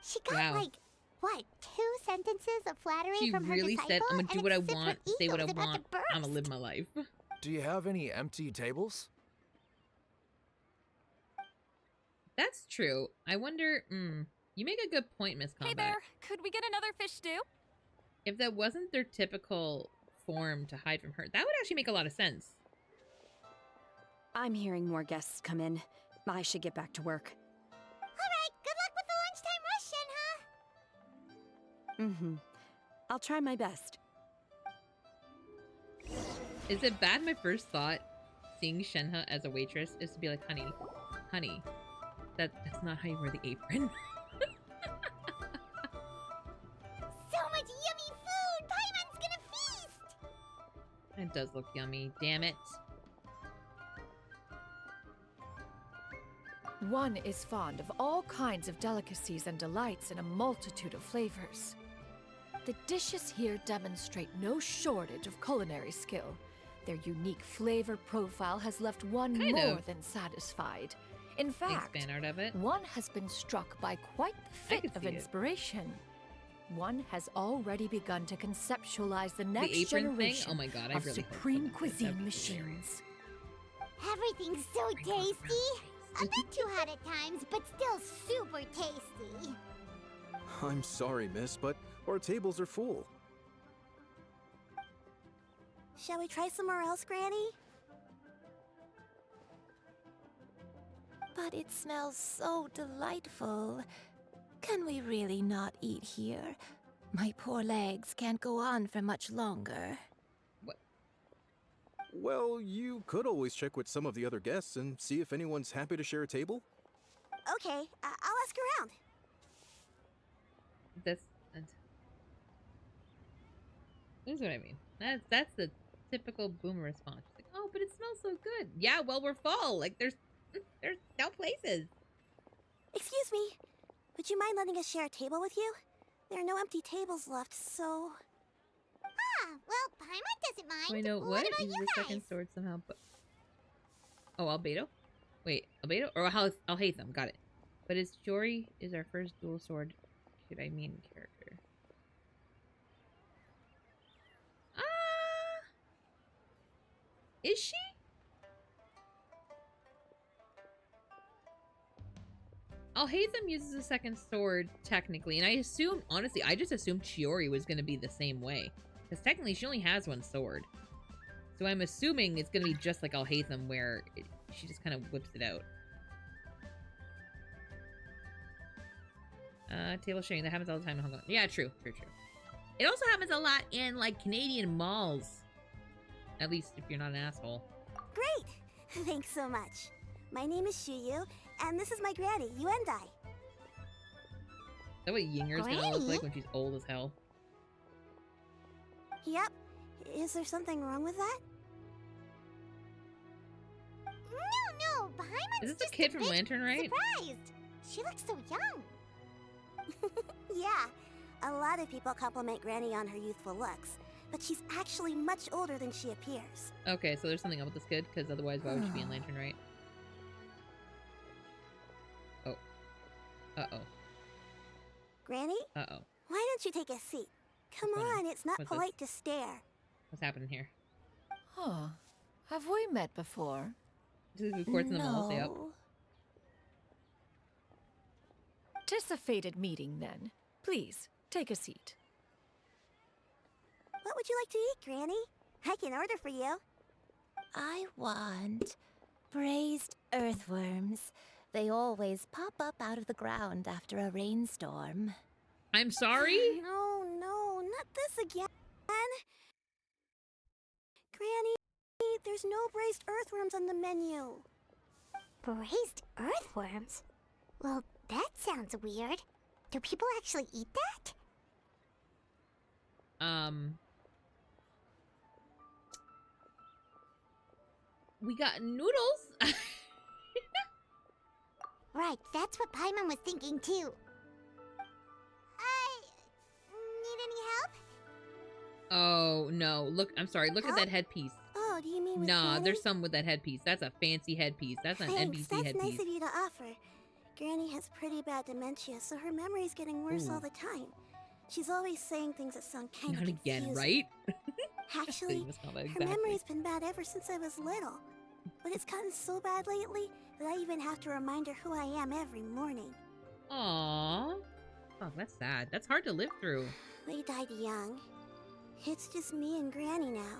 She got like, what, 2 sentences of flattery from her disciple? She really said, I'm gonna do what I want, say what I want, want, I'm gonna live my life. Do you have any empty tables? That's true. I wonder, You make a good point, Miss Combat. Hey there, could we get another fish stew? If that wasn't their typical form to hide from her, that would actually make a lot of sense. I'm hearing more guests come in. I should get back to work. Alright, good luck with the lunchtime rush, Shenhe. I'll try my best. Is it bad? My first thought, seeing Shenhe as a waitress, is to be like, honey, that's not how you wear the apron. So much yummy food! Paimon's gonna feast! It does look yummy, damn it. One is fond of all kinds of delicacies and delights in a multitude of flavors. The dishes here demonstrate no shortage of culinary skill. Their unique flavor profile has left one more than satisfied. In fact, one has been struck by quite the fit of inspiration. One has already begun to conceptualize the next generation of supreme cuisine machines. Everything's so tasty! A bit too hot at times, but still super tasty. I'm sorry, miss, but our tables are full. Shall we try somewhere else, Granny? But it smells so delightful. Can we really not eat here? My poor legs can't go on for much longer. Well, you could always check with some of the other guests and see if anyone's happy to share a table. Okay, I'll ask around. This is what I mean. That's the typical boomer response. Like, oh, but it smells so good. Yeah, well, we're full. Like, there's no places. Excuse me. Would you mind letting us share a table with you? There are no empty tables left, so... Ah, well, Paimon doesn't mind. Wait, no, what? About Uses you the guys? second sword somehow, but... Oh, Albedo? Wait, Albedo? Or Alhaitham, got it. But is Jory is our first dual sword, should I mean character? Is she? Alhaitham uses a second sword, technically, and I assume, honestly, I just assumed Chiori was going to be the same way. Because technically, she only has one sword. So I'm assuming it's going to be just like Alhaitham, where she just kind of whips it out. Table sharing, that happens all the time in Hong Kong. Yeah, true. It also happens a lot in, like, Canadian malls. At least if you're not an asshole. Great! Thanks so much. My name is Xianyun, and this is my granny, Yuendai. Is that what Yinger's gonna look like when she's old as hell? Yep. Is there something wrong with that? No, Paimon's Is this the kid from Lantern, right? Surprised! She looks so young. Yeah. A lot of people compliment Granny on her youthful looks, but she's actually much older than she appears. Okay, so there's something up with this kid, because otherwise why would she be in Lantern, right? Oh. Uh-oh. Granny? Uh-oh. Why don't you take a seat? Come on, it's not polite to stare. What's happening here? Huh. Have we met before? This is courts in the mall, stay up. Tis a fated meeting, then. Please, take a seat. What would you like to eat, Granny? I can order for you. I want braised earthworms. They always pop up out of the ground after a rainstorm. I'm sorry? No, not this again. Granny, there's no braised earthworms on the menu. Braised earthworms? Well, that sounds weird. Do people actually eat that? We got noodles. Right, that's what Paimon was thinking too. Need any help? Oh, no. Look, I'm sorry. Look at that headpiece. Oh, do you mean with Nah, Granny? there's some with that headpiece. That's a fancy headpiece. That's an NBC That's headpiece. nice of you to offer. Granny has pretty bad dementia, so her memory's getting worse all the time. She's always saying things that sound kind of confusing. Again, right? Actually, her memory's been bad ever since I was little. But it's gotten so bad lately that I even have to remind her who I am every morning. Aww. That's sad. That's hard to live through. We died young. It's just me and Granny now.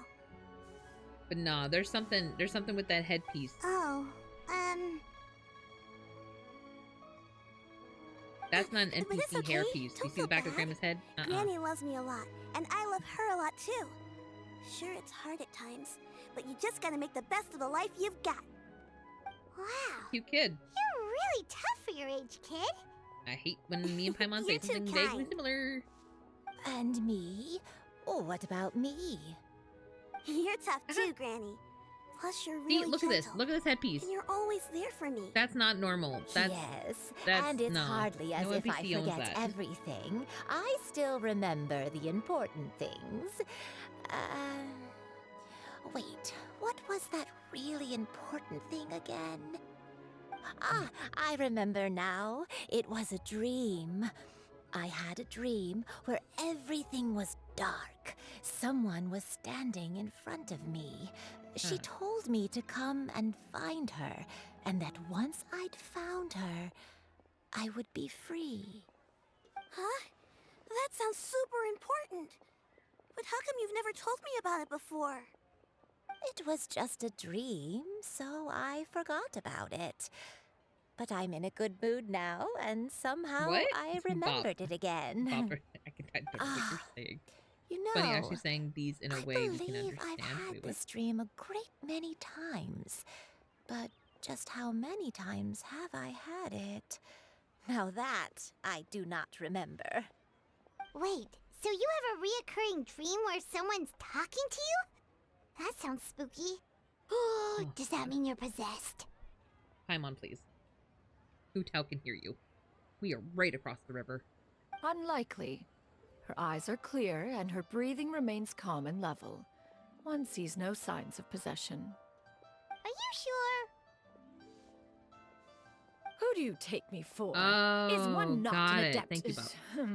But nah, there's something with that headpiece. Oh, That's not an but it's NPC okay. hairpiece. You Don't see feel the back of bad. Grandma's head? Granny loves me a lot, and I love her a lot too. Sure, it's hard at times, but you just gotta make the best of the life you've got. Wow. Cute kid. You're really tough for your age, kid. I hate when me and Paimon say You're too something vaguely kind. similar. And me? Oh, what about me? You're tough too, Granny. Plus, you're really See, look gentle. at this. Look at this headpiece. And you're always there for me. That's not normal. That's, yes, that's, and it's no. hardly as No if I NPC owns forget that. everything. I still remember the important things. Wait, what was that really important thing again? Ah, I remember now. It was a dream. I had a dream where everything was dark. Someone was standing in front of me. She told me to come and find her, and that once I'd found her, I would be free. Huh? That sounds super important. But how come you've never told me about it before? It was just a dream, so I forgot about it. But I'm in a good mood now, and somehow What? I remembered it again. I don't know what you're saying. You know, Funny actually saying these in a way we can understand. I've had Wait, this dream a great many times. But just how many times have I had it? Now that I do not remember. Wait, so you have a reoccurring dream where someone's talking to you? That sounds spooky. Does that mean you're possessed? Paimon, please. Hu Tao can hear you. We are right across the river. Unlikely. Her eyes are clear and her breathing remains calm and level. One sees no signs of possession. Are you sure? Who do you take me for? Oh, Is one not got an it. adept? Thank you, Bob.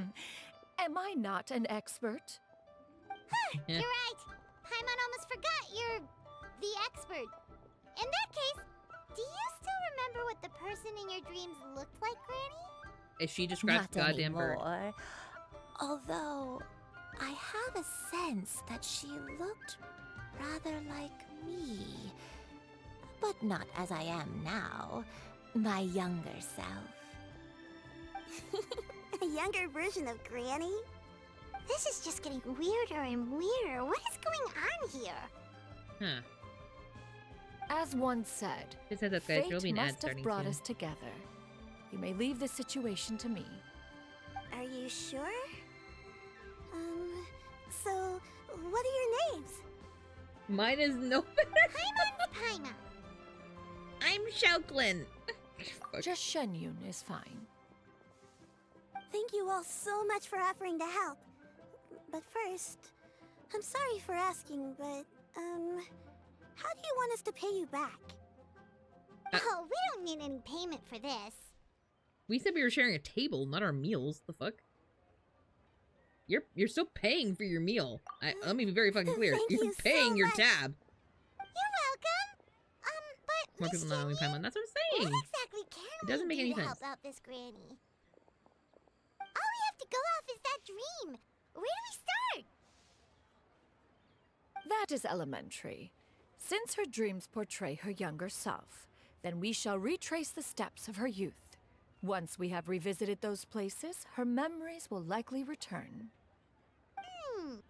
Am I not an expert? You're right. Paimon almost forgot you're the expert. In that case, do you still remember what the person in your dreams looked like, Granny? Is she describes the Not goddamn bird? anymore. Although, I have a sense that she looked rather like me. But not as I am now. My younger self. A younger version of Granny? This is just getting weirder and weirder. What is going on here? Huh. As one said, It says okay, fate there'll be an ad must have starting brought soon. us together. You may leave the situation to me. Are you sure? So, what are your names? Mine is no Paimon's Paima. I'm Xiaoklin. Just Xianyun is fine. Thank you all so much for offering to help. But first, I'm sorry for asking, but, how do you want us to pay you back? Oh, we don't need any payment for this. We said we were sharing a table, not our meals. The fuck? You're still paying for your meal. Let me be very fucking clear. Thank You're you paying so your much. tab. You're welcome. But More Miss people not knowing Jenny, Paimon. That's what I'm saying. what exactly can It doesn't we make do any to sense. help out this Granny? All we have to go off is that dream. Where do we start? That is elementary. Since her dreams portray her younger self, then we shall retrace the steps of her youth. Once we have revisited those places, her memories will likely return. Sounds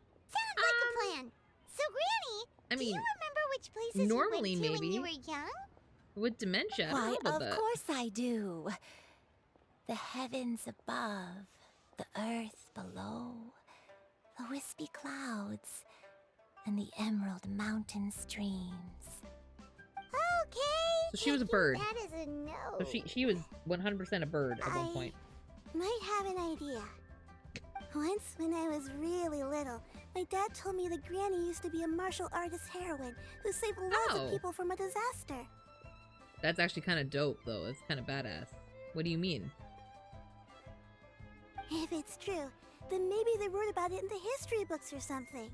like a plan. So, Granny, do you remember which places normally you went to when you maybe. were young? With dementia, I don't Why, know about of that. course I do. The heavens above, the earth below, the wispy clouds, and the emerald mountain streams. Okay. So she was a taking bird. That is a no. So she was 100% a bird at one point. Might have an idea. Once, when I was really little, my dad told me that Granny used to be a martial artist heroine who saved lots of people from a disaster. That's actually kind of dope, though. It's kind of badass. What do you mean? If it's true, then maybe they wrote about it in the history books or something.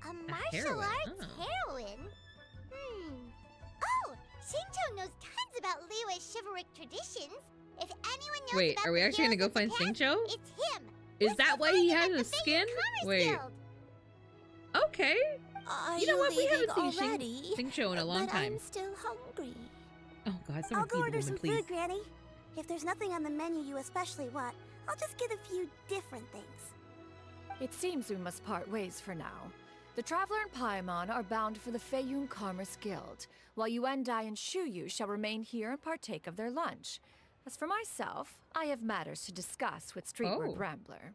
A martial heroine, arts heroine? Oh, Shinto knows tons about Liyue's chivalric traditions. If anyone knows Wait, about are we the actually gonna heroes go of the find past, Xingqiu? It's him. Is that why he has at a the skin? Commerce Wait. Guild. Okay. Are You know what? We haven't seen already? Xingqiu in a long but time. I'm still hungry. Oh god, I'll someone go feed the order woman, some please. food, Granny. If there's nothing on the menu you especially want, I'll just get a few different things. It seems we must part ways for now. The Traveler and Paimon are bound for the Xianyun Commerce Guild, while Yuendai and Shuyu shall remain here and partake of their lunch. As for myself, I have matters to discuss with Streetward Oh. Rambler.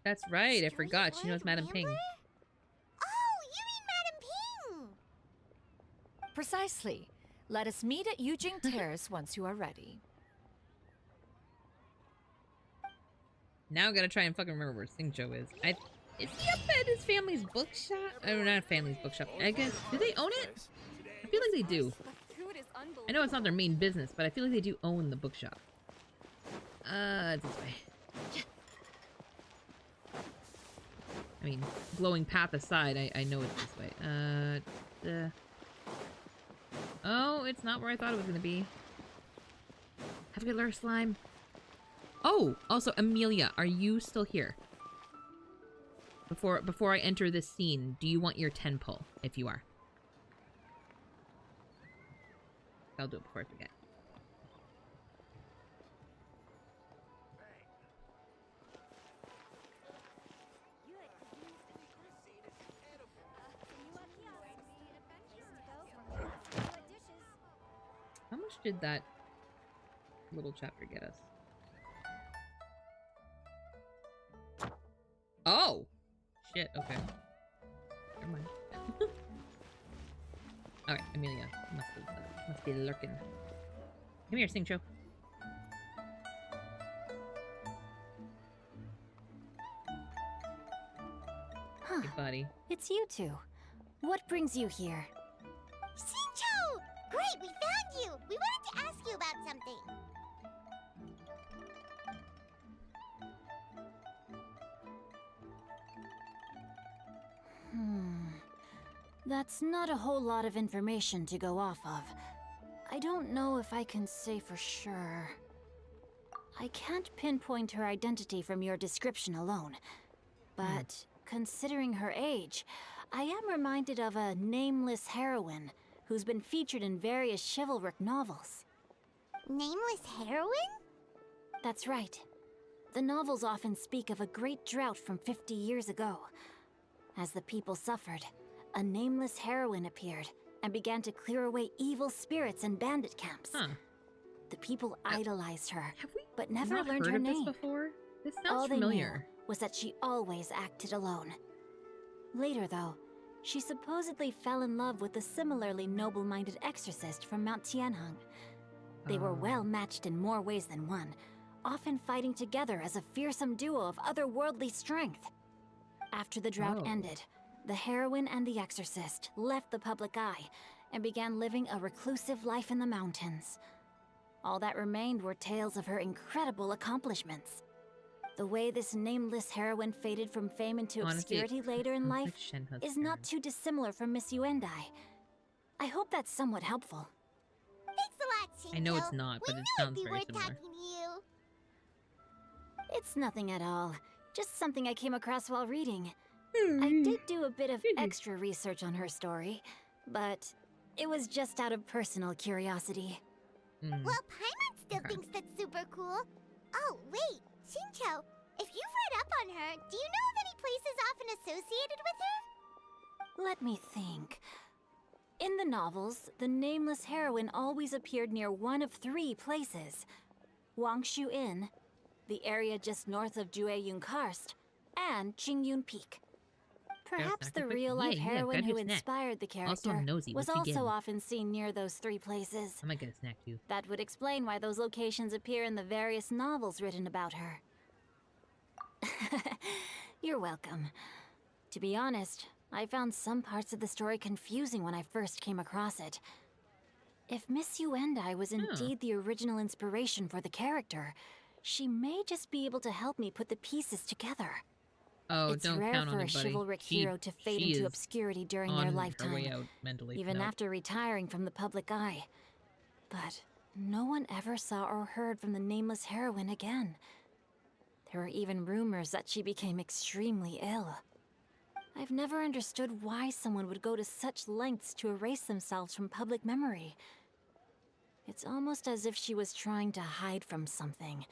That's right, I forgot. She knows Madame Ping. Oh, you mean Madame Ping? Precisely. Let us meet at Yujing Terrace once you are ready. Now I gotta try and fucking remember where Xingqiu is. Is he up at his family's bookshop? Oh, not family's bookshop. I guess. Do they own it? I feel like they do. I know it's not their main business, but I feel like they do own the bookshop. It's this way. I mean, glowing path aside, I know it's this way. Oh, it's not where I thought it was gonna be. Have a good lure, slime. Oh, also, Amelia, are you still here? Before I enter this scene, do you want your 10 pull, if you are? I'll do it before I forget. How much did that little chapter get us? Oh! Shit, okay. Never mind. Alright, Amelia. Must be lurking. Come here, Xingqiu. Huh. Hey, buddy. It's you two. What brings you here? Xingqiu! Great, we found you! We wanted to ask you about something. That's not a whole lot of information to go off of. I don't know if I can say for sure. I can't pinpoint her identity from your description alone. But considering her age, I am reminded of a nameless heroine who's been featured in various chivalric novels. Nameless heroine? That's right. The novels often speak of a great drought from 50 years ago. As the people suffered, a nameless heroine appeared and began to clear away evil spirits in bandit camps. The people idolized her, but never learned her name. This before? This sounds All familiar. they knew was that she always acted alone. Later, though, she supposedly fell in love with a similarly noble-minded exorcist from Mount Tianheng. They were well matched in more ways than one, often fighting together as a fearsome duo of otherworldly strength. After the drought ended, the heroine and the exorcist left the public eye and began living a reclusive life in the mountains. All that remained were tales of her incredible accomplishments. The way this nameless heroine faded from fame into obscurity later in life is not too dissimilar from Miss Yuendai. I hope that's somewhat helpful. Thanks a lot, Xingqiu. I know it's not, but it sounds very worth similar. talking to you. It's nothing at all. Just something I came across while reading. I did do a bit of extra research on her story, but it was just out of personal curiosity. Well, Paimon still thinks that's super cool. Oh, wait, Xingqiu, if you've read up on her, do you know of any places often associated with her? Let me think. In the novels, the nameless heroine always appeared near one of 3 places. Wangshu Inn, the area just north of Jueyun Karst, and Qingyun Peak. Perhaps the real-life heroine who inspired the character was also often seen near those 3 places. I might get a snack too. That would explain why those locations appear in the various novels written about her. You're welcome. To be honest, I found some parts of the story confusing when I first came across it. If Miss Yuendai was indeed the original inspiration for the character, she may just be able to help me put the pieces together. Oh, it's don't rare count for on a it, buddy. chivalric hero to fade She into is obscurity during on their her lifetime, way out mentally. even Nope. after retiring from the public eye. But no one ever saw or heard from the nameless heroine again. There were even rumors that she became extremely ill. I've never understood why someone would go to such lengths to erase themselves from public memory. It's almost as if she was trying to hide from something.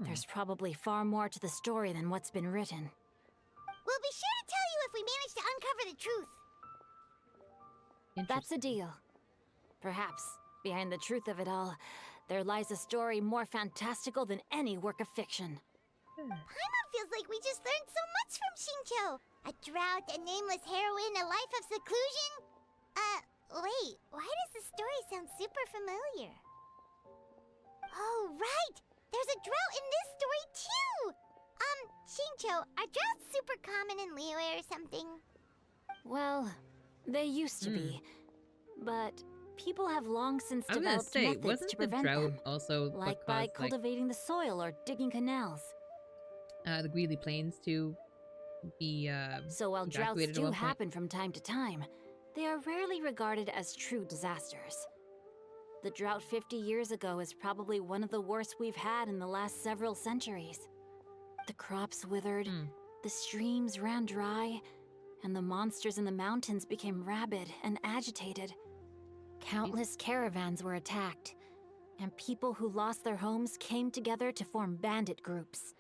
There's probably far more to the story than what's been written. We'll be sure to tell you if we manage to uncover the truth. That's a deal. Perhaps, behind the truth of it all, there lies a story more fantastical than any work of fiction. Paimon feels like we just learned so much from Xingqiu. A drought, a nameless heroine, a life of seclusion. Wait, why does the story sound super familiar? Oh, right! There's a drought in this story, too! Xingqiu, are droughts super common in Liyue or something? Well, they used to be. But people have long since I was gonna developed say, methods wasn't to the prevent drought them. also Like by caused, cultivating the soil or digging canals. the Greely Plains to be So while droughts evacuated at do one point? happen from time to time, they are rarely regarded as true disasters. The drought 50 years ago is probably one of the worst we've had in the last several centuries. The crops withered, the streams ran dry, and the monsters in the mountains became rabid and agitated. Countless caravans were attacked, and people who lost their homes came together to form bandit groups.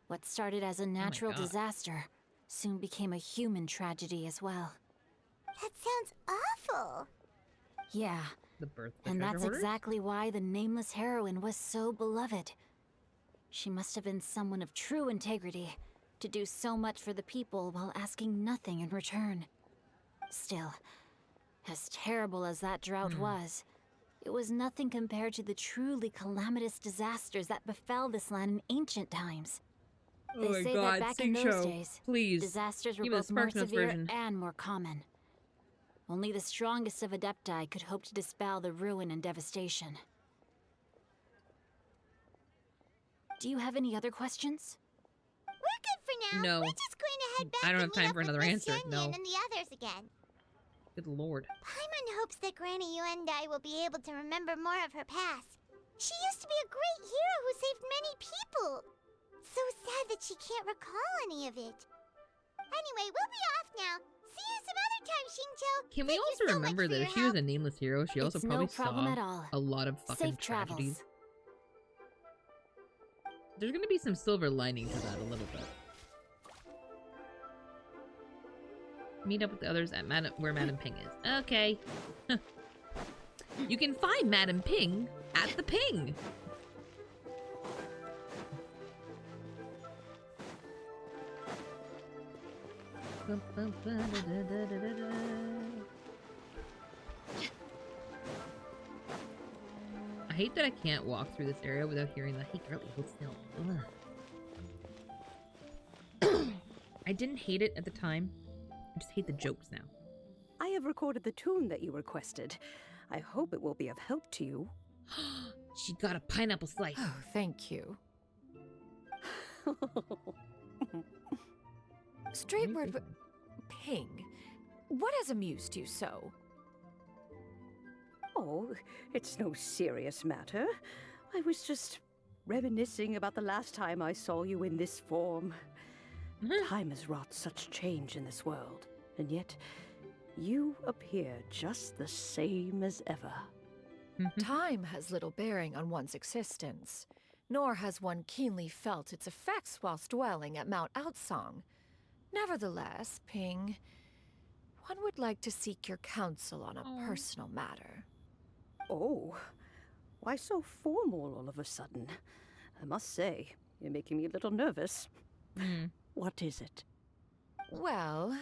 What started as a natural God. disaster soon became a human tragedy as well. That sounds awful. Yeah, The birth of the and treasure that's hoarders? exactly why the nameless heroine was so beloved. She must have been someone of true integrity, to do so much for the people while asking nothing in return. Still, as terrible as that drought was, it was nothing compared to the truly calamitous disasters that befell this land in ancient times. They Oh my say God, that back Sing in those Show, days, please. disasters were Give me the both more Spark Notes severe version. and more common. Only the strongest of Adepti could hope to dispel the ruin and devastation. Do you have any other questions? We're good for now. No. We're just going to head back I don't and have time meet for up with another Miss answer, Xianyun no. and the others again. Good lord. Paimon hopes that Granny Yuendai will be able to remember more of her past. She used to be a great hero who saved many people. So sad that she can't recall any of it. Anyway, we'll be off now. See you some other time, Xingqiu. Can we Thank you also so remember much for that your if she was a nameless hero, she also It's no probably problem saw at all. a lot of fucking Safe travels. tragedies. There's gonna be some silver lining to that a little bit. Meet up with the others at where Madam Ping is. Okay. You can find Madam Ping at the Ping. I hate that I can't walk through this area without hearing the "Hey girlie, hold still." I didn't hate it at the time. I just hate the jokes now. I have recorded the tune that you requested. I hope it will be of help to you. She got a pineapple slice. Oh, thank you. Straight word, but Ping, what has amused you so? Oh, it's no serious matter. I was just reminiscing about the last time I saw you in this form. Time has wrought such change in this world, and yet you appear just the same as ever. Time has little bearing on one's existence, nor has one keenly felt its effects whilst dwelling at Mount Outsong. Nevertheless, Ping, one would like to seek your counsel on a personal matter. Oh, why so formal all of a sudden? I must say, you're making me a little nervous. What is it? Well,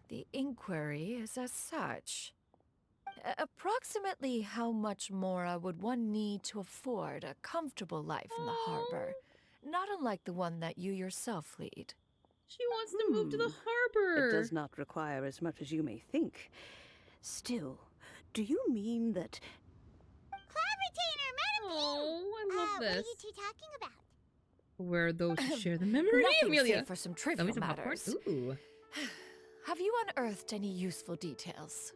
the inquiry is as such. Approximately how much more would one need to afford a comfortable life in the harbor, not unlike the one that you yourself lead? She wants to move to the harbor. It does not require as much as you may think. Still, do you mean that... Cloud Retainer, Madam Ping! Oh, I love What are this. you two talking about? Where those who share the memory, Nothing Amelia. save for some Love trivial me some popcorn. matters. Ooh. Have you unearthed any useful details?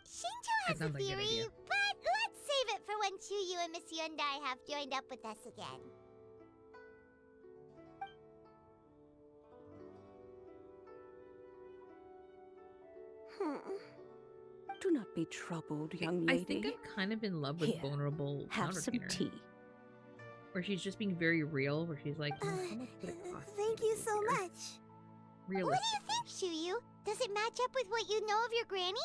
Xingqiu has a sounds like a good theory, idea. but let's save it for when Xianyun and Miss Hyundai have joined up with us again. Do not be troubled, young lady. I think I'm kind of in love with Here, vulnerable have sound some repeater. tea. Where she's just being very real, where she's like, how much would it cost? Thank you so much. Realistic. What do you think, Xianyun? Does it match up with what you know of your granny?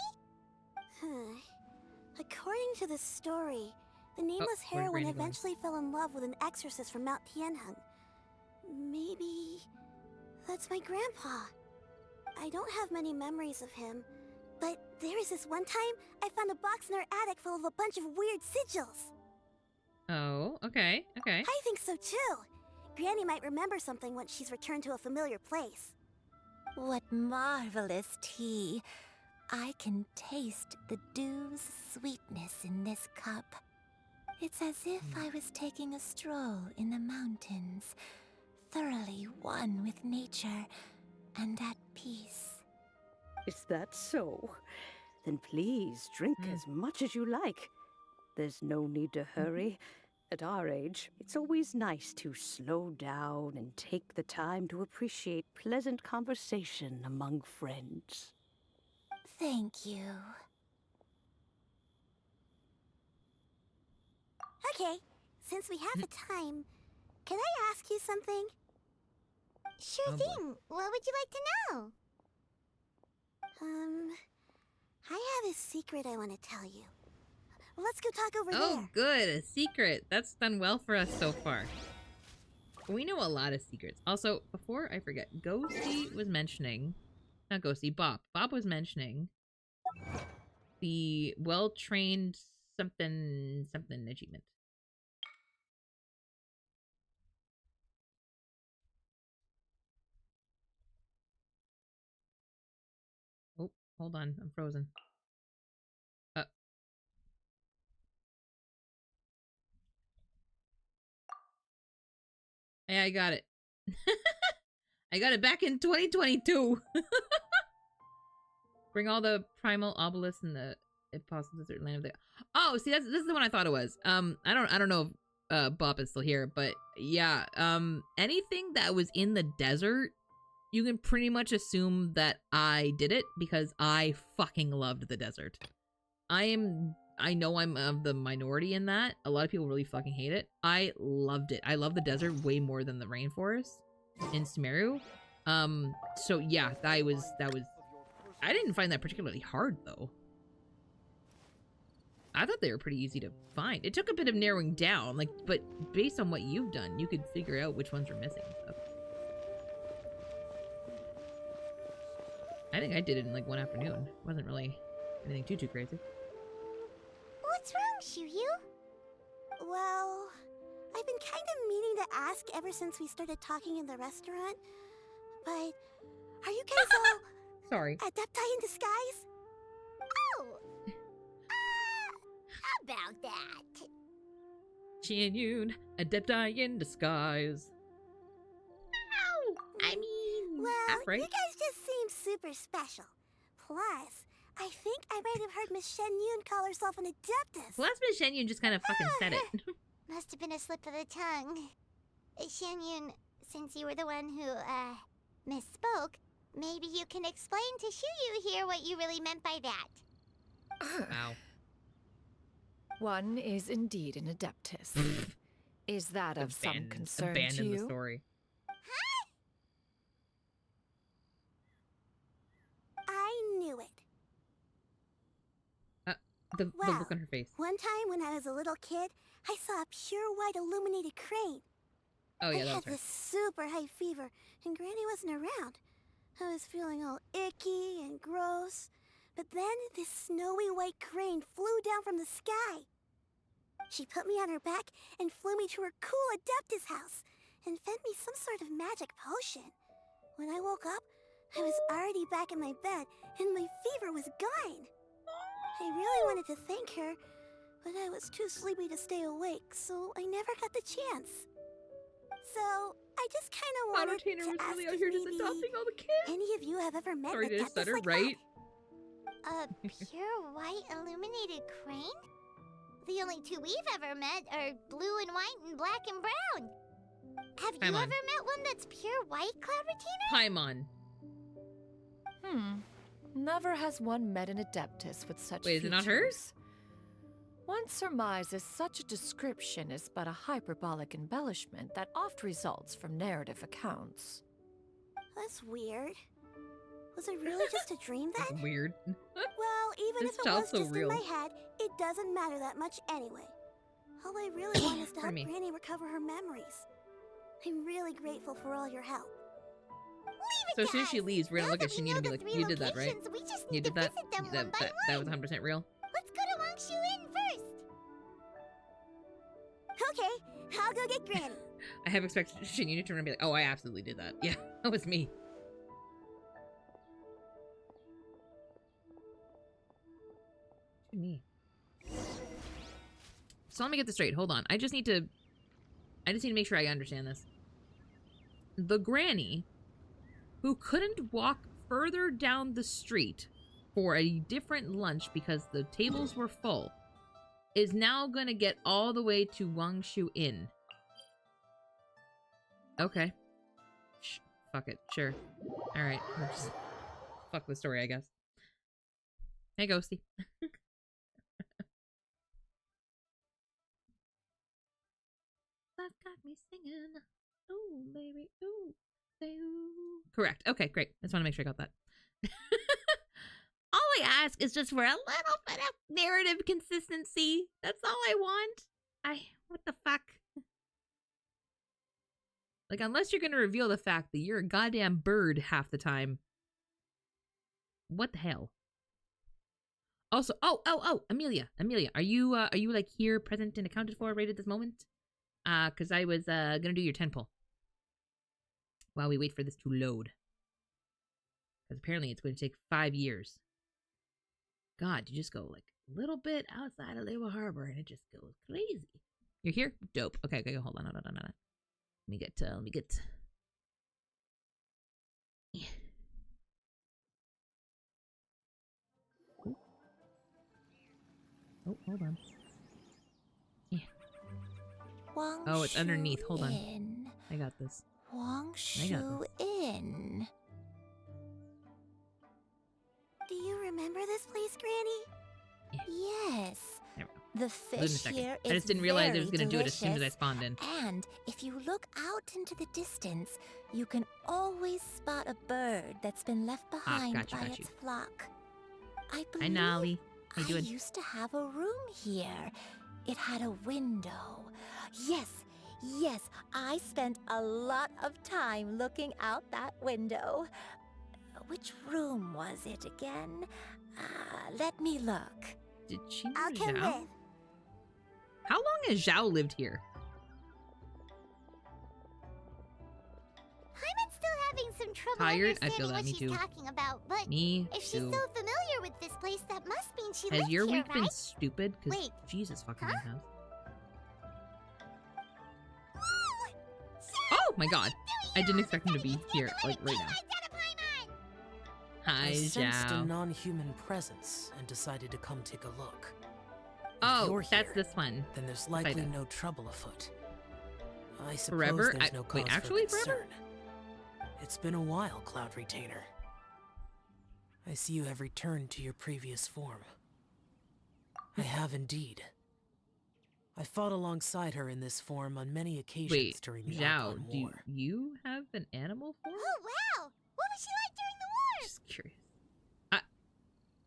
According to the story, the nameless heroine eventually fell in love with an exorcist from Mount Tianheng. Maybe that's my grandpa. I don't have many memories of him, but there was this one time I found a box in our attic full of a bunch of weird sigils. Oh, okay, okay. I think so too. Granny might remember something once she's returned to a familiar place. What marvelous tea. I can taste the dew's sweetness in this cup. It's as if I was taking a stroll in the mountains, thoroughly one with nature and at peace. Is that so? Then please drink as much as you like. There's no need to hurry. At our age, it's always nice to slow down and take the time to appreciate pleasant conversation among friends. Thank you. Okay, since we have the time, can I ask you something? Sure thing. What would you like to know? I have a secret I want to tell you. Let's go talk over there. Oh, good. A secret. That's done well for us so far. We know a lot of secrets. Also, before I forget, Ghosty was mentioning... Not Ghosty, Bob. Bob was mentioning the well-trained something achievement. Oh, hold on. I'm frozen. Yeah, I got it. I got it back in 2022. Bring all the primal obelisks in the if possible desert land of the. Oh, see, this is the one I thought it was. I don't know if Bob is still here, but yeah. Anything that was in the desert, you can pretty much assume that I did it because I fucking loved the desert. I know I'm of the minority in that. A lot of people really fucking hate it. I loved it. I love the desert way more than the rainforest in Sumeru. So yeah, that was I didn't find that particularly hard though. I thought they were pretty easy to find. It took a bit of narrowing down, like, but based on what you've done, you could figure out which ones were missing and stuff. I think I did it in like one afternoon. It wasn't really anything too crazy. What's wrong, Xianyun? Well, I've been kind of meaning to ask ever since we started talking in the restaurant, but are you guys all sorry adepti in disguise? Oh, about that. Xianyun, adepti in disguise. Ow! I mean, well, right. you guys just seem super special. Plus, I think I might have heard Miss Xianyun call herself an adeptus. Well, that's Miss Xianyun just kind of fucking said it. Must have been a slip of the tongue. Xianyun, since you were the one who, misspoke, maybe you can explain to Xianyun here what you really meant by that. Wow. One is indeed an adeptus. Is that of some concern to you? The story. I knew it. The look on her face. One time when I was a little kid, I saw a pure white illuminated crane. Oh yeah, that was I had this super high fever, and Granny wasn't around. I was feeling all icky and gross. But then this snowy white crane flew down from the sky. She put me on her back and flew me to her cool Adeptus house and fed me some sort of magic potion. When I woke up, I was already back in my bed and my fever was gone. I really wanted to thank her, but I was too sleepy to stay awake, so I never got the chance. So, I just kind of wanted Entertainer to was ask really out if here just maybe adopting all the kids. any of you have ever met Sorry, an did I Adeptus stutter? like Right? A pure white illuminated crane? The only two we've ever met are blue and white and black and brown. Have you ever met one that's pure white, Cloud Retainer? Paimon. Never has one met an Adeptus with such Wait, is it not hers? One surmises such a description is but a hyperbolic embellishment that oft results from narrative accounts. That's weird. Was it really just a dream then? That's weird. Well, even This if it was sounds so just real. in my head, it doesn't matter that much anyway. All I really want is to help Pardon me. Granny recover her memories. I'm really grateful for all your help. So as soon as she leaves, we're gonna look at Xianyun and be like, you did that, right? We just You need did to that? visit them one by That one. was 100% real? Let's go to Wangshu Inn first. Okay, I'll go get Granny. I have expected Xianyun to turn and be like, oh, I absolutely did that. Yeah, that was me. Me. So let me get this straight. Hold on. I just need to make sure I understand this. The granny who couldn't walk further down the street for a different lunch because the tables were full is now gonna get all the way to Wangshu Inn. Okay. Fuck it. Sure. Alright. Fuck the story, I guess. Hey, Ghosty. That got me singing. Ooh, baby. Ooh. Say ooh. Correct. Okay, great. I just want to make sure I got that. All I ask is just for a little bit of narrative consistency. That's all I want. What the fuck? Like, unless you're going to reveal the fact that you're a goddamn bird half the time. What the hell? Also, oh, Amelia, are you like here, present and accounted for right at this moment? Because I was gonna do your 10 pull while we wait for this to load. Because apparently it's going to take 5 years. God, you just go like a little bit outside of Lewa Harbor and it just goes crazy. You're here? Dope. Okay, hold on. Let me get. Yeah. Oh, hold on. Yeah. Oh, it's underneath. Hold on. I got this. Wangshu Inn. Do you remember this place, Granny? Yes. There The we go. fish here is I just didn't realize it was very going to do it as soon as I delicious. spawned in. And if you look out into the distance, you can always spot a bird that's been left behind got you. by its flock. I Hi, believe Nolly. How you I doing? used to have a room here. It had a window. Yes, I spent a lot of time looking out that window. Which room was it again? Let me look. Did she know I'll come Zhao? with. How long has Zhao lived here? Hyman's still having some trouble Tired? I understanding feel that, what me she's too. talking about, but Me if she's too. so familiar with this place, that must mean she Has lived your here, week been right? stupid? Because Wait, Jesus fucking huh? has. Oh my god. I didn't expect him to be here, like, right now. Hi, I sensed a Zhao. non-human presence and decided to come take a look. If Oh, you're that's here, this one. Then there's Yes, I likely did. no trouble afoot. I suppose Forever? there's no cause Wait, actually for forever? concern. It's been a while, Cloud Retainer. I see you have returned to your previous form. I have indeed. I fought alongside her in this form on many occasions Wait, during the Zhao, Archon do War. you have an animal form? Oh, wow! What was she like during the war? Just curious.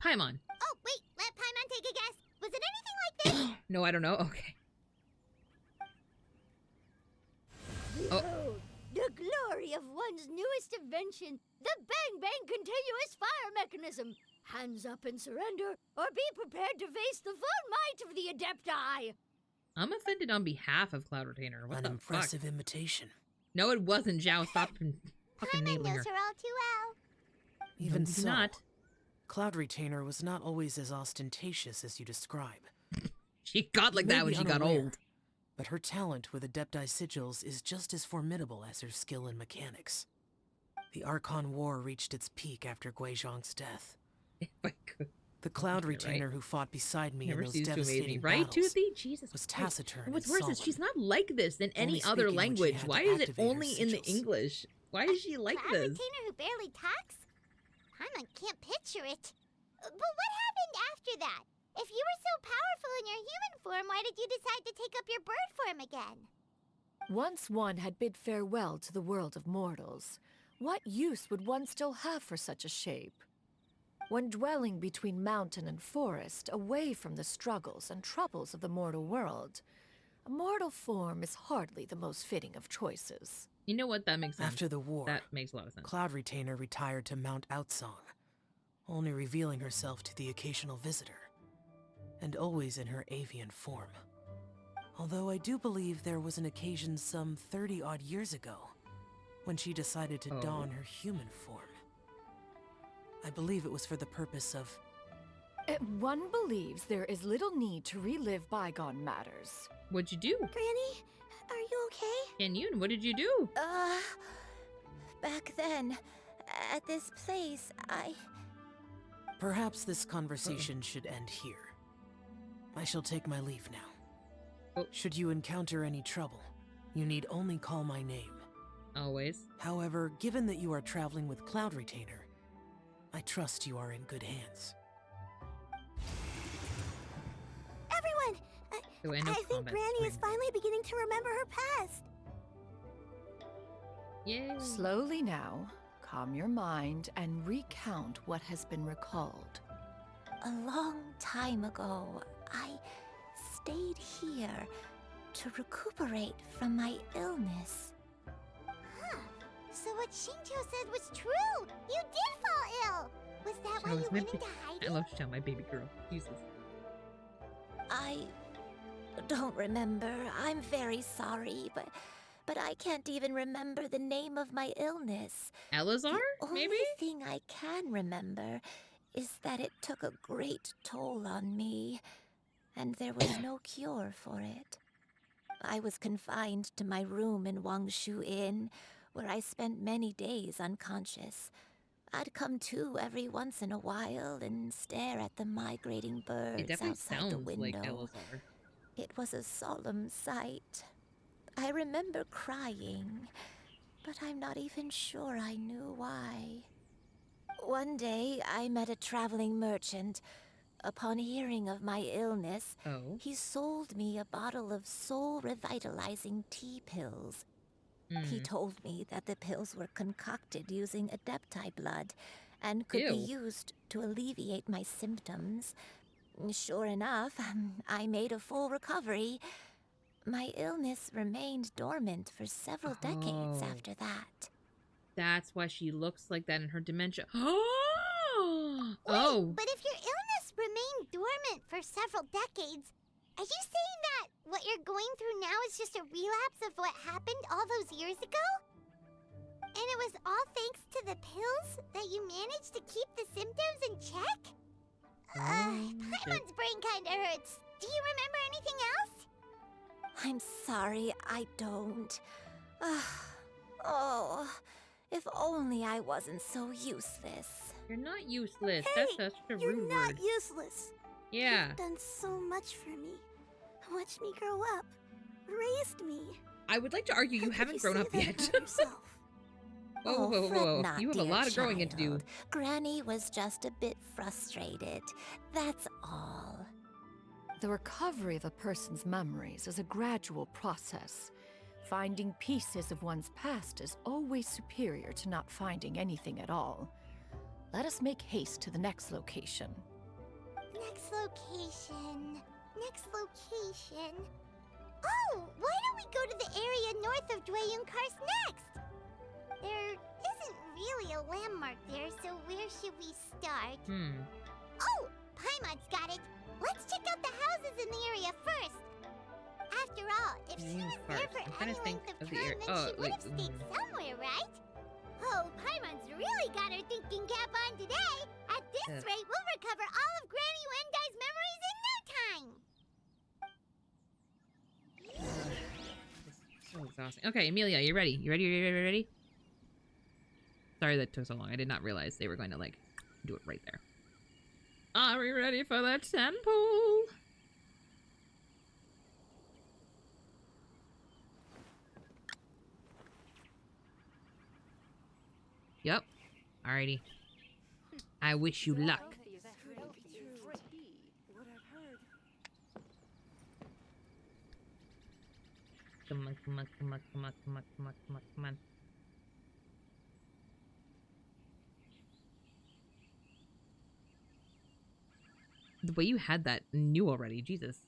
Paimon. Oh, wait, let Paimon take a guess. Was it anything like this? No, I don't know. Okay. Oh. Behold, the glory of one's newest invention, the Bang Bang Continuous Fire Mechanism. Hands up and surrender, or be prepared to face the full might of the Adepti. I'm offended on behalf of Cloud Retainer. What An the impressive fuck? imitation. No, it wasn't. Zhao, stop fucking Paimon nailing knows her. her all too well. Even No, you do so, not. Cloud Retainer was not always as ostentatious as you describe. She got like You may that when be she got unaware, old. But her talent with Adepti sigils is just as formidable as her skill in mechanics. The Archon War reached its peak after Guizhong's death. If I could. The Cloud Retainer who fought beside me in those ceased to amaze me, devastating right, battles Toothy? Jesus was Christ. taciturn And what's and worse is solemn. she's not like this in any Only other speaking when she language. had to Why is it activate her only in the sigils. English? Why is she like Cloud this? Retainer who barely talks? Paimon can't picture it. But what happened after that? If you were so powerful in your human form, why did you decide to take up your bird form again? Once one had bid farewell to the world of mortals, what use would one still have for such a shape? When dwelling between mountain and forest, away from the struggles and troubles of the mortal world, a mortal form is hardly the most fitting of choices. You know what? That makes sense. After the war, that makes a lot of sense. Cloud Retainer retired to Mount Outsong, only revealing herself to the occasional visitor, and always in her avian form. Although I do believe there was an occasion some 30-odd years ago when she decided to don her human form. I believe it was for the purpose of... One believes there is little need to relive bygone matters. What'd you do? Granny, are you okay? Xianyun, what did you do? Back then, at this place, Perhaps this conversation should end here. I shall take my leave now. Should you encounter any trouble, you need only call my name. Always. However, given that you are traveling with Cloud Retainer, I trust you are in good hands. Everyone! I think Granny is finally beginning to remember her past. Yay. Slowly now, calm your mind and recount what has been recalled. A long time ago, I stayed here to recuperate from my illness. Huh. So what Shinjo said was true! You did fall ill! Was that why you went into hiding? I love Shinjo, my baby girl. Jesus. I don't remember. I'm very sorry, but I can't even remember the name of my illness. Elazar, maybe? The only thing I can remember is that it took a great toll on me, and there was no cure for it. I was confined to my room in Wangshu Inn, where I spent many days unconscious. I'd come to every once in a while and stare at the migrating birds outside the window. Like Elazar. It was a solemn sight. I remember crying, but I'm not even sure I knew why. One day, I met a traveling merchant. Upon hearing of my illness, he sold me a bottle of soul-revitalizing tea pills. He told me that the pills were concocted using Adepti blood and could be used to alleviate my symptoms. Sure enough, I made a full recovery. My illness remained dormant for several decades after that. That's why she looks like that in her dementia. Wait, but if your illness remained dormant for several decades, are you saying that what you're going through now is just a relapse of what happened all those years ago? And it was all thanks to the pills that you managed to keep the symptoms in check? Paimon's brain kinda hurts. Do you remember anything else? I'm sorry, I don't. Oh, if only I wasn't so useless. You're not useless. Hey, That's such a You're rude not word. useless. Yeah. You've done so much for me. Watched me grow up. Raised me. I would like to argue you haven't grown up yet. Fret Whoa. not, You have a dear lot of growing in to do. child. Granny was just a bit frustrated. That's all. The recovery of a person's memories is a gradual process. Finding pieces of one's past is always superior to not finding anything at all. Let us make haste to the next location. Next location. Oh, why don't we go to the area north of Dwayun Karst next? There isn't really a landmark there, so where should we start? Oh, Paimon's got it. Let's check out the houses in the area first. After all, if she was there for any length of time, then she would have stayed somewhere, right? Oh, Paimon's really got her thinking cap on today. At this rate, we'll recover all of Granny Wendai's memories in no time. So exhausting. Okay, Amelia, you ready? You ready? Sorry that took so long. I did not realize they were going to, like, do it right there. Are we ready for the temple? Yep. Alrighty. I wish you luck. Come on, come on, come on, come on, come on, come on, come on, come on. The way you had that knew already, Jesus.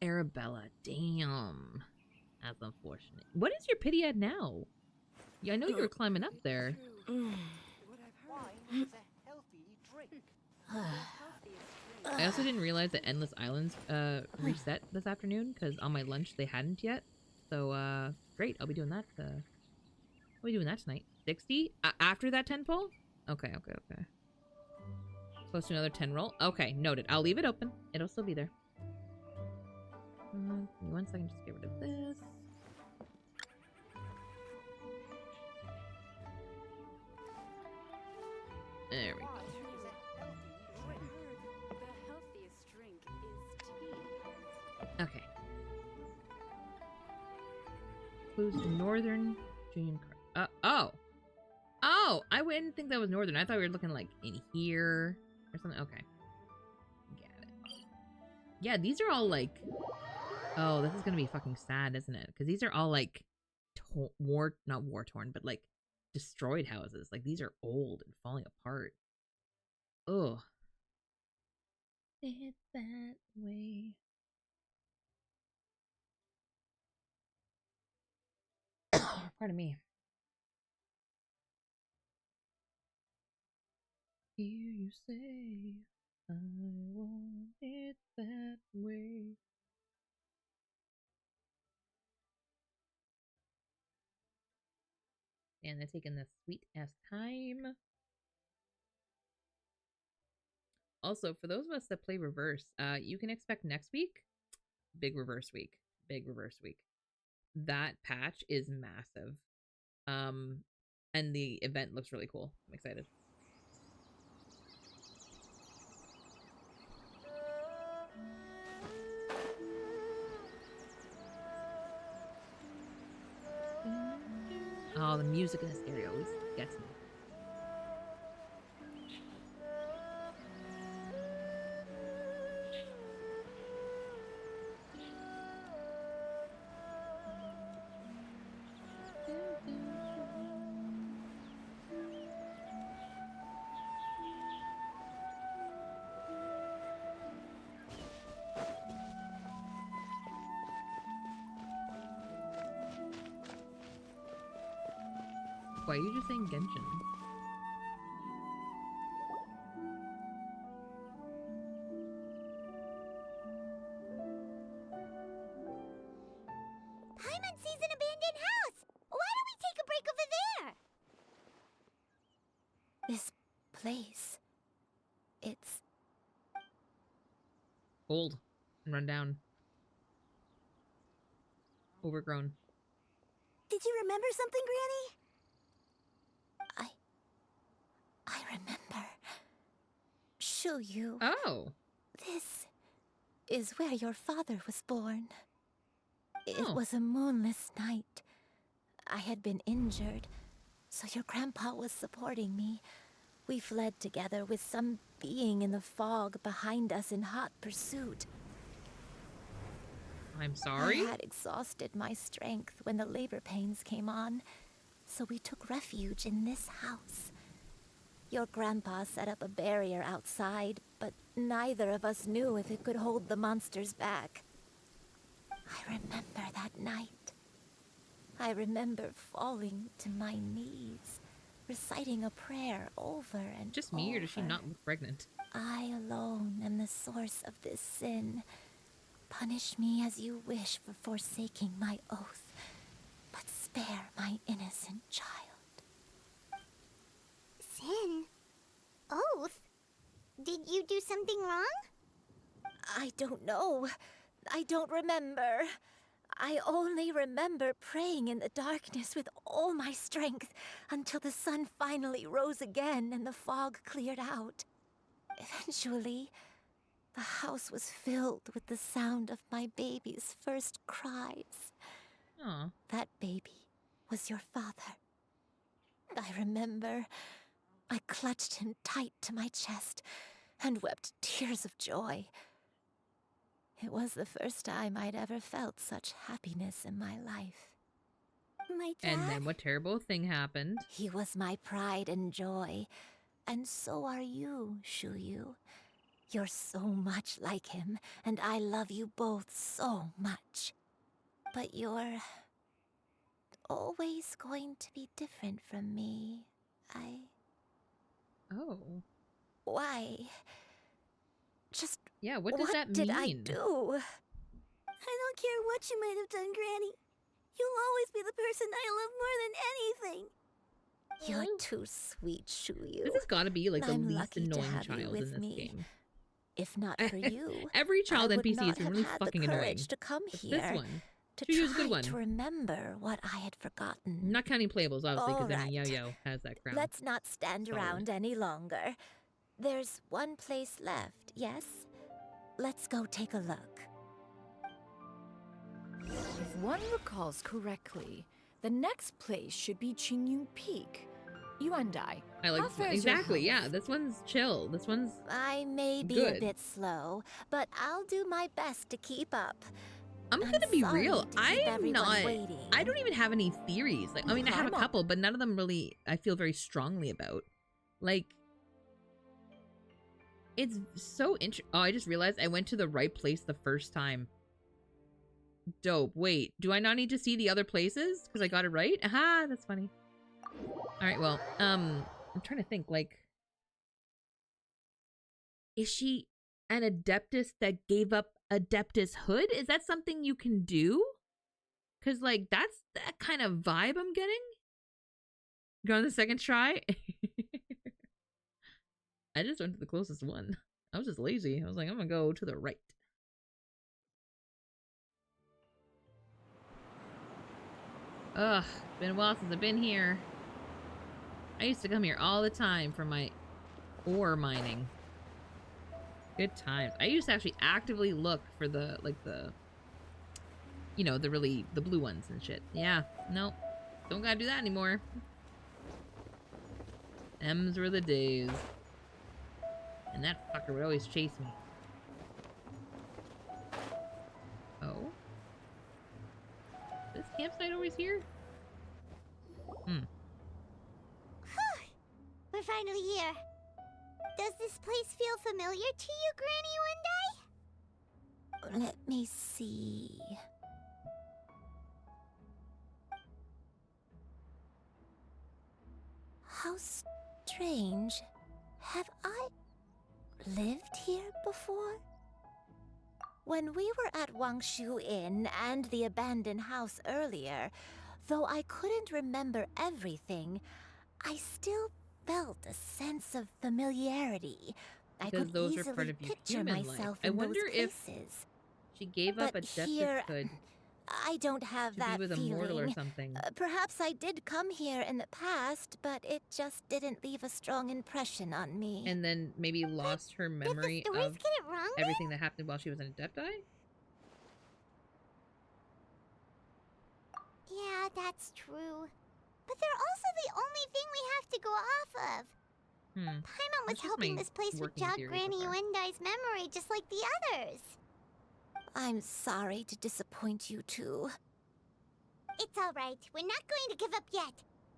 Arabella, damn. That's unfortunate. What is your pity at now? Yeah, I know you were climbing up there. I also didn't realize that Endless Islands reset this afternoon because on my lunch they hadn't yet. So great, I'll be doing that. I'll be doing that tonight. 60 after that 10 pull. Okay. Close to another 10 roll. Okay, noted. I'll leave it open. It'll still be there. Give me 1 second, just get rid of this. There we go. Okay. Clues to Northern Junior. Oh! I wouldn't think that was Northern. I thought we were looking like in here or something. Okay. Get it. Yeah, these are all like... Oh, this is gonna be fucking sad, isn't it? Because these are all like... not war-torn, but like destroyed houses. Like these are old and falling apart. Ugh. It's that way. Pardon me. Hear you say, I want it that way. And they're taking this sweet ass time. Also, for those of us that play reverse, you can expect next week, big reverse week. That patch is massive. And the event looks really cool. I'm excited. Oh, the music in this area always gets me. Why are you just saying Genshin? Paimon sees an abandoned house! Why don't we take a break over there? This place... It's... Old and run down. Overgrown. Did you remember something, Granny? I remember. Xianyun. Oh. This is where your father was born. It was a moonless night. I had been injured, so your grandpa was supporting me. We fled together with some being in the fog behind us in hot pursuit. I'm sorry? I had exhausted my strength when the labor pains came on, so we took refuge in this house. Your grandpa set up a barrier outside, but neither of us knew if it could hold the monsters back. I remember that night. I remember falling to my knees, reciting a prayer over and just me, or does she not look pregnant? I alone am the source of this sin. Punish me as you wish for forsaking my oath, but spare my innocent child. Sin? Oath? Did you do something wrong? I don't know. I don't remember. I only remember praying in the darkness with all my strength until the sun finally rose again and the fog cleared out. Eventually, the house was filled with the sound of my baby's first cries. Aw. That baby was your father. I remember I clutched him tight to my chest and wept tears of joy. It was the first time I'd ever felt such happiness in my life. My dad? And then what terrible thing happened? He was my pride and joy, and so are you, Xianyun. You're so much like him, and I love you both so much. But you're always going to be different from me. Oh. Why? Just yeah, what does that did mean? I do? I don't care what you might have done, Granny. You'll always be the person I love more than anything. You're too sweet, Xianyun. This has got to be like the I'm least lucky to annoying have you child with in this me. game. If not for you, Every child I would NPC not is have really had fucking the annoying. courage to come But here this one, to Xianyun's a try good one. to remember what I had forgotten. I'm not counting playables, obviously, because All then right. Yo-Yo has that crown. Let's not stand Solid. around any longer. There's one place left, yes? Let's go take a look. If one recalls correctly, the next place should be Xianyun Peak. You and I like how this one. fares your Exactly, health? yeah. This one's chill. This one's I may be good. a bit slow, but I'll do my best to keep up. I'm gonna be sorry real. to keep I am everyone not. waiting. I don't even have any theories. Like, I mean, I have a I'm on. couple, but none of them really I feel very strongly about. Like, it's so interesting. Oh, I just realized I went to the right place the first time. Dope. Wait, do I not need to see the other places because I got it right? Aha, that's funny. All right. Well, I'm trying to think. Like, is she an Adeptus that gave up Adeptus Hood? Is that something you can do? Because, like, that's that kind of vibe I'm getting. Go on the second try. I just went to the closest one. I was just lazy. I was like, I'm gonna go to the right. Ugh, been a while since I've been here. I used to come here all the time for my ore mining. Good times. I used to actually actively look for the, like, the, you know, the blue ones and shit. Yeah, nope. Don't gotta do that anymore. M's were the days. And that fucker would always chase me. Oh? This campsite always here? We're finally here. Does this place feel familiar to you, Granny One Day? Let me see. How strange. Have I lived here before? When we were at Wangshu Inn and the abandoned house earlier, though I couldn't remember everything, I still felt a sense of familiarity. I Because could those are easily part of your picture human life. myself I in wonder those if places. she gave up But Adeptus here, Hood I don't have to that be with feeling. Immortal or something. Perhaps I did come here in the past, but it just didn't leave a strong impression on me. And then maybe lost her memory Did the stories of get it wrong then? everything that happened while she was an Adepti? Yeah, that's true. But they're also the only thing we have to go off of. Paimon was That's just hoping my this place would working jog theory so Granny far. Wendai's memory just like the others. I'm sorry to disappoint you too. It's all right. We're not going to give up yet.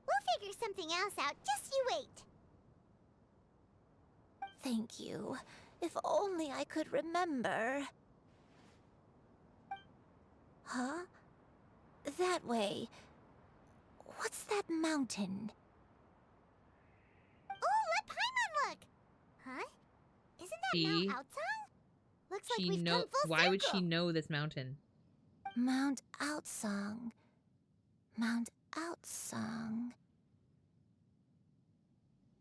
We'll figure something else out. Just you wait. Thank you. If only I could remember. Huh? That way. What's that mountain? Oh, let Paimon look! Huh? Isn't that Mount Outsong? Looks like we've come full Why would she circle. know this mountain? Mount Outsong. Mount Outsong.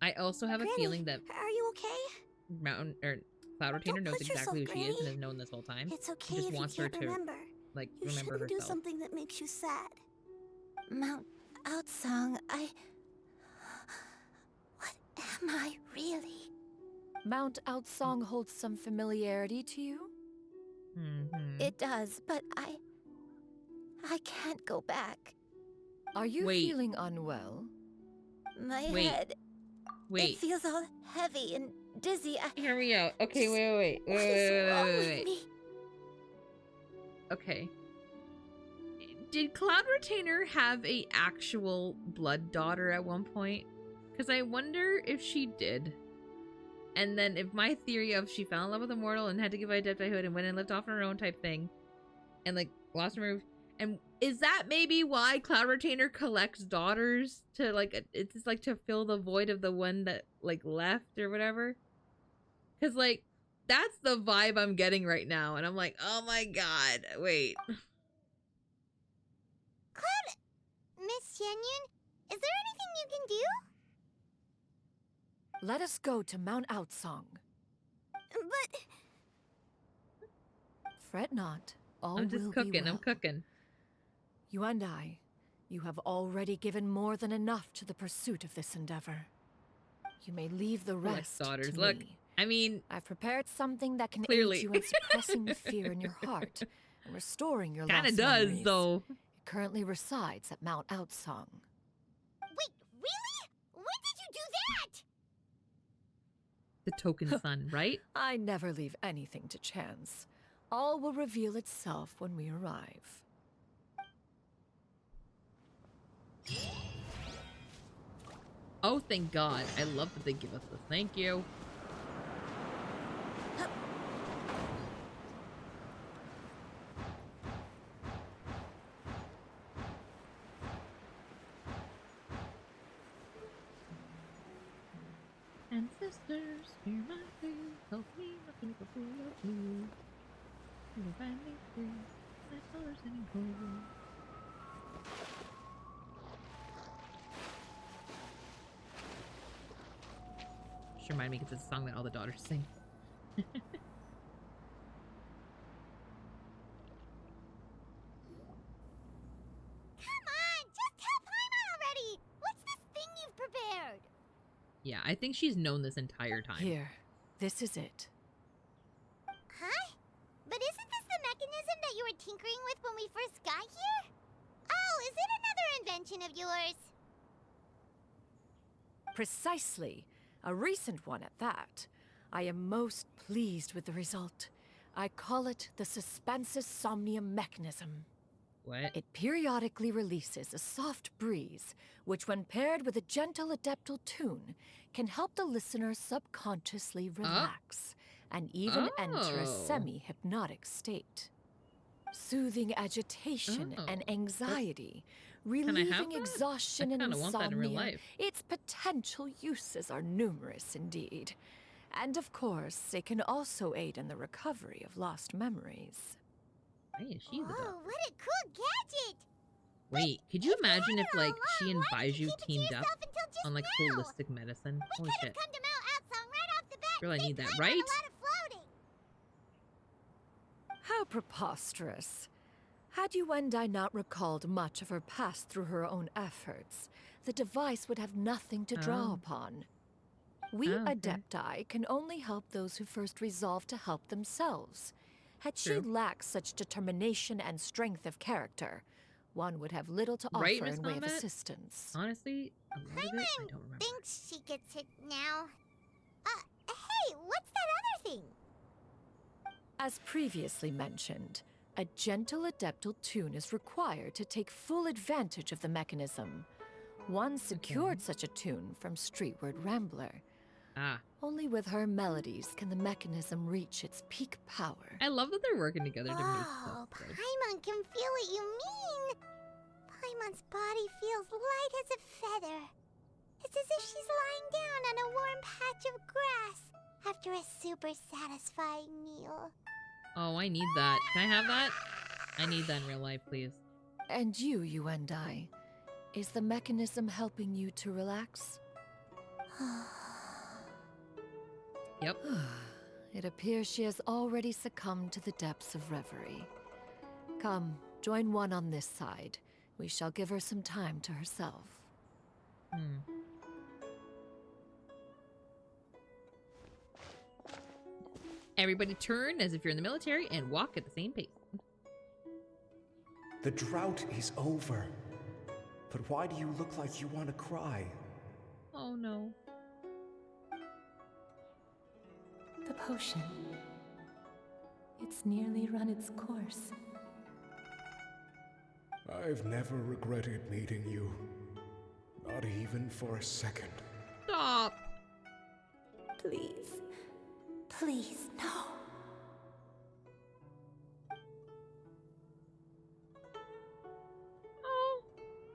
I also have a Granny, feeling that are you okay? Mountain or Cloud Retainer knows push exactly who yourself, she is and Granny. has known this whole time. It's okay She just if you wants her can't to remember. like You remember shouldn't do herself. something that makes you sad. Mount Outsong, What am I really? Mount Outsong holds some familiarity to you? It does, but I can't go back. Are you feeling unwell? My head. Wait. It feels all heavy and dizzy. Hear me out. Okay, wait. What is wrong with me? Okay. Did Cloud Retainer have a actual blood daughter at one point? Because I wonder if she did. And then if my theory of she fell in love with a mortal and had to give Adeptihood and went and lived off on her own type thing, and like lost her move, and is that maybe why Cloud Retainer collects daughters to like, it's like to fill the void of the one that like left or whatever? Because like that's the vibe I'm getting right now, and I'm like, oh my god, wait. Cloud, Miss Xianyun, is there anything you can do? Let us go to Mount Outsong. But... Fret not. All I'm just will cooking, be well. I'm cooking. You and I, you have already given more than enough to the pursuit of this endeavor. You may leave the rest daughters. to Look, me. I mean... I've prepared something that can clearly. aid you in suppressing the fear in your heart and restoring your Kinda lost does, memories. though. It currently resides at Mount Outsong. Wait, really? When did you do that? The token son, right? I never leave anything to chance. All will reveal itself when we arrive. Oh, thank God. I love that they give us this. Thank you. Ancestors, hear my plea. Help me, nothing but fool of you. You will find me free. My colors and gold. Just remind me because it's a song that all the daughters sing. Come on, just tell Paimon already! What's this thing you've prepared? Yeah, I think she's known this entire time. Here, this is it. Huh? But isn't this the mechanism that you were tinkering with when we first got here? Oh, is it another invention of yours? Precisely. A recent one at that. I am most pleased with the result. I call it the Suspensus Somnium mechanism. What? It periodically releases a soft breeze, which when paired with a gentle adeptal tune, can help the listener subconsciously relax and even enter a semi-hypnotic state. Soothing agitation and anxiety, relieving exhaustion and insomnia. Its potential uses are numerous indeed. And of course, it can also aid in the recovery of lost memories. Hey, she's Oh, what a cool gadget! Wait, could you imagine if like she and Baiju teamed up on like holistic medicine? Holy shit. Come to Mount Outsong right off the bat. Really need that, right? How preposterous. Had Yuendai not recalled much of her past through her own efforts, the device would have nothing to draw upon. We Adepti can only help those who first resolve to help themselves. Had she lacked such determination and strength of character, one would have little to offer in way of assistance. Honestly, a lot of it, I don't remember. Thinks she gets it now. Hey, what's that other thing? As previously mentioned, a gentle adeptal tune is required to take full advantage of the mechanism. One secured such a tune from Streetward Rambler. Only with her melodies can the mechanism reach its peak power. I love that they're working together to make stuff. Paimon can feel what you mean. Paimon's body feels light as a feather. It's as if she's lying down on a warm patch of grass after a super satisfying meal. Oh, I need that. Can I have that? I need that in real life, please. And you and I, is the mechanism helping you to relax? Yep. It appears she has already succumbed to the depths of reverie. Come, join one on this side. We shall give her some time to herself. Everybody turn as if you're in the military and walk at the same pace. The drought is over. But why do you look like you want to cry? Oh no. The potion. It's nearly run its course. I've never regretted meeting you. Not even for a second. Stop. Please. Please, no. Oh.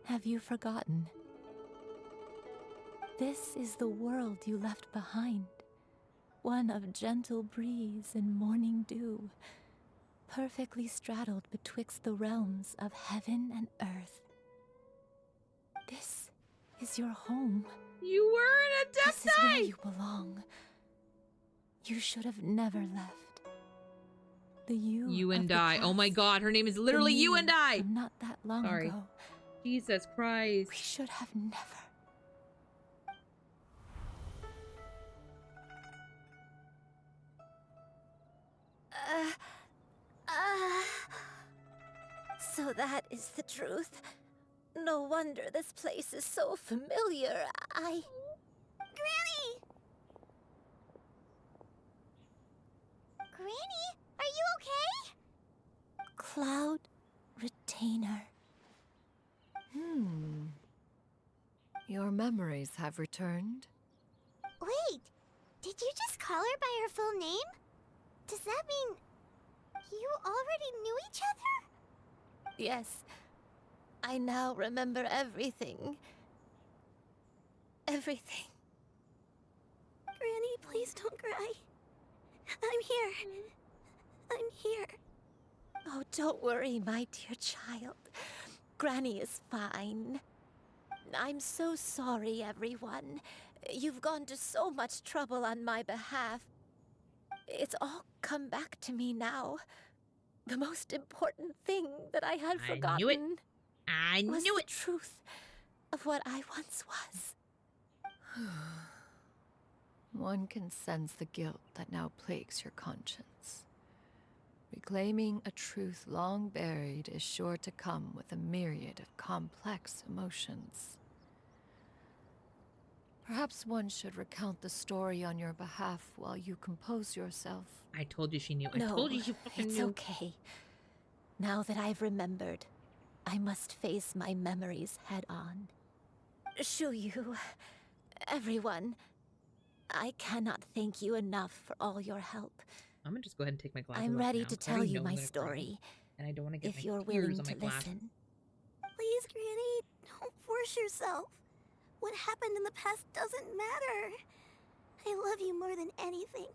Have you forgotten? This is the world you left behind. One of gentle breeze and morning dew, perfectly straddled betwixt the realms of heaven and earth. This is your home. You were an Adepti! This is where you belong. You should have never left. The you and of the I. past. Oh my god, her name is literally You and I. From not that long Sorry. ago. Jesus Christ. We should have never. So that is the truth. No wonder this place is so familiar. Granny! Granny, are you okay? Cloud Retainer. Your memories have returned. Wait, did you just call her by her full name? Does that mean you already knew each other? Yes. I now remember everything. Everything. Granny, please don't cry. I'm here. I'm here. Oh, don't worry, my dear child. Granny is fine. I'm so sorry, everyone. You've gone to so much trouble on my behalf. It's all come back to me now. The most important thing that I had forgotten. Knew it. I was knew the it. truth of what I once was. One can sense the guilt that now plagues your conscience. Reclaiming a truth long buried is sure to come with a myriad of complex emotions. Perhaps one should recount the story on your behalf while you compose yourself. I told you she knew. I No, told you she fucking it's knew. okay. Now that I've remembered, I must face my memories head on. Shuyu, everyone, I cannot thank you enough for all your help. I'm gonna just go ahead and take my glasses I'm off ready now, to 'cause I tell already you know my I'm gonna cry, story. and I don't want to get If my you're tears willing on my to glass. listen. Please, Granny, don't force yourself. What happened in the past doesn't matter. I love you more than anything.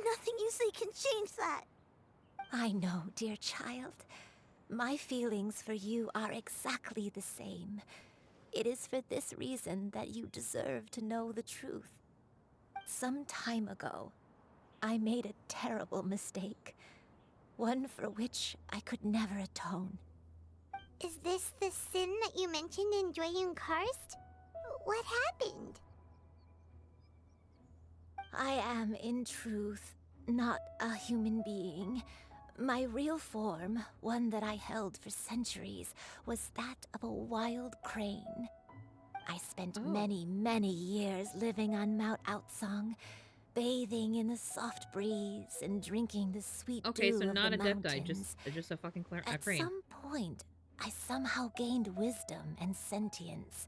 Nothing you say can change that. I know, dear child. My feelings for you are exactly the same. It is for this reason that you deserve to know the truth. Some time ago, I made a terrible mistake. One for which I could never atone. Is this the sin that you mentioned in Xianyun Karst? What happened? I am, in truth, not a human being. My real form, one that I held for centuries, was that of a wild crane. I spent many, many years living on Mount Outsong, bathing in the soft breeze and drinking the sweet Okay, dew so of not the a Adepti, mountains. just a fucking At crane. some point, I somehow gained wisdom and sentience.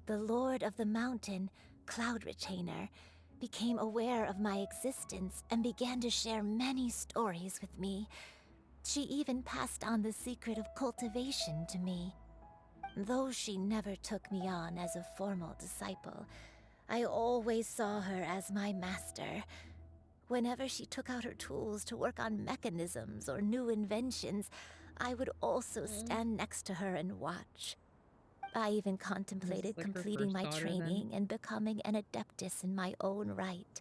The Lord of the Mountain, Cloud Retainer, became aware of my existence and began to share many stories with me. She even passed on the secret of cultivation to me. Though she never took me on as a formal disciple, I always saw her as my master. Whenever she took out her tools to work on mechanisms or new inventions, I would also stand next to her and watch. I even contemplated like her completing first my daughter, training then? and becoming an adeptus in my own right.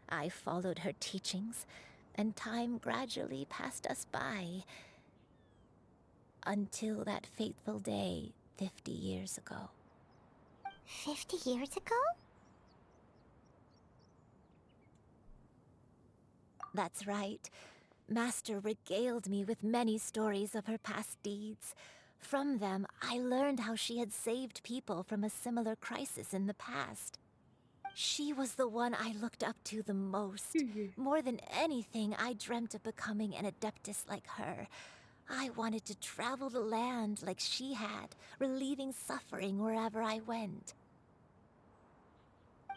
I followed her teachings, and time gradually passed us by. Until that fateful day 50 years ago. 50 years ago? That's right. Master regaled me with many stories of her past deeds. From them, I learned how she had saved people from a similar crisis in the past. She was the one I looked up to the most. More than anything, I dreamt of becoming an adeptus like her. I wanted to travel the land like she had, relieving suffering wherever I went.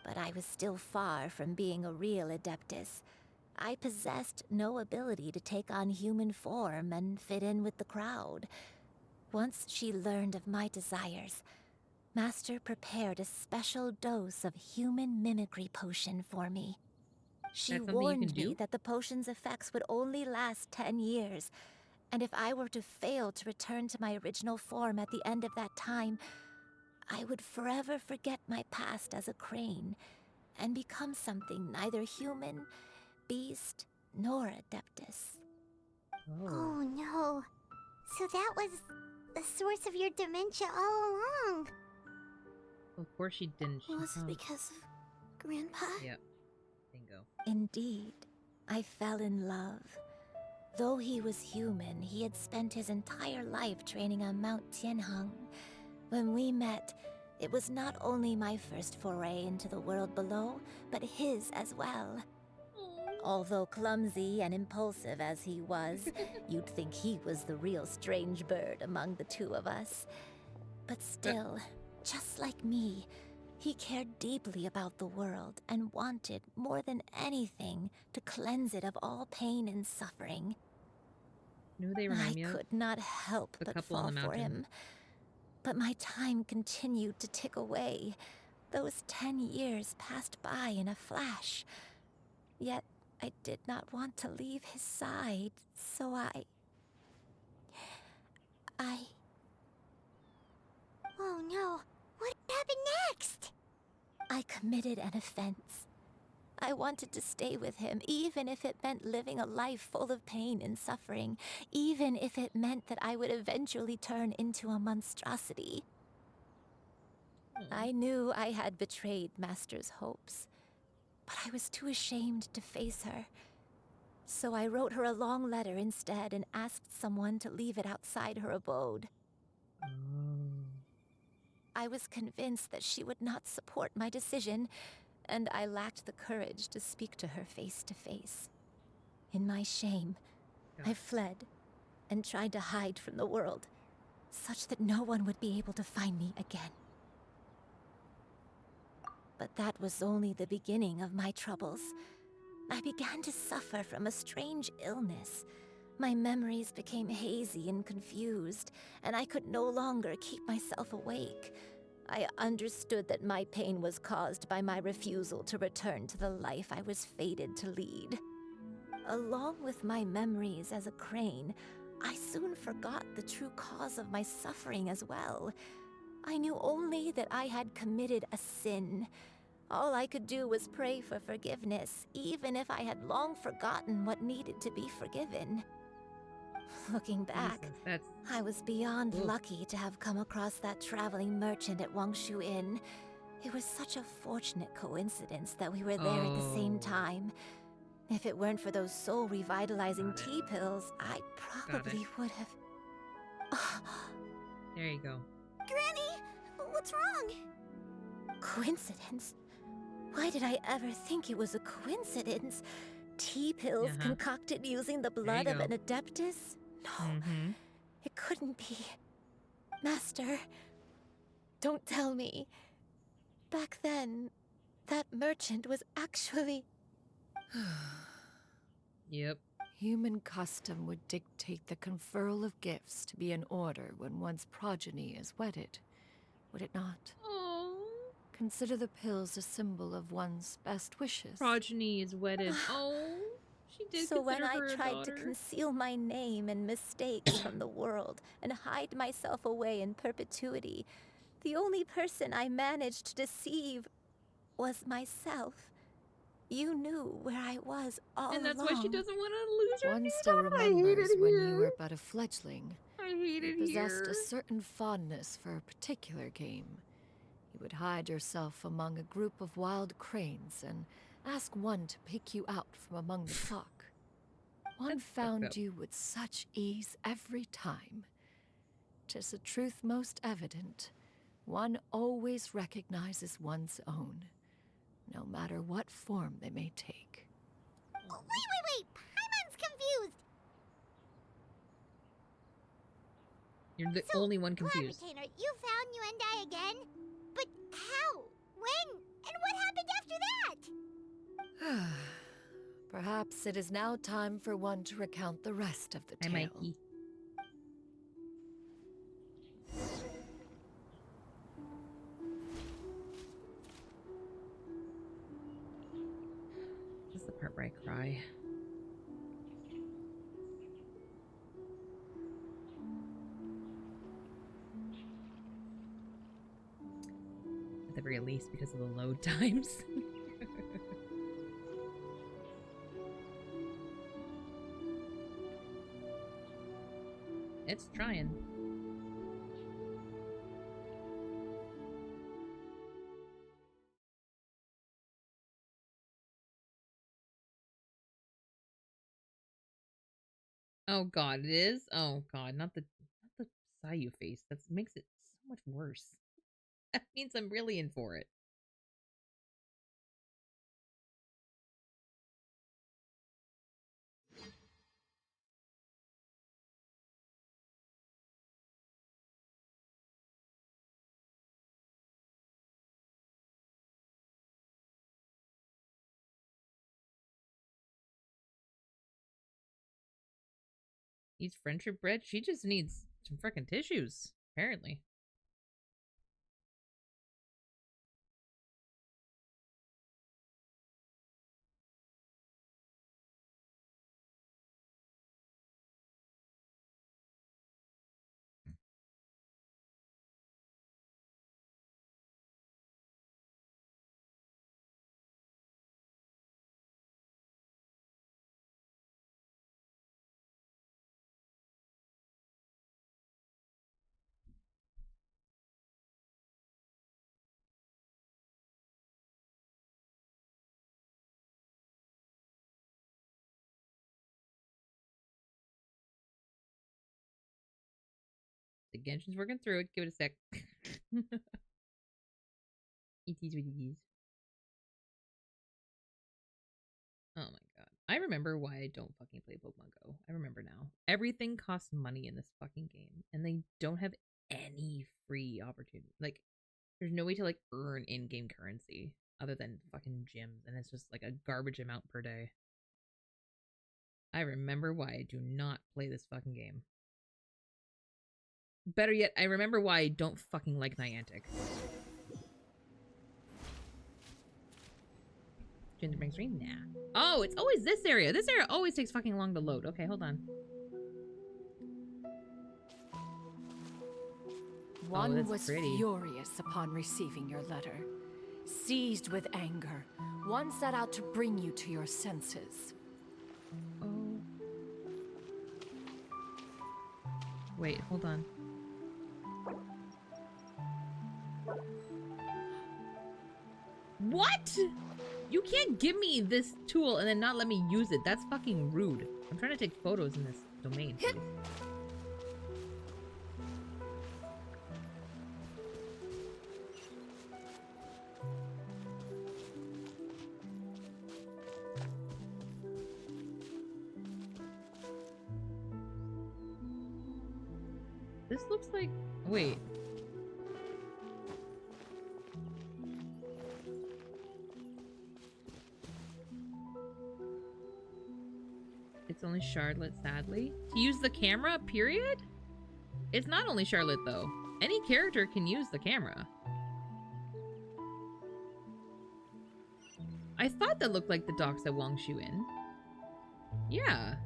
But I was still far from being a real adeptus. I possessed no ability to take on human form and fit in with the crowd. Once she learned of my desires, Master prepared a special dose of human mimicry potion for me. She warned me that the potion's effects would only last 10 years, and if I were to fail to return to my original form at the end of that time, I would forever forget my past as a crane and become something neither human, beast, nor adeptus. Oh no. So that was the source of your dementia all along. Of course she didn't. Was it because of Grandpa? Yep. Bingo. Indeed. I fell in love. Though he was human, he had spent his entire life training on Mount Tianheng. When we met, it was not only my first foray into the world below, but his as well. Although clumsy and impulsive as he was, you'd think he was the real strange bird among the two of us. But still, just like me, he cared deeply about the world and wanted, more than anything, to cleanse it of all pain and suffering. You know who they remind me of? I could not help but fall for him. But my time continued to tick away. Those 10 years passed by in a flash. Yet I did not want to leave his side, so I... Oh no, what happened next? I committed an offense. I wanted to stay with him, even if it meant living a life full of pain and suffering, even if it meant that I would eventually turn into a monstrosity. I knew I had betrayed Master's hopes, but I was too ashamed to face her. So I wrote her a long letter instead and asked someone to leave it outside her abode. I was convinced that she would not support my decision, and I lacked the courage to speak to her face to face. In my shame, I fled and tried to hide from the world, such that no one would be able to find me again. But that was only the beginning of my troubles. I began to suffer from a strange illness. My memories became hazy and confused, and I could no longer keep myself awake. I understood that my pain was caused by my refusal to return to the life I was fated to lead. Along with my memories as a crane, I soon forgot the true cause of my suffering as well. I knew only that I had committed a sin. All I could do was pray for forgiveness, even if I had long forgotten what needed to be forgiven. Looking back, I was beyond lucky to have come across that traveling merchant at Wangshu Inn. It was such a fortunate coincidence that we were there at the same time. If it weren't for those soul-revitalizing tea pills, I probably would have... There you go. Granny, what's wrong? Coincidence? Why did I ever think it was a coincidence? Tea pills concocted using the blood of an adeptus? No, it couldn't be. Master, don't tell me. Back then, that merchant was actually... Yep. Human custom would dictate the conferral of gifts to be in order when one's progeny is wedded, would it not? Consider the pills a symbol of one's best wishes. Progeny is wedded. Oh, she did. So when I her a tried daughter. to conceal my name and mistakes from the world and hide myself away in perpetuity, the only person I managed to deceive was myself. You knew where I was all along. And that's why she doesn't want to lose her One new still daughter. remembers when you were but a fledgling. I hate it You possessed here. a certain fondness for a particular game. You would hide yourself among a group of wild cranes and ask one to pick you out from among the flock. One found you with such ease every time. 'Tis a truth most evident. One always recognizes one's own, no matter what form they may take. Wait! Paimon's confused! You're the only one confused. Cloud Retainer, you found Yuendai again? But how? When? And what happened after that? Perhaps it is now time for one to recount the rest of the tale. Mikey. This is the part where I cry. At the very least, because of the load times. It's trying. Oh god, it is? Oh god, not the Sayu face. That makes it so much worse. That means I'm really in for it. Needs friendship bread? She just needs some frickin' tissues, apparently. The Genshin's working through it. Give it a sec. ETs with ETs. Oh my god. I remember why I don't fucking play Pokemon Go. I remember now. Everything costs money in this fucking game. And they don't have any free opportunity. Like, there's no way to, like, earn in-game currency other than fucking gyms. And it's just, like, a garbage amount per day. I remember why I do not play this fucking game. Better yet, I remember why I don't fucking like Niantic. Ginger brings rain? Nah. Oh, it's always this area. This area always takes fucking long to load. Okay, hold on. One was furious upon receiving your letter. Seized with anger, one set out to bring you to your senses. Oh. Wait, hold on. What? You can't give me this tool and then not let me use it. That's fucking rude. I'm trying to take photos in this domain. Please. This looks like... Wait. It's only Charlotte, sadly. To use the camera, period? It's not only Charlotte, though. Any character can use the camera. I thought that looked like the docks at Wangshuin. Yeah.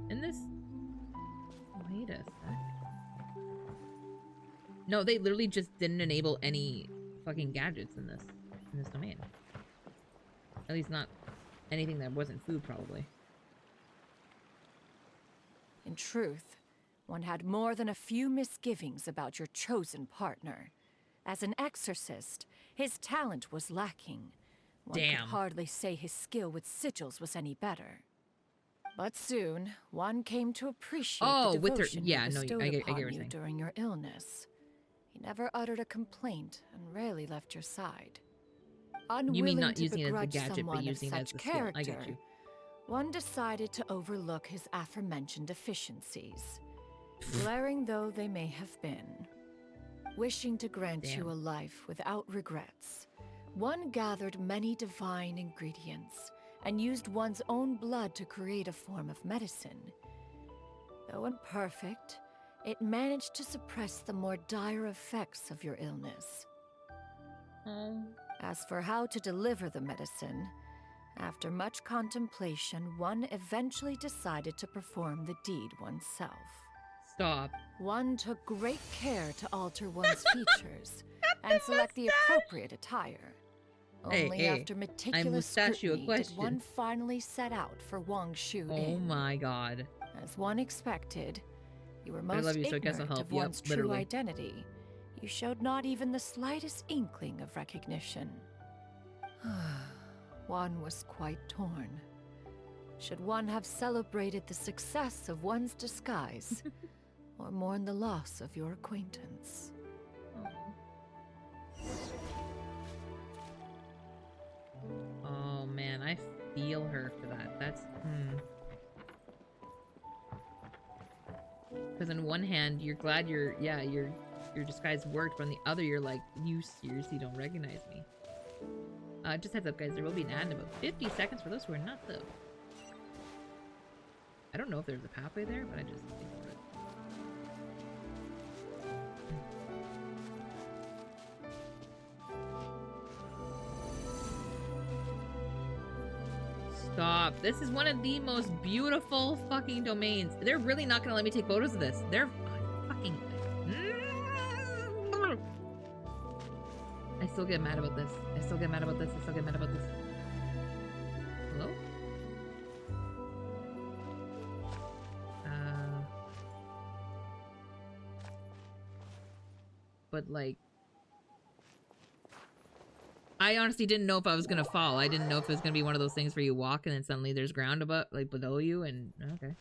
And this... Wait a sec. No, they literally just didn't enable any fucking gadgets in this domain. At least not anything that wasn't food, probably. In truth, one had more than a few misgivings about your chosen partner. As an exorcist, his talent was lacking. One could hardly say his skill with sigils was any better. But soon, one came to appreciate the with her. devotion Yeah, he no, bestowed I get upon what you're you saying. during your illness. He never uttered a complaint and rarely left your side. You mean Unwilling not to using it as the begrudge gadget, but someone of using it as such the skill. I get character, you. one decided to overlook his aforementioned deficiencies, glaring though they may have been. Wishing to grant you a life without regrets, one gathered many divine ingredients and used one's own blood to create a form of medicine. Though imperfect, it managed to suppress the more dire effects of your illness. As for how to deliver the medicine, after much contemplation, one eventually decided to perform the deed oneself. Stop. One took great care to alter one's features and select the appropriate attire. Only after meticulous scrutiny did one finally set out for Wang Shu Inn. Oh my god. As one expected, you were most I love you, so I guess I'll ignorant help. of one's true Literally. identity. You showed not even the slightest inkling of recognition. One was quite torn. Should one have celebrated the success of one's disguise, or mourn the loss of your acquaintance? Oh man, I feel her for that. That's Because on one hand, you're glad your disguise worked, but on the other, you're like, you seriously don't recognize me. Just heads up, guys, there will be an ad in about 50 seconds for those who are not, though. I don't know if there's a pathway there, but I just think for it. Stop. This is one of the most beautiful fucking domains. They're really not gonna let me take photos of this. They're fucking... I still get mad about this. I still get mad about this. I still get mad about this. Hello? But like... I honestly didn't know if I was gonna fall. I didn't know if it was gonna be one of those things where you walk and then suddenly there's ground above, like below you, and okay.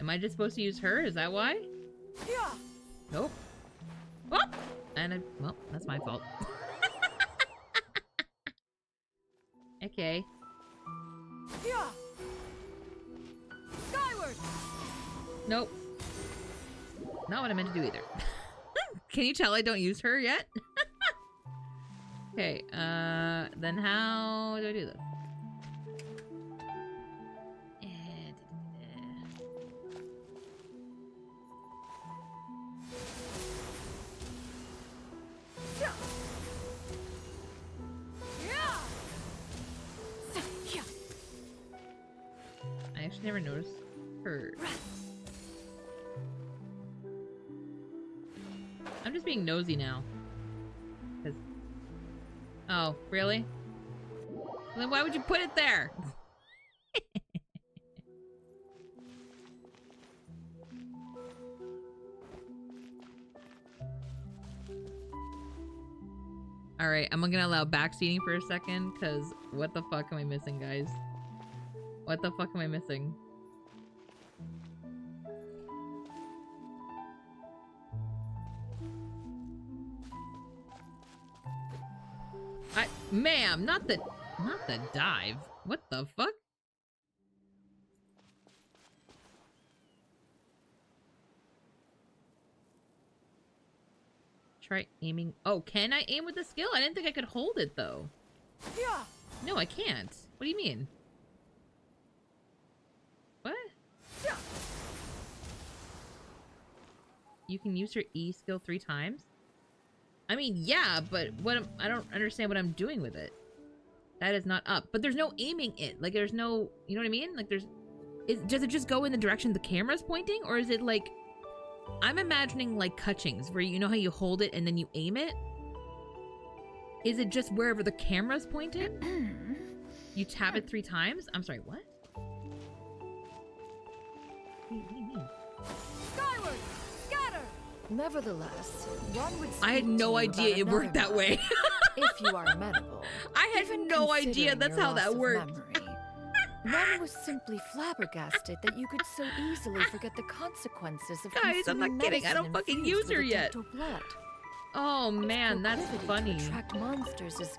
Am I just supposed to use her? Is that why? Yeah. Nope. Oh! And well, that's my fault. Okay. Yeah. Skyward. Nope. Not what I meant to do either. Can you tell I don't use her yet? Okay, then how do I do this? I actually never noticed her. I'm just being nosy now. 'Cause... Oh, really? Well, then why would you put it there? Alright, I'm gonna allow backseating for a second, because what the fuck am I missing, guys? What the fuck am I missing? Ma'am, not the dive. What the fuck? Try aiming. Oh, can I aim with the skill? I didn't think I could hold it though. Yeah. No, I can't. What do you mean? What? Yeah. You can use her E skill 3 times? I mean, yeah, but I don't understand what I'm doing with it. That is not up. But there's no aiming it. Like, there's no... You know what I mean? Like, does it just go in the direction the camera's pointing? Or is it like... I'm imagining, like, Kutchings, where you know how you hold it and then you aim it? Is it just wherever the camera's pointing? You tap it 3 times? I'm sorry, what? What do you mean? Skyward! Scatter! Nevertheless, one would I had speak no to you idea about it worked another that way. matter, if you are amenable. I had Even no idea considering that's your how that loss of worked. memory, one was simply flabbergasted that you could so easily forget the consequences of Guys, I'm consuming not kidding. I medicine don't fucking infused use her with yet. Adepto blood. Oh man, Its that's proclivity funny. To attract monsters is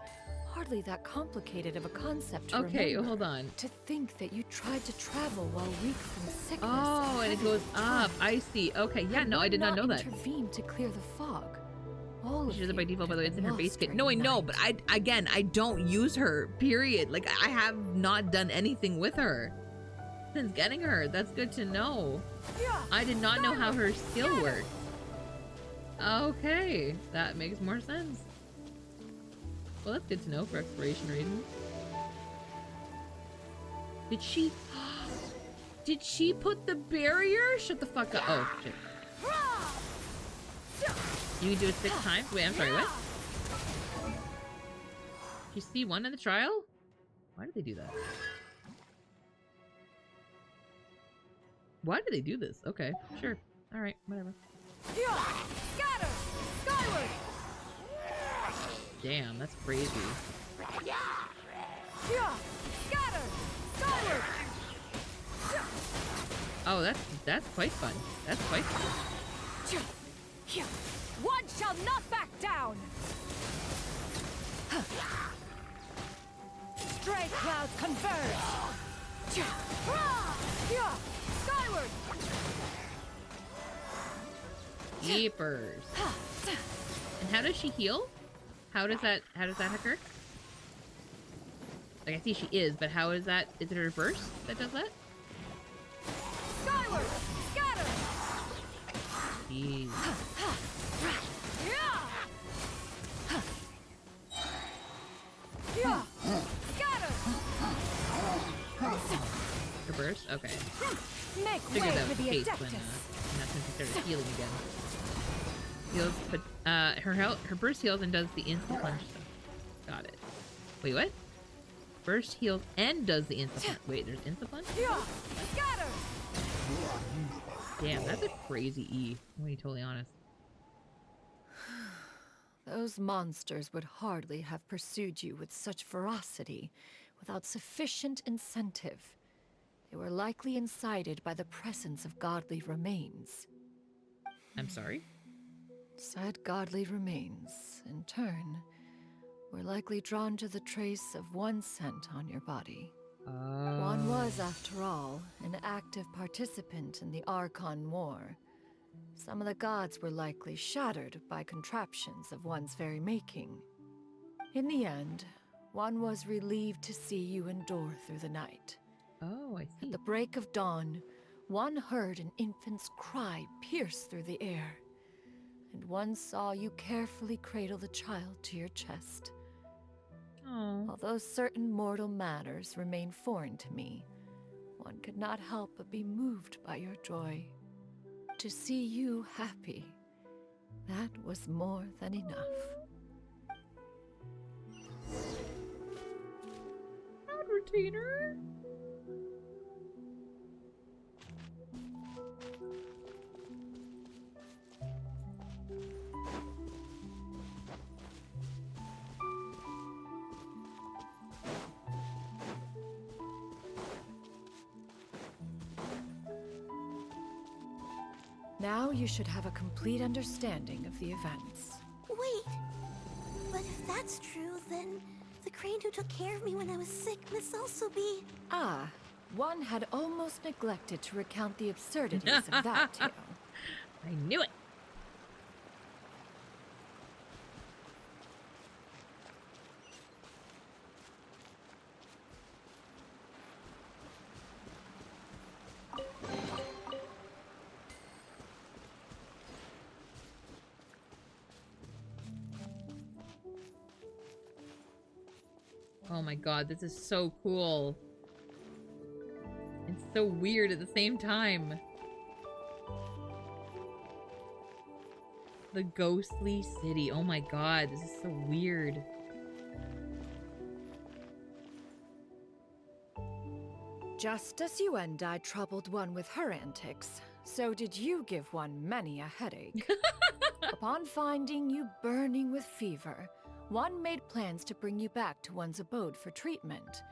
hardly that complicated of a concept to Okay, remember. hold on. To think that you tried to travel while weak from sickness. Oh, and it goes up. I see. Okay, yeah, no, I did not know that. Intervene to clear the fog. All She does it by default, by the way. It's in her base lost kit. during No, I the know, night. but I don't use her. Period. Like I have not done anything with her since getting her. That's good to know. I did not know how her skill worked. Okay, that makes more sense. Well, that's good to know for exploration reasons. Did she? Did she put the barrier? Shut the fuck up. Oh shit. You can do it 6 times? Wait, I'm sorry, what? Did you see one in the trial? Why did they do that? Why did they do this? Okay, sure. Alright, whatever. Scatter! Skyward! Damn, that's crazy. Scatter! Skyward! Oh, that's quite fun. That's quite fun. One shall not back down! Stray clouds converge! Skyward! Jeepers. And how does she heal? How does that occur? Like I see she is, but how is that? Is it her burst that does that? Skyward! Scatter! Jeez. Scatter! Her burst? Okay. Make Figured way that for was the the case when Adeptus. not since she started healing again. Heals, but her burst heals and does the instant punch stuff. Got it. Wait, what? Burst heals and does the instant punch. Wait, there's instant punch? Scatter! Damn, that's a crazy E. I'm gonna be totally honest. Those monsters would hardly have pursued you with such ferocity without sufficient incentive. They were likely incited by the presence of godly remains. I'm sorry? Said godly remains, in turn, were likely drawn to the trace of one scent on your body. One was, after all, an active participant in the Archon War. Some of the gods were likely shattered by contraptions of one's very making. In the end, one was relieved to see you endure through the night. Oh, I see. At the break of dawn, one heard an infant's cry pierce through the air, and one saw you carefully cradle the child to your chest. Oh. Although certain mortal matters remain foreign to me, one could not help but be moved by your joy. To see you happy, that was more than enough. Cloud retainer. Now you should have a complete understanding of the events. Wait, but if that's true, then the crane who took care of me when I was sick must also be... Ah, one had almost neglected to recount the absurdities of that tale. I knew it. Oh my god, this is so cool. It's so weird at the same time. The ghostly city. Oh my god, this is so weird. Just as you and I troubled one with her antics, So did you give one many a headache? Upon finding you burning with fever, one made plans to bring you back to one's abode for treatment.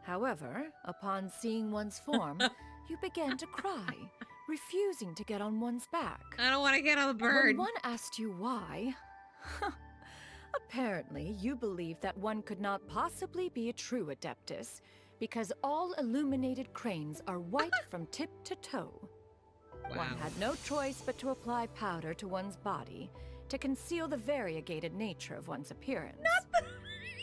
However, upon seeing one's form, you began to cry, refusing to get on one's back. I don't want to get on the bird. When one asked you why, apparently you believed that one could not possibly be a true Adeptus because all illuminated cranes are white from tip to toe. Wow. One had no choice but to apply powder to one's body to conceal the variegated nature of one's appearance.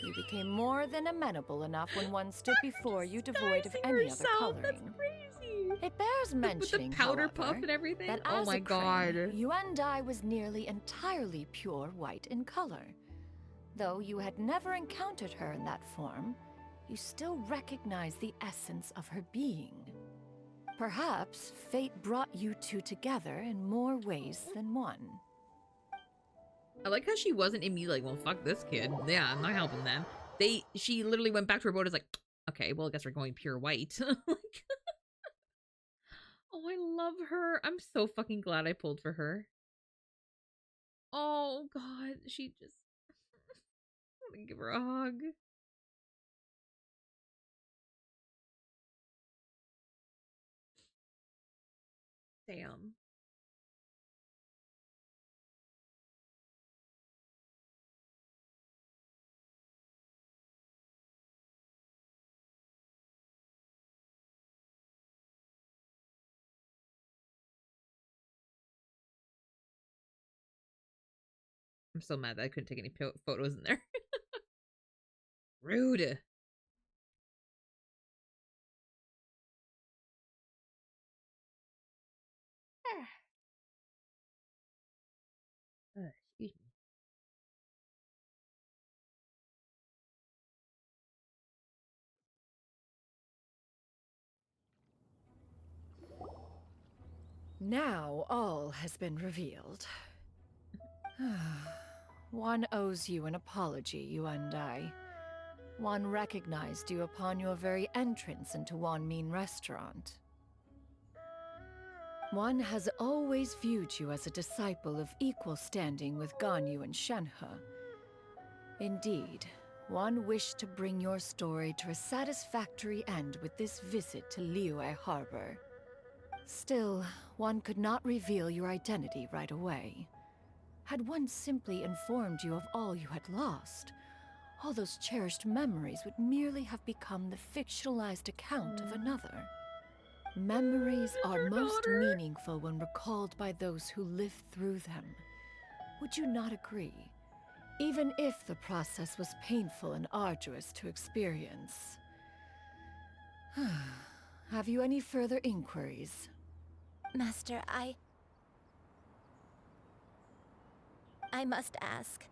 You became more than amenable enough when one stood before you devoid of any other coloring. That's crazy. It bears mentioning, with the powder however, puff and everything. that Oh as my a crane, god. Yuandai was nearly entirely pure white in color. Though you had never encountered her in that form, you still recognized the essence of her being. Perhaps fate brought you two together in more ways than one. I like how she wasn't immediately like, well, fuck this kid. Yeah, I'm not helping them. She literally went back to her boat and was like, okay, well, I guess we're going pure white. Like, oh, I love her. I'm so fucking glad I pulled for her. Oh, God. She just... I want to give her a hug. Damn. I'm so mad that I couldn't take any photos in there. Rude. Excuse me. Now all has been revealed. One owes you an apology, Yuandai. One recognized you upon your very entrance into Wanmin Restaurant. One has always viewed you as a disciple of equal standing with Ganyu and Shenhe. Indeed, one wished to bring your story to a satisfactory end with this visit to Liyue Harbor. Still, one could not reveal your identity right away. Had one simply informed you of all you had lost, all those cherished memories would merely have become the fictionalized account of another. Memories are most meaningful when recalled by those who lived through them. Would you not agree? Even if the process was painful and arduous to experience. Have you any further inquiries? Master, I must ask,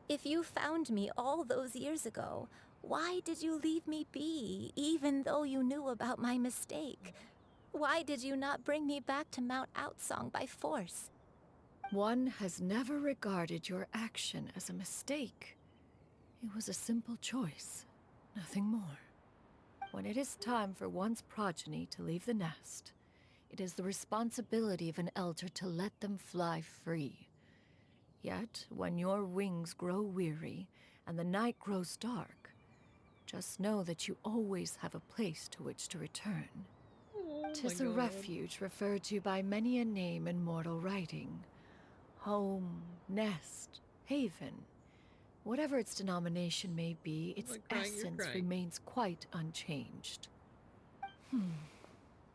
if you found me all those years ago, why did you leave me be, even though you knew about my mistake? Why did you not bring me back to Mount Outsong by force? One has never regarded your action as a mistake. It was a simple choice, nothing more. When it is time for one's progeny to leave the nest, it is the responsibility of an elder to let them fly free. Yet, when your wings grow weary and the night grows dark, just know that you always have a place to which to return. Oh 'Tis my a God. refuge referred to by many a name in mortal writing. Home, nest, haven. Whatever its denomination may be, its I'm crying, you're essence crying. remains quite unchanged.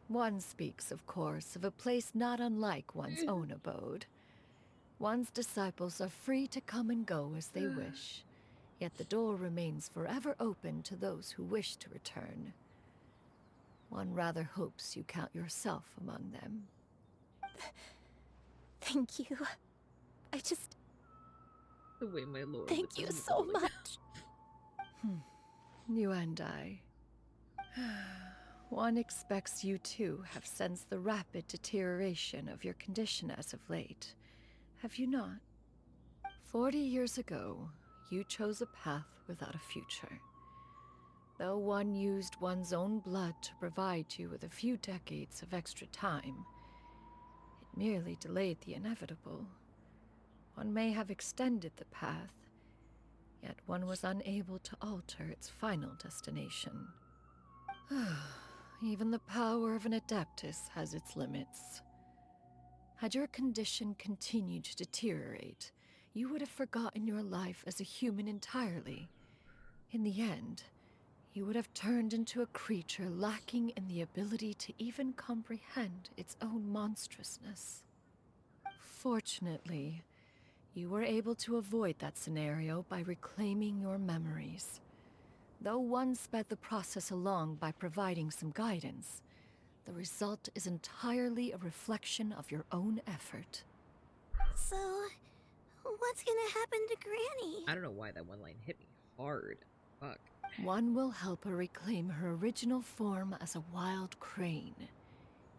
One speaks, of course, of a place not unlike one's own abode. One's disciples are free to come and go as they wish, yet the door remains forever open to those who wish to return. One rather hopes you count yourself among them. Thank you. The way my lord. Thank you so much. You and I. One expects you too have sensed the rapid deterioration of your condition as of late. Have you not? 40 years ago, you chose a path without a future. Though one used one's own blood to provide you with a few decades of extra time, merely delayed the inevitable. One may have extended the path, yet one was unable to alter its final destination. Even the power of an Adeptus has its limits. Had your condition continued to deteriorate, you would have forgotten your life as a human entirely. In the end, you would have turned into a creature lacking in the ability to even comprehend its own monstrousness. Fortunately, you were able to avoid that scenario by reclaiming your memories. Though one sped the process along by providing some guidance, the result is entirely a reflection of your own effort. So, what's gonna happen to Granny? I don't know why that one line hit me hard. Fuck. One will help her reclaim her original form as a wild crane.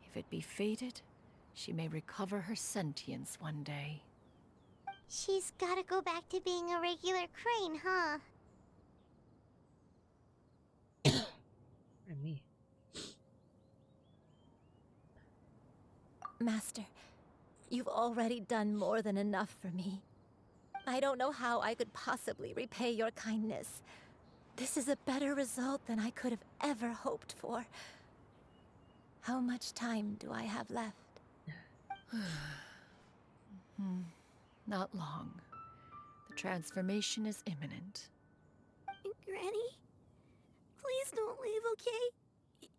If it be fated, she may recover her sentience one day. She's gotta go back to being a regular crane, huh? And me. Master, you've already done more than enough for me. I don't know how I could possibly repay your kindness. This is a better result than I could have ever hoped for. How much time do I have left? Not long. The transformation is imminent. Granny? Please don't leave, okay?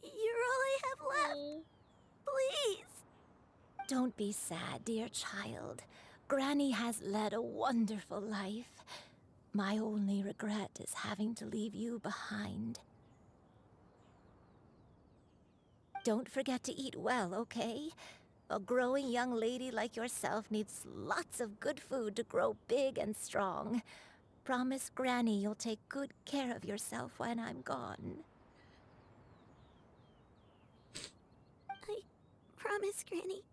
You're all I have left. Please! Don't be sad, dear child. Granny has led a wonderful life. My only regret is having to leave you behind. Don't forget to eat well, okay? A growing young lady like yourself needs lots of good food to grow big and strong. Promise Granny you'll take good care of yourself when I'm gone. I promise, Granny.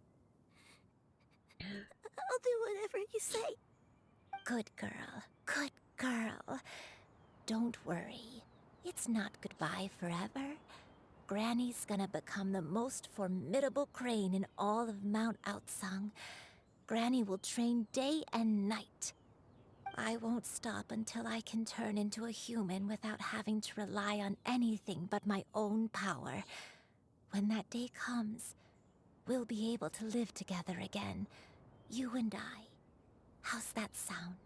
I'll do whatever you say. Good girl, good girl. Don't worry. It's not goodbye forever. Granny's gonna become the most formidable crane in all of Mount Outsung. Granny will train day and night. I won't stop until I can turn into a human without having to rely on anything but my own power. When that day comes, we'll be able to live together again. You and I. How's that sound?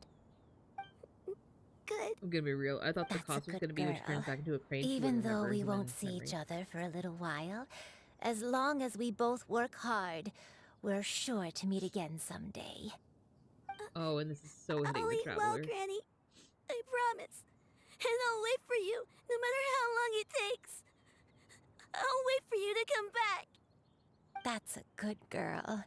Good. I'm gonna be real. I thought the That's cost a was good gonna be when she turns girl. back into a crane. Even though we won't see each other for a little while, as long as we both work hard, we're sure to meet again someday. Oh, and this is so hitting I'll the eat traveler. well, Granny. I promise. And I'll wait for you, no matter how long it takes. I'll wait for you to come back. That's a good girl.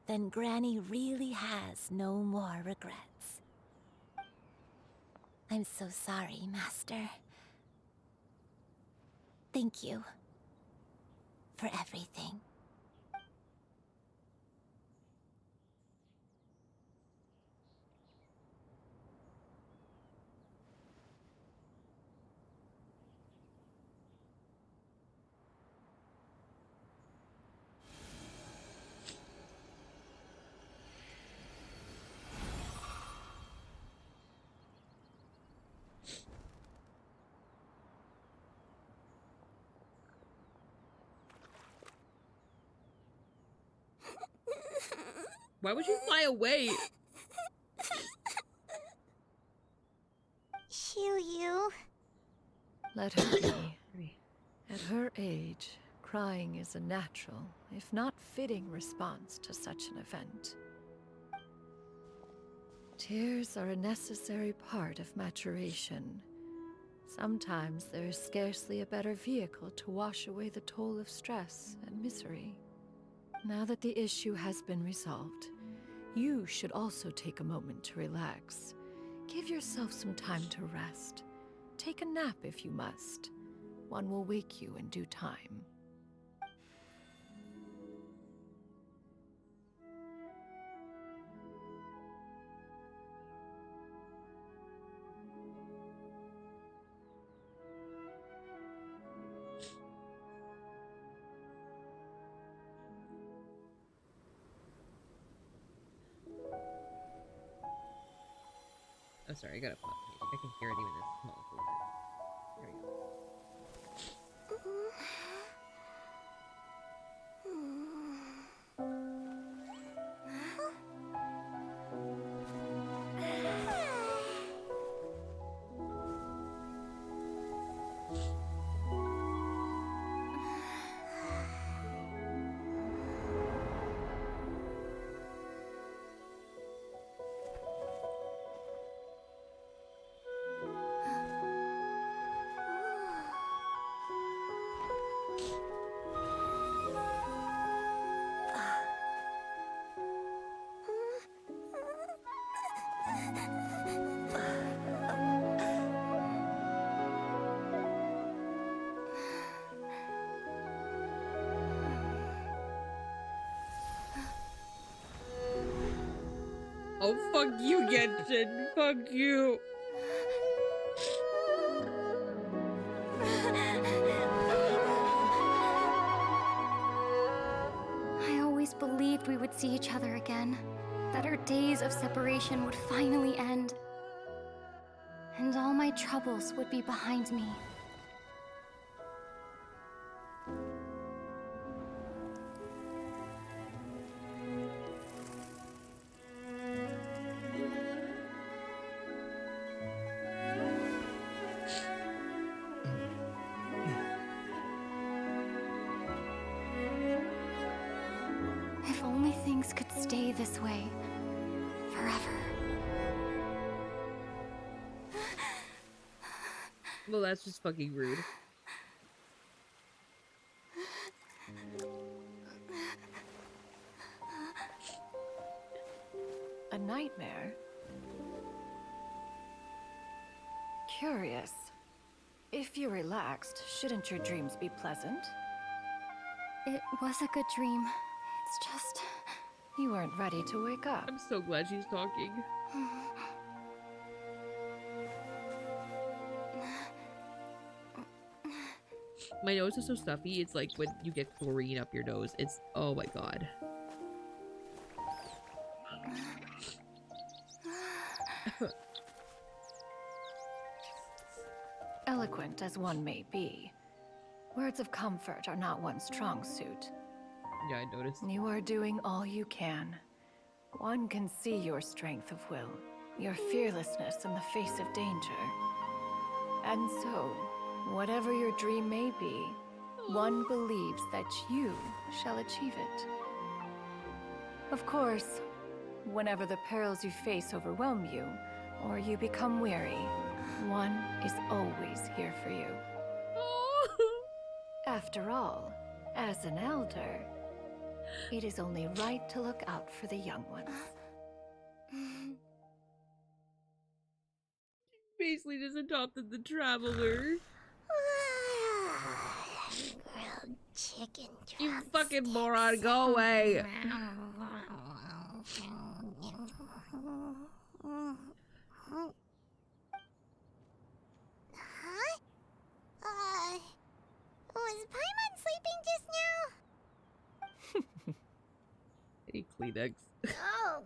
Then Granny really has no more regrets. I'm so sorry, Master. Thank you for everything. Why would you fly away? Xianyun. Let her be. At her age, crying is a natural, if not fitting, response to such an event. Tears are a necessary part of maturation. Sometimes there is scarcely a better vehicle to wash away the toll of stress and misery. Now that the issue has been resolved, you should also take a moment to relax. Give yourself some time to rest. Take a nap if you must. One will wake you in due time. sorry, I gotta pause. I can hear it even this small. There we go. Oh, fuck you, Genshin. Fuck you. I always believed we would see each other again. That our days of separation would finally end. And all my troubles would be behind me. If only things could stay this way forever. Well, that's just fucking rude. A nightmare? Curious. If you're relaxed, shouldn't your dreams be pleasant? It was a good dream. It's just... You weren't ready to wake up. I'm so glad she's talking. My nose is so stuffy. It's like when you get chlorine up your nose. It's, oh my god. Eloquent as one may be, words of comfort are not one's strong suit. Yeah, I noticed. You are doing all you can. One can see your strength of will, your fearlessness in the face of danger. And so, whatever your dream may be, one believes that you shall achieve it. Of course, whenever the perils you face overwhelm you, or you become weary, one is always here for you. After all, as an elder, it is only right to look out for the young ones. Basically just adopted the traveler. Grilled chicken drumsticks. You fucking moron, go away. Huh? Was Paimon sleeping just now? Hey, Kleenex. Oh,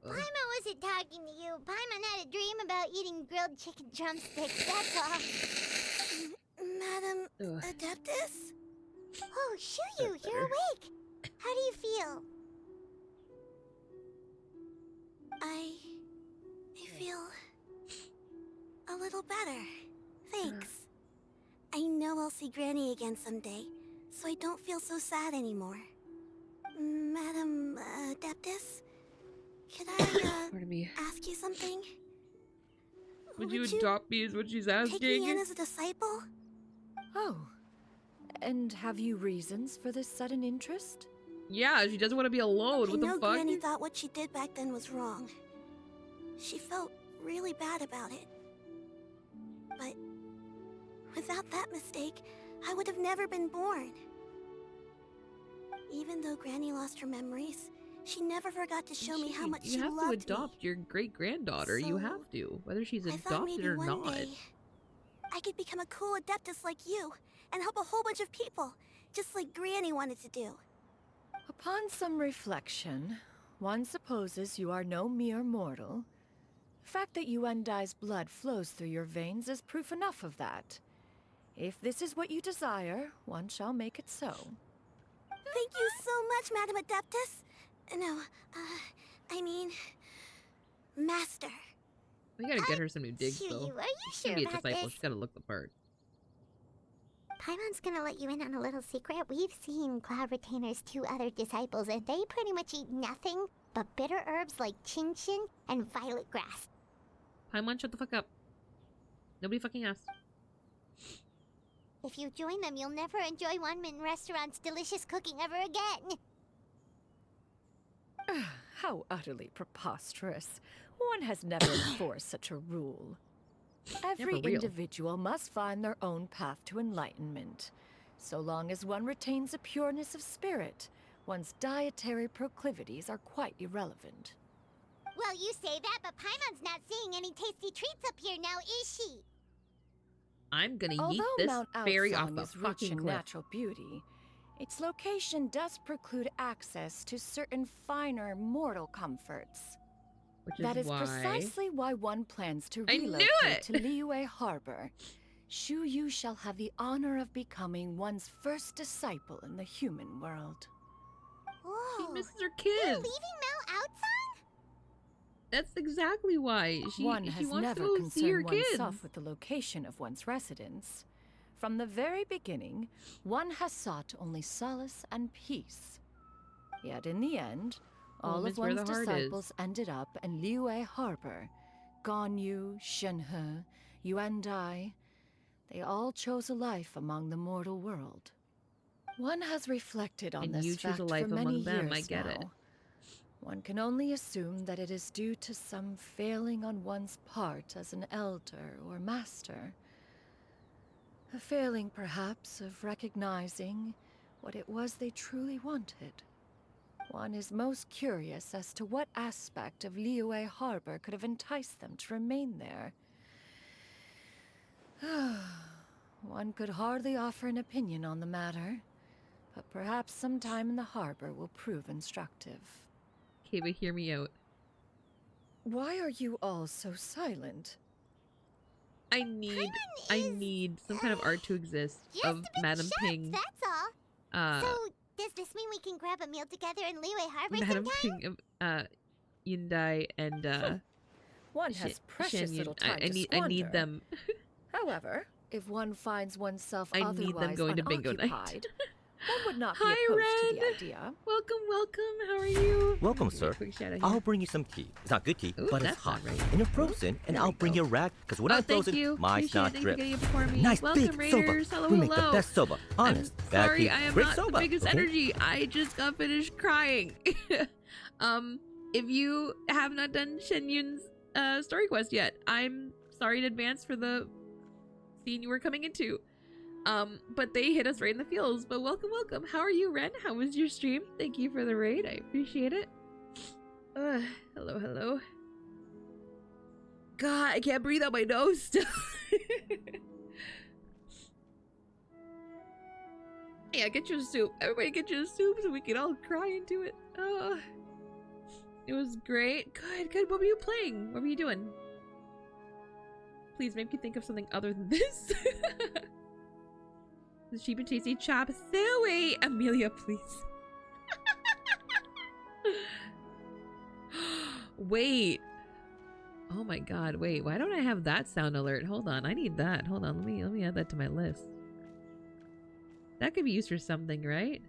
Paimon wasn't talking to you. Paimon had a dream about eating grilled chicken drumsticks, that's all. Madam Adeptus? Oh, Xianyun, you're awake. How do you feel? I feel a little better. Thanks. I know I'll see Granny again someday, so I don't feel so sad anymore. Madam Adeptus? Could I, Pardon me. ask you something? Would you adopt me is what she's asking? Take me in as a disciple? Oh. And have you reasons for this sudden interest? Yeah, she doesn't want to be alone. What the fuck? Granny thought what she did back then was wrong. She felt really bad about it. But without that mistake, I would have never been born. Even though Granny lost her memories, she never forgot to show me how much she loved me. You have to adopt your great-granddaughter. You have to, whether she's adopted or not. One day I could become a cool adeptus like you and help a whole bunch of people, just like Granny wanted to do. Upon some reflection, one supposes you are no mere mortal, fact that Yuandai's blood flows through your veins is proof enough of that. If this is what you desire, one shall make it so. Thank you so much, Madam Adeptus. No, I mean, Master. We gotta get her some new digs, though. Are you She's sure gonna be a about disciple. this? She's gotta look the part. Paimon's gonna let you in on a little secret. We've seen Cloud Retainer's 2 other disciples, and they pretty much eat nothing but bitter herbs like chin-chin and violet grass. Paimon, shut the fuck up. Nobody fucking asked. If you join them, you'll never enjoy Wanmin Restaurant's delicious cooking ever again. How utterly preposterous. One has never enforced such a rule. Every individual must find their own path to enlightenment. So long as one retains a pureness of spirit, one's dietary proclivities are quite irrelevant. Well, you say that, but Paimon's not seeing any tasty treats up here now, is she? I'm gonna yeet Although this Mount fairy off Aosong the is rich fucking in cliff. natural beauty, its location does preclude access to certain finer mortal comforts. That is precisely why one plans to relocate to Liyue Harbor. Shu Yu shall have the honor of becoming one's first disciple in the human world. Whoa. She misses her kids. You're leaving Mount Aosong? That's exactly why. One she has wants never to go see her concerned kids. oneself with the location of one's residence. From the very beginning, one has sought only solace and peace. Yet in the end, all of one's disciples ended up in Liyue Harbor. Ganyu, Shenhe, Yuandai, they all chose a life among the mortal world. One has reflected on this fact for many years I get it. One can only assume that it is due to some failing on one's part as an elder or master. A failing, perhaps, of recognizing what it was they truly wanted. One is most curious as to what aspect of Liyue Harbor could have enticed them to remain there. One could hardly offer an opinion on the matter, but perhaps some time in the harbor will prove instructive. Okay, but hear me out. Why are you all so silent? I need some kind of art to exist of Madame Ping. That's all. So, does this mean we can grab a meal together in Liyue Harbor Madame sometime? Ping, Yundai, and one has precious Xianyun. little time I need them. However, if one finds oneself I need them going to bingo night. One would not be Hi, opposed Red. to the idea. Welcome. How are you? Welcome, sir. I'll bring you some tea. It's not good tea, but it's hot. And it's frozen, and I'll bring you a rag, because when I'm frozen, mine's not drip. Nice Welcome, big Raiders. soba. Hello, we make the hello. best soba. Honest. I'm bad sorry, tea, I am great not soba. the biggest okay? energy. I just got finished crying. If you have not done Xianyun's story quest yet, I'm sorry in advance for the scene you were coming into. But they hit us right in the feels. But welcome. How are you, Ren? How was your stream? Thank you for the raid. I appreciate it. Hello. God, I can't breathe out my nose still. Yeah, get your soup. Everybody get your soup so we can all cry into it. It was great. Good. What were you playing? What were you doing? Please make me think of something other than this. The cheap and tasty chop suey. Amelia, please. Wait. Oh my god, wait. Why don't I have that sound alert? Hold on, I need that. Hold on, let me add that to my list. That could be used for something, right?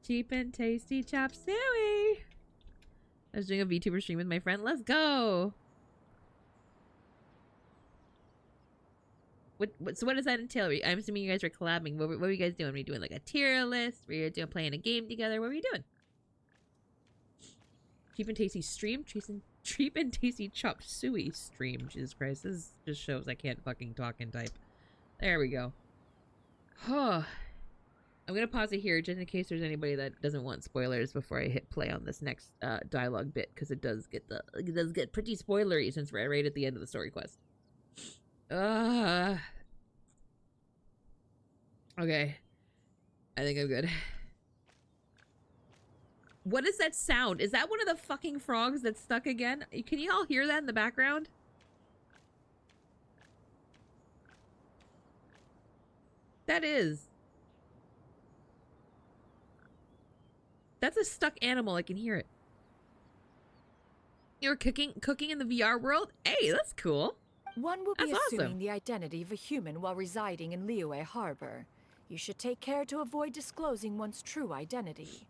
Cheap and tasty chop suey. I was doing a VTuber stream with my friend. Let's go. So what does that entail? I'm assuming you guys are collabing. What were you guys doing? Were you doing like a tier list? Were you doing playing a game together? What were you doing? Cheap and tasty stream? Cheap and tasty chop suey stream. Jesus Christ. This just shows I can't fucking talk and type. There we go. I'm gonna pause it here just in case there's anybody that doesn't want spoilers before I hit play on this next dialogue bit, because it does get pretty spoilery since we're right at the end of the story quest. Okay. I think I'm good. What is that sound? Is that one of the fucking frogs that's stuck again? Can you all hear that in the background? That is. That's a stuck animal. I can hear it. You're cooking in the VR world? Hey, that's cool. One will be That's assuming awesome. the identity of a human while residing in Liyue Harbor. You should take care to avoid disclosing one's true identity.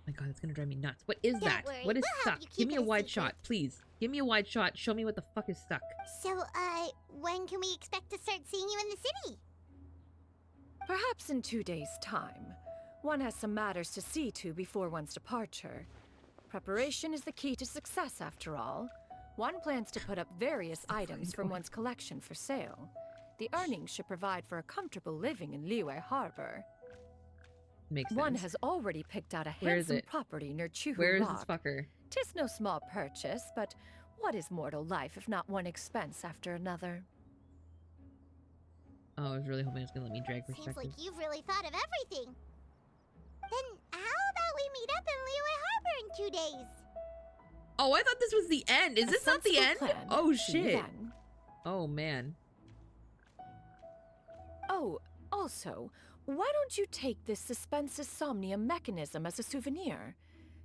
Oh my god, it's gonna drive me nuts. What is that? worry, What is we'll help stuck? you Give keep me it a a wide secret. shot, please. Give me a wide shot. Show me what the fuck is stuck. So, when can we expect to start seeing you in the city? Perhaps in 2 days' time. One has some matters to see to before one's departure. Preparation is the key to success, after all. One plans to put up various items from one's collection for sale. The earnings should provide for a comfortable living in Liyue Harbor. Makes sense. One has already picked out a Where is handsome it? property near Chuhu Where is Rock. this fucker? 'Tis no small purchase, but what is mortal life if not one expense after another? Oh, I was really hoping it was gonna let me drag Seems perspective. like you've really thought of everything. Then how about we meet up in Liyue Harbor in 2 days? Oh, I thought this was the end. Is A this not the sensible end? plan. Oh See you shit. then. Oh man. Oh, also, why don't you take this suspense somnium mechanism as a souvenir?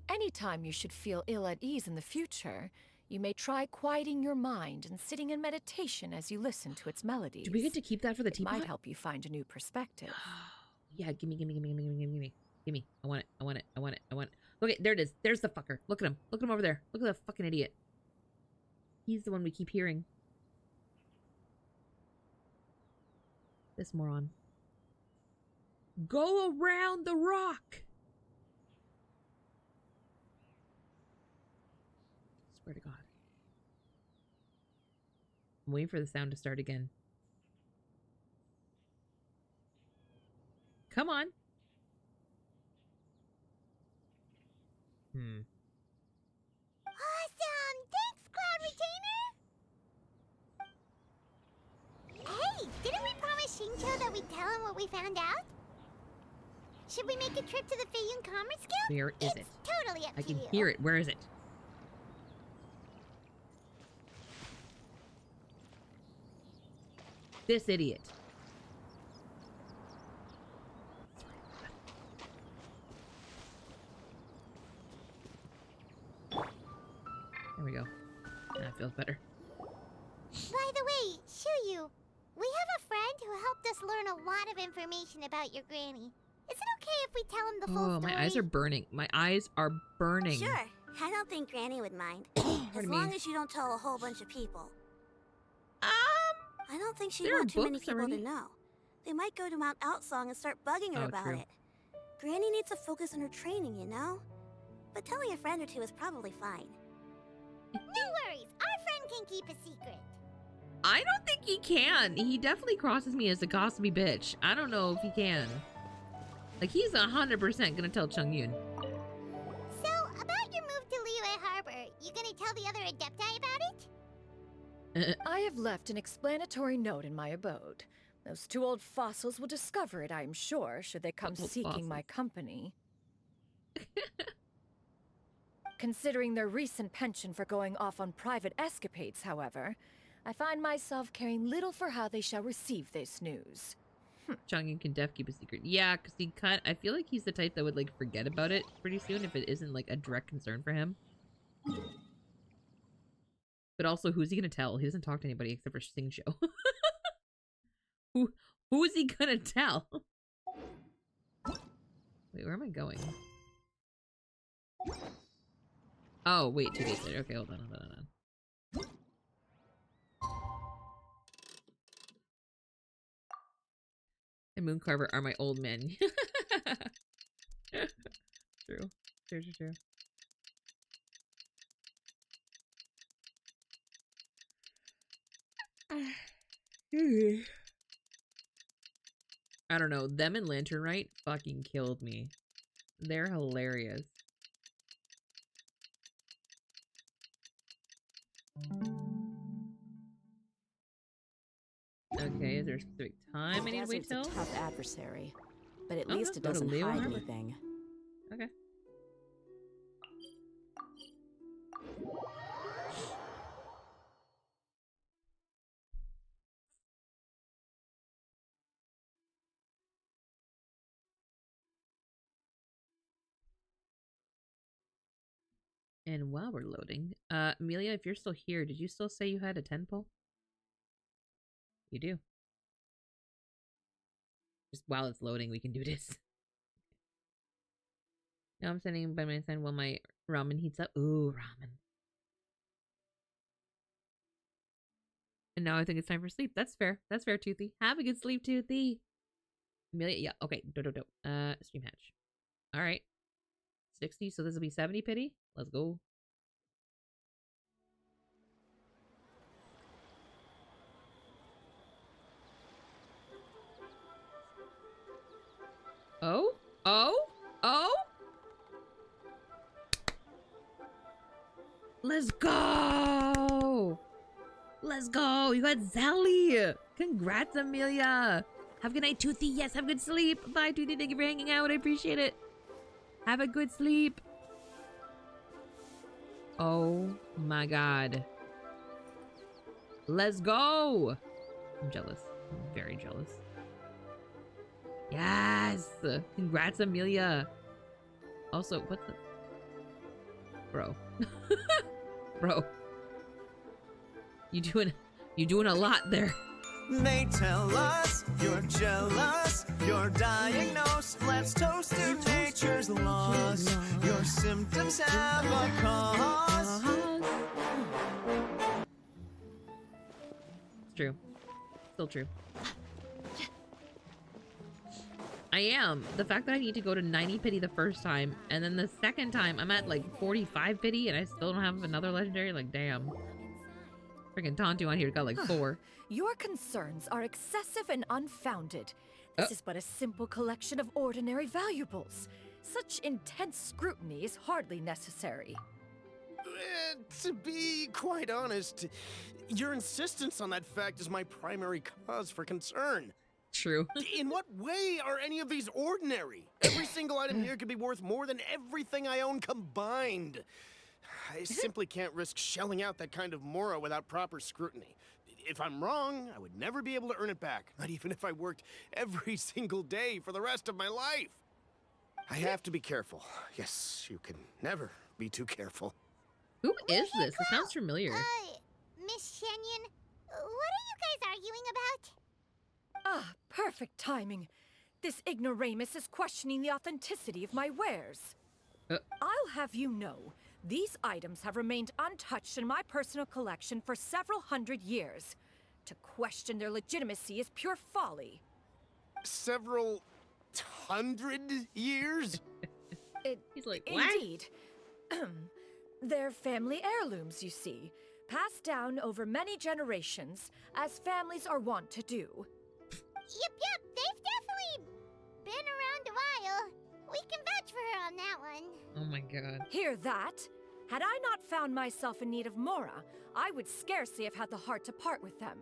Anytime you should feel ill at ease in the future, you may try quieting your mind and sitting in meditation as you listen to its melodies. Do we get to keep that for the It teapot? might help you find a new perspective. Yeah, gimme. Gimme. I want it. Look at, there it is. There's the fucker. Look at him. Look at him over there. Look at the fucking idiot. He's the one we keep hearing. This moron. Go around the rock. Swear to God. I'm waiting for the sound to start again. Come on. Awesome! Thanks, Cloud Retainer! Hey, didn't we promise Shincho that we'd tell him what we found out? Should we make a trip to the Feiyun Commerce Guild? Where is it? Totally up I to can you. hear it. Where is it? This idiot. There we go. That feels better. By the way, Shuyu, we have a friend who helped us learn a lot of information about your granny. Is it okay if we tell him the full Oh, story? my eyes are burning. My eyes are burning. Sure. I don't think Granny would mind. As do you long mean? as you don't tell a whole bunch of people. I don't think she'd there are want too many books people already. to know. They might go to Mount Outsong and start bugging her Oh, about true. it. Granny needs to focus on her training, you know? But telling a friend or two is probably fine. No worries, our friend can keep a secret. I don't think he can. He definitely crosses me as a gossipy bitch. I don't know if he can. Like, he's 100% gonna tell Xianyun. So, about your move to Liyue Harbor, you gonna tell the other Adepti about it? I have left an explanatory note in my abode. Those two old fossils will discover it, I am sure, should they come Old seeking my fossils. company. Considering their recent penchant for going off on private escapades, however, I find myself caring little for how they shall receive this news. Xianyun can def keep a secret. Yeah, because I feel like he's the type that would, like, forget about it pretty soon if it isn't, like, a direct concern for him. But also, who's he gonna tell? He doesn't talk to anybody except for Singjo. Who is he gonna tell? Wait, where am I going? Oh, wait, 2 days later. Okay, hold on. And Mooncarver are my old men. True. I don't know. Them and Lantern Rite fucking killed me. They're hilarious. Okay, is there a specific time I need to wait till? Desert's a tough adversary, but at Oh, least no, it go to doesn't Leo hide Harbor. anything. Okay. And while we're loading, Amelia, if you're still here, did you still say you had a 10 pull? You do. Just while it's loading, we can do this. Now I'm sending by my son while my ramen heats up. Ooh, ramen. And now I think it's time for sleep. That's fair. That's fair, Toothy. Have a good sleep, Toothy. Amelia, yeah, okay. Stream hatch. All right. 60, so this will be 70 pity. Let's go. Oh? Oh? Oh? Let's go! Let's go! You got Zelly! Congrats, Amelia! Have a good night, Toothy. Yes, have good sleep. Bye, Toothy. Thank you for hanging out. I appreciate it. Have a good sleep. Oh my god. Let's go! I'm jealous. I'm very jealous. Yes! Congrats, Amelia. Also, what the... Bro. Bro. You doing a lot there. They tell us you're jealous, you're diagnosed. Let's toast to nature's laws. Your symptoms have a cause. It's true. Still true. I am. The fact that I need to go to 90 pity the first time, and then the second time I'm at like 45 pity, and I still don't have another legendary. Like, damn. Freaking Tontu on here got like 4. Your concerns are excessive and unfounded. This is but a simple collection of ordinary valuables. Such intense scrutiny is hardly necessary. To be quite honest, your insistence on that fact is my primary cause for concern. True. In what way are any of these ordinary? Every single item here could be worth more than everything I own combined. I simply can't risk shelling out that kind of mora without proper scrutiny. If I'm wrong, I would never be able to earn it back, not even if I worked every single day for the rest of my life. I have to be careful. Yes, you can never be too careful. Who is this? It sounds familiar. Miss Xianyun, what are you guys arguing about? Ah, perfect timing. This ignoramus is questioning the authenticity of my wares. I'll have you know, these items have remained untouched in my personal collection for several hundred years. To question their legitimacy is pure folly. Several hundred years? He's like, what? Indeed. They're family heirlooms, you see, passed down over many generations, as families are wont to do. Yep, they've definitely been around a while. We can vouch for her on that one. Oh my god. Hear that? Had I not found myself in need of mora, I would scarcely have had the heart to part with them.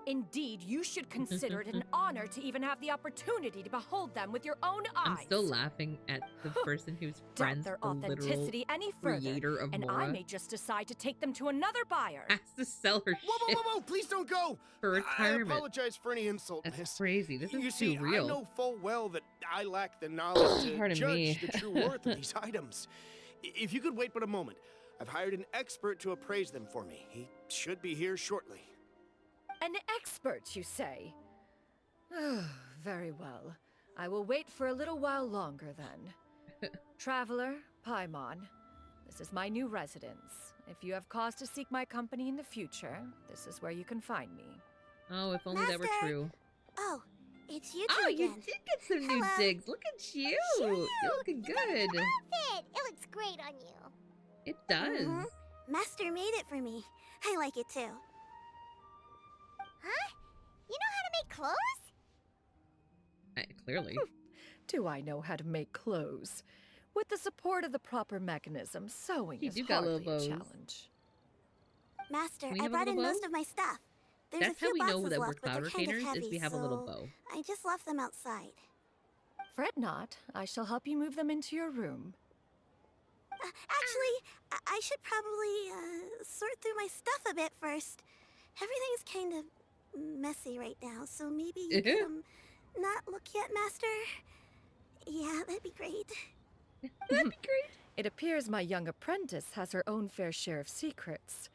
Indeed, you should consider it an honor to even have the opportunity to behold them with your own eyes. I'm still laughing at the person who's friends their the authenticity any further, creator of and mora. I may just decide to take them to another buyer. Has to sell her shit Whoa, please don't go! for retirement. I apologize for any insult, That's miss. crazy. This is you too see, real. I know full well that I lack the knowledge to Pardon judge me. the true worth of these items. If you could wait but a moment, I've hired an expert to appraise them for me. He should be here shortly. An expert, you say? Very well. I will wait for a little while longer then. Traveler, Paimon, this is my new residence. If you have cause to seek my company in the future, this is where you can find me. Oh, if only that were true. Oh, it's you Oh, two you again. did get some new digs. Look at you. You're looking good. Outfit! It looks great on you. It does. Master made it for me. I like it too. Huh? You know how to make clothes? Clearly. Do I know how to make clothes? With the support of the proper mechanism, sewing is got little hardly a bows. challenge. Master, We I have a brought in little most bow? of my stuff. There's That's a few how we know boxes that we're left, but cloud they're kind of retainers, heavy, is we have a little so bow. I just left them outside. Fret not. I shall help you move them into your room. Actually, I should probably sort through my stuff a bit first. Everything's kind of messy right now, so maybe you could not look yet, Master? Yeah, that'd be great. That'd be great. It appears my young apprentice has her own fair share of secrets.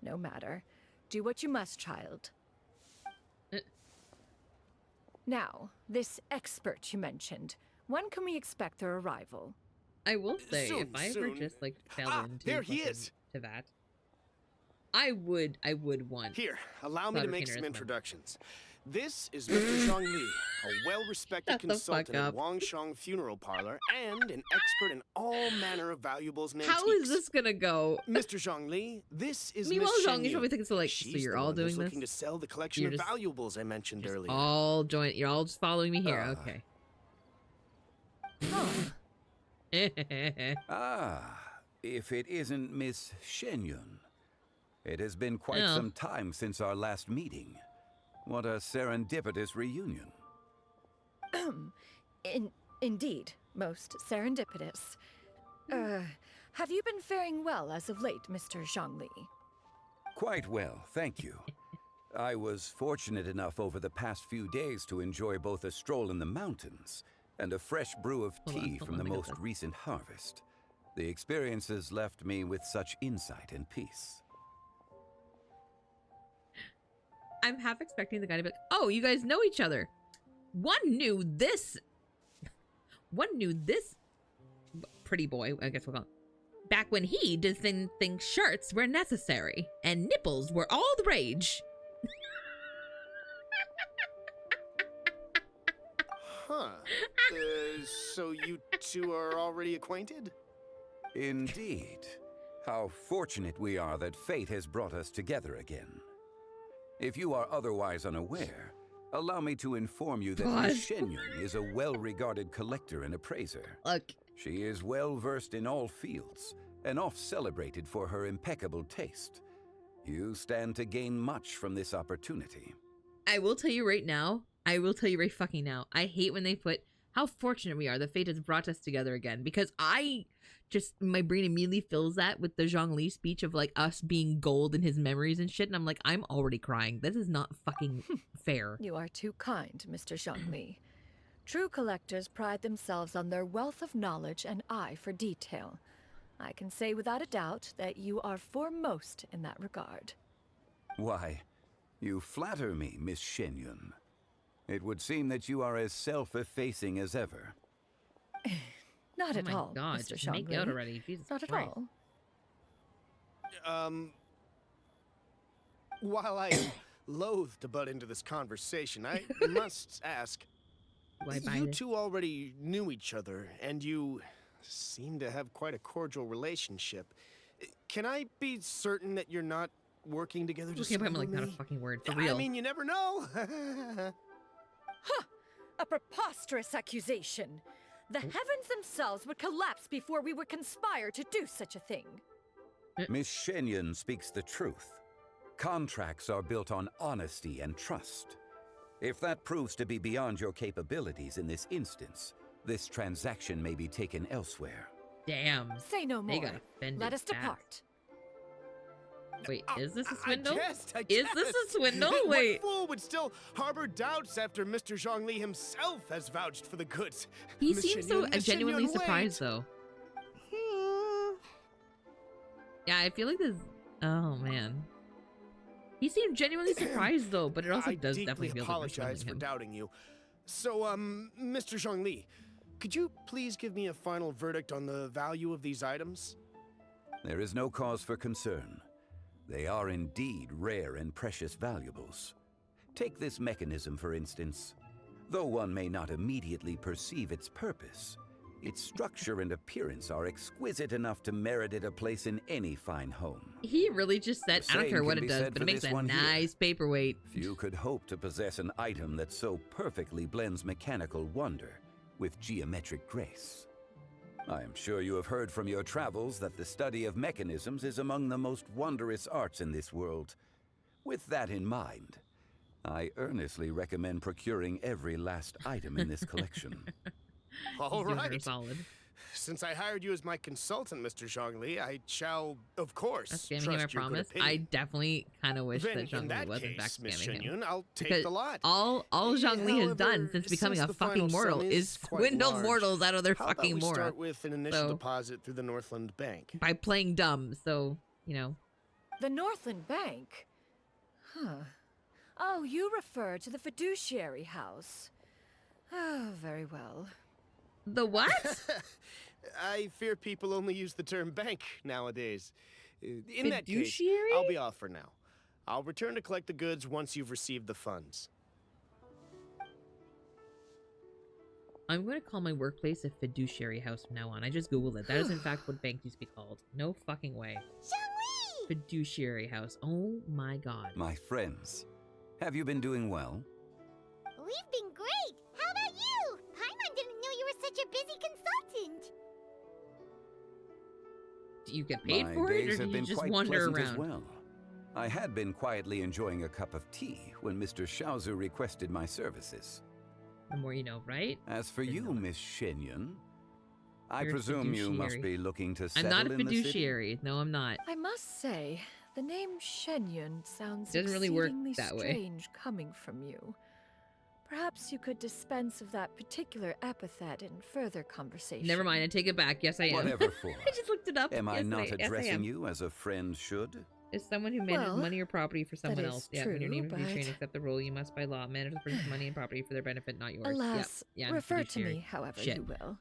No matter. Do what you must, child. Now, this expert you mentioned, when can we expect their arrival? I will say, Soon, if I ever just like fell into there he is. to that, I would want. Here, allow me to make some Retainer as introductions. This is Mr. Zhang Li, a well-respected Shut the fuck consultant at up. Wangshang Funeral Parlor and an expert in all manner of valuables and How antiques. is this gonna go? Mr. Zhang Li, this is Meanwhile, Miss Zhang Li's Xianyun. probably thinking, so like, so She's you're the all one who's doing this? looking to sell the collection You're of just- valuables I mentioned earlier. All join. You're all just following me here. Okay. If it isn't Miss Xianyun. It has been quite Oh. some time since our last meeting. What a serendipitous reunion. Indeed, most serendipitous. Have you been faring well as of late, Mr. Zhangli? Quite well, thank you. I was fortunate enough over the past few days to enjoy both a stroll in the mountains and a fresh brew of tea from the most recent harvest. The experiences left me with such insight and peace. I'm half expecting the guy to be like, "Oh, you guys know each other. One knew this pretty boy, I guess we'll call him, back when he did think shirts were necessary and nipples were all the rage." Huh. So you two are already acquainted? Indeed. How fortunate we are that fate has brought us together again. If you are otherwise unaware, allow me to inform you that Miss Xianyun is a well-regarded collector and appraiser. Look. She is well-versed in all fields and oft-celebrated for her impeccable taste. You stand to gain much from this opportunity. I will tell you right now. I will tell you right fucking now. I hate when they put how fortunate we are that fate has brought us together again, because my brain immediately fills that with the Zhang Li speech of like us being gold in his memories and shit, and I'm like, I'm already crying. This is not fucking fair. You are too kind, Mr. Zhangli. True collectors pride themselves on their wealth of knowledge and eye for detail. I can say without a doubt that you are foremost in that regard. Why, you flatter me, Miss Xianyun. It would seem that you are as self-effacing as ever. Not at all, Oh my god, Mr. just make Zhangli. out already. Jesus Not at Christ. all. While I am loath to butt into this conversation, I must ask, you two already knew each other, and you seem to have quite a cordial relationship. Can I be certain that you're not working together to Okay, but I'm like, swindle not a me? fucking word, for real. I mean, you never know. A preposterous accusation. The heavens themselves would collapse before we would conspire to do such a thing. Miss Xianyun speaks the truth. Contracts are built on honesty and trust. If that proves to be beyond your capabilities in this instance, this transaction may be taken elsewhere. Damn. Say no They more. got offended Let us fast. depart. Wait, is this a swindle? I Is this a swindle? Wait. What fool would still harbor doubts after Mr. Zhang Li himself has vouched for the goods? He Miss seems so Xianyun, Miss genuinely Xianyun, wait. surprised, though. Yeah, I feel like this. Oh man, he seemed genuinely surprised though, but it also I does deeply definitely feel like we're apologize swindling for him. doubting you. So, Mr. Zhang Li, could you please give me a final verdict on the value of these items? There is no cause for concern. They are indeed rare and precious valuables. Take this mechanism, for instance. Though one may not immediately perceive its purpose, its structure and appearance are exquisite enough to merit it a place in any fine home. He really just said, The I don't same care what can it be does, said but for it makes this a one here. nice paperweight. Few could hope to possess an item that so perfectly blends mechanical wonder with geometric grace. I am sure you have heard from your travels that the study of mechanisms is among the most wondrous arts in this world. With that in mind, I earnestly recommend procuring every last item in this collection. All He's doing her right. solid. Since I hired you as my consultant, Mr. Zhongli, I shall, of course, That's scamming him, I trust your good promise. opinion. I definitely kind of wish Then, that in that Zhongli wasn't back case, Miss scamming him. Xianyun, I'll take Because the lot. all Zhongli has done However, since becoming since a the fucking final mortal sum is quite swindle large, mortals out of their how fucking about we mora. start with an initial So- deposit through the Northland Bank? By playing dumb, so, you know. The Northland Bank? Huh. Oh, you refer to the fiduciary house. Oh, very well. The what? I fear people only use the term bank nowadays. In that case, Fiduciary? I'll be off for now. I'll return to collect the goods once you've received the funds. I'm going to call my workplace a fiduciary house from now on. I just googled it. That is in fact what banks used to be called. No fucking way. Fiduciary house. Oh my god. My friends, have you been doing well? We've been great. How about you? Paimon didn't know you were such a busy consultant. Do you get paid My for it, days or do have you been just quite wander pleasant around? as well. I had been quietly enjoying a cup of tea when Mr. Xiaozu requested my services. The more you know, right? As for you, Miss Xianyun, I You're a presume you must fiduciary. be looking to I'm settle not a in the city? fiduciary. No, I'm not. I must say, the name Xianyun sounds Doesn't really work exceedingly that way. strange coming from you. Perhaps you could dispense of that particular epithet in further conversation. Never mind. I take it back. Yes, I am. Whatever for. I just looked it up. Am I Yes, not yes, I addressing am. you as a friend should? Is someone who manages Well, money or property for someone that is else. Yeah, when your true, name is fiduciary and but- accept the role, you must by law manage the person's money and property for their benefit, not yours. Alas, yeah, I'm a refer to fiduciary. me however Shit. you will.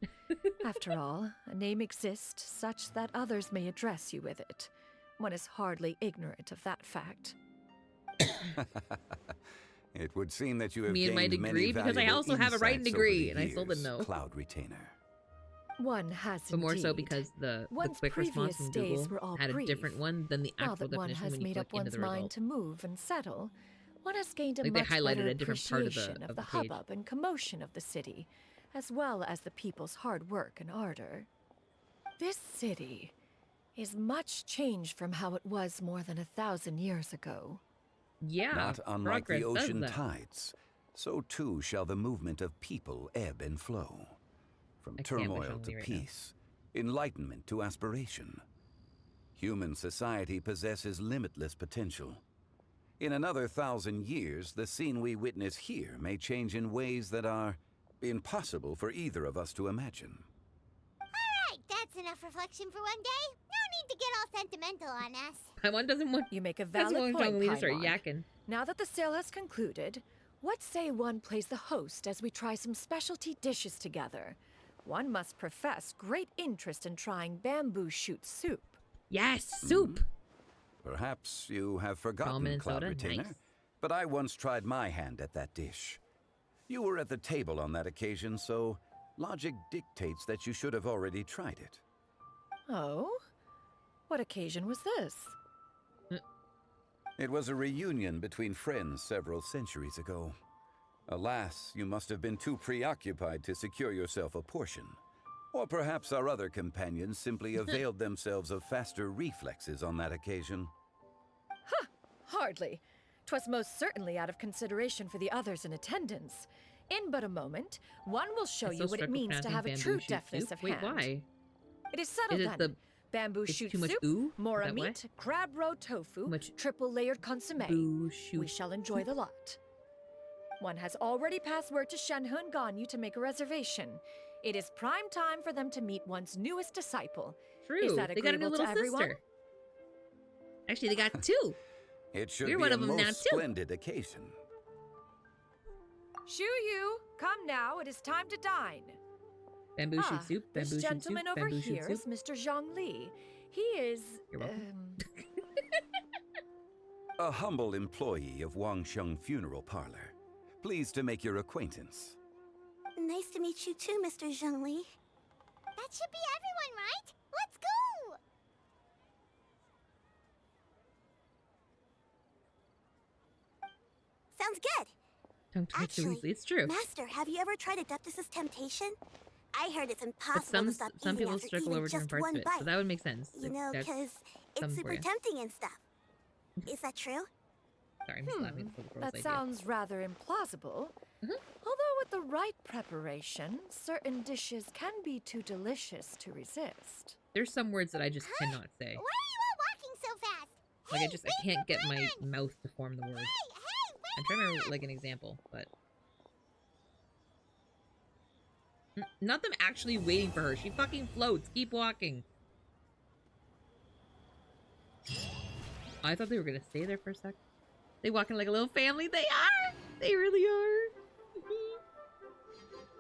After all, a name exists such that others may address you with it. One is hardly ignorant of that fact. It would seem that you have Me and my gained many degree, because I valuable also have a writing insights over degree, the and I still didn't years, know. Cloud Retainer. One has But more so indeed. because the One's quick response previous from days Google were all had a brief. different one than the Now actual that one definition has when you made click up one's into the mind result. to move and settle, one has gained a Like they much highlighted better a different part of the- appreciation of the the page. hubbub and commotion of the city, as well as the people's hard work and ardor. This city is much changed from how it was more than 1,000 years ago. Yeah, Not unlike the progress does ocean that. tides, so too shall the movement of people ebb and flow. From I can't with turmoil to Zhongli right now. peace, enlightenment to aspiration. Human society possesses limitless potential. In another 1,000 years, the scene we witness here may change in ways that are impossible for either of us to imagine. Alright, that's enough reflection for one day. No need to get all sentimental on us. Paimon doesn't want. You make a Doesn't valid want point, Zhongli to start Paimon. yakking. Now that the sale has concluded, what say one plays the host as we try some specialty dishes together? One must profess great interest in trying bamboo shoot soup. Yes, soup. Perhaps you have forgotten, Ramen and Cloud soda, Retainer, nice. but I once tried my hand at that dish. You were at the table on that occasion, so logic dictates that you should have already tried it. Oh? What occasion was this? It was a reunion between friends several centuries ago. Alas, you must have been too preoccupied to secure yourself a portion. Or perhaps our other companions simply availed themselves of faster reflexes on that occasion. Hardly. 'Twas most certainly out of consideration for the others in attendance. In but a moment, one will show I'm you so what struck it with means to pronouncing have a bamboo true shoot deftness soup. of Wait, hand. why? It is settled Is it then. the- Bamboo it's shoot too much soup, ooh? mora Is that why? meat, crab roe tofu, Much triple layered consomme. boo shoot We shall enjoy the lot. One has already passed word to Shenhe and Ganyu to make a reservation. It is prime time for them to meet one's newest disciple. True. Is that They got a new agreeable little to everyone? sister. Actually, they got two. It should You're be one a of them now, most too. splendid occasion. Shu Yu, come now, it is time to dine. Bamboo shoot soup. Bamboo This shoot soup. gentleman over Bamboo shoot here soup. is Mr. Zhang Li. He is, You're welcome. A humble employee of Wangsheng Funeral Parlor. Pleased to make your acquaintance. Nice to meet you too, Mr. Zhongli. That should be everyone, right? Let's go! Sounds good. Don't touch it Actually, easily. It's true. Master, have you ever tried Adeptus' temptation? I heard it's But impossible to stop some eating people after struggle even over different just parts one of it, bite. so that would make sense. You know, That's because it's something for super ya. tempting and stuff. Is that true? Sorry, I'm just laughing at the girl's that idea. sounds rather implausible. Although with the right preparation, certain dishes can be too delicious to resist. There's some words that I just cannot say. Why are you all walking so fast? Like Hey, I can't get my mouth to form the word. I'm trying to remember like an example, but not them actually waiting for her. She fucking floats. Keep walking. I thought they were gonna stay there for a sec. They walking like a little family. They are. They really are.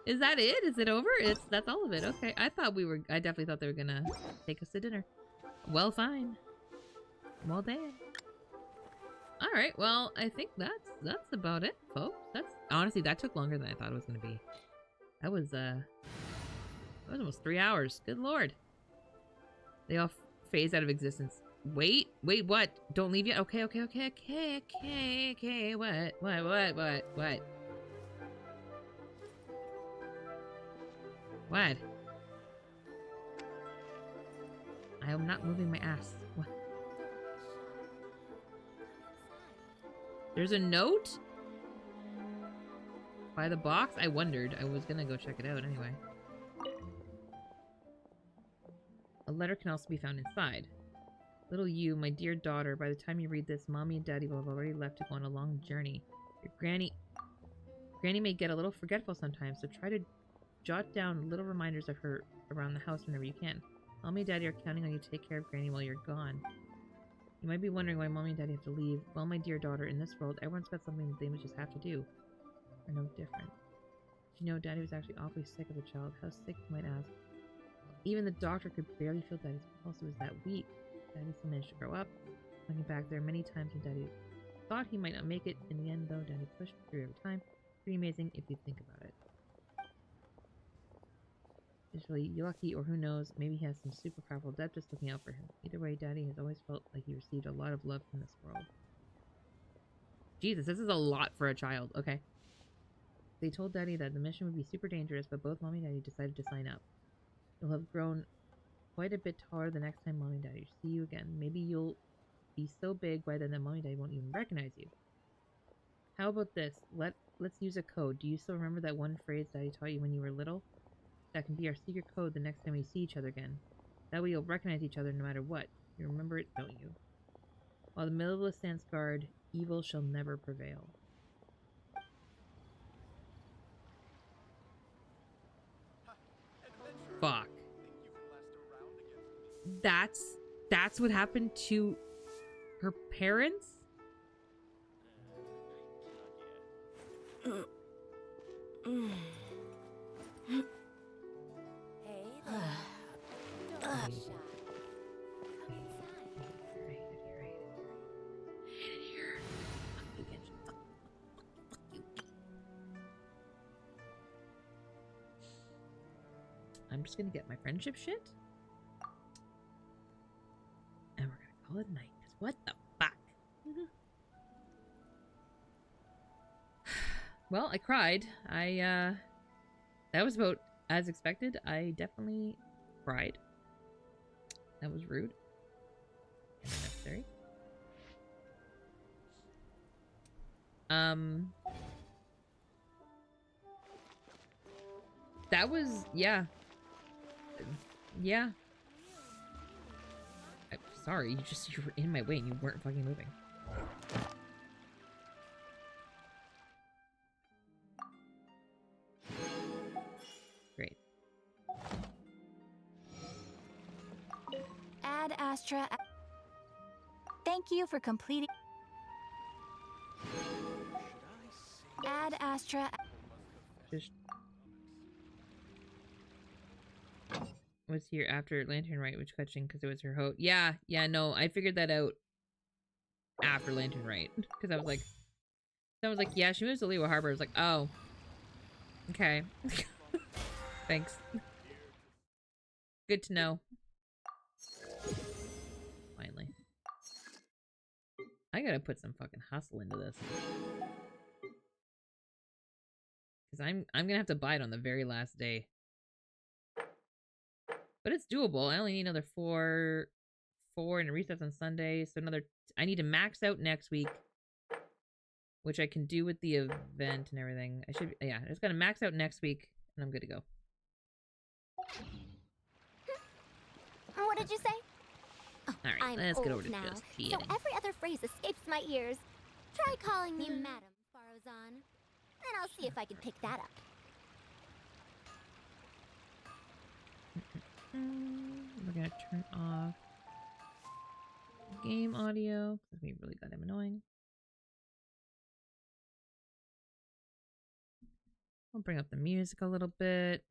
Is that it? Is it over? That's all of it. Okay. I definitely thought they were gonna take us to dinner. Well, fine. Well, damn. All right. Well, I think that's about it, folks. Honestly, that took longer than I thought it was gonna be. That was almost 3 hours. Good lord. They all phased out of existence. Wait, what? Don't leave yet? Okay. What? What? I am not moving my ass. What? There's a note? By the box? I wondered. I was gonna go check it out anyway. A letter can also be found inside. Little you, my dear daughter, by the time you read this, Mommy and Daddy will have already left to go on a long journey. Your Granny may get a little forgetful sometimes, so try to jot down little reminders of her around the house whenever you can. Mommy and Daddy are counting on you to take care of Granny while you're gone. You might be wondering why Mommy and Daddy have to leave. Well, my dear daughter, in this world, everyone's got something that they just have to do. We're no different. Did you know Daddy was actually awfully sick as a child? How sick, you might ask? Even the doctor could barely feel Daddy's pulse. It was that weak. Daddy still managed to grow up. Looking back, there are many times when Daddy thought he might not make it. In the end, though, Daddy pushed through every time. Pretty amazing if you think about it. He's really lucky, or who knows, maybe he has some super powerful adeptus looking out for him. Either way, Daddy has always felt like he received a lot of love from this world. Jesus, this is a lot for a child. Okay. They told Daddy that the mission would be super dangerous, but both Mommy and Daddy decided to sign up. You'll have grown quite a bit taller the next time Mommy and Daddy see you again. Maybe you'll be so big by then that Mommy and Daddy won't even recognize you. How about this? Let's use a code. Do you still remember that one phrase Daddy taught you when you were little? That can be our secret code the next time we see each other again. That way you'll recognize each other no matter what. You remember it, don't you? While the Militia stands guard, evil shall never prevail. Fuck. That's what happened to her parents? I'm just gonna get my friendship shit. And we're gonna call it night. Cause what the fuck? Well, I cried. That was about as expected. I definitely cried. That was rude. And unnecessary. That was, yeah. Yeah. I'm sorry, you were in my way and you weren't fucking moving. Great. Ad Astra. Thank you for completing. Ad Astra. Just was here after Lantern Rite, which catching because it was her host. Yeah, no, I figured that out after Lantern Rite because I was like, yeah, she moves to Lewa Harbor. I was like, oh, okay, thanks. Good to know. Finally, I gotta put some fucking hustle into this because I'm gonna have to buy it on the very last day. But it's doable. I only need another four and it resets on Sunday. So I need to max out next week. which I can do with the event and everything. I should, yeah, it's gonna max out next week, and I'm good to go. What did you say? All right, I'm let's get over old to now, just so chatting. every other phrase escapes my ears. Try calling me Madam Farozan, and I'll see if I can pick that up. We're gonna turn off game audio because we really got him annoying. I'll bring up the music a little bit.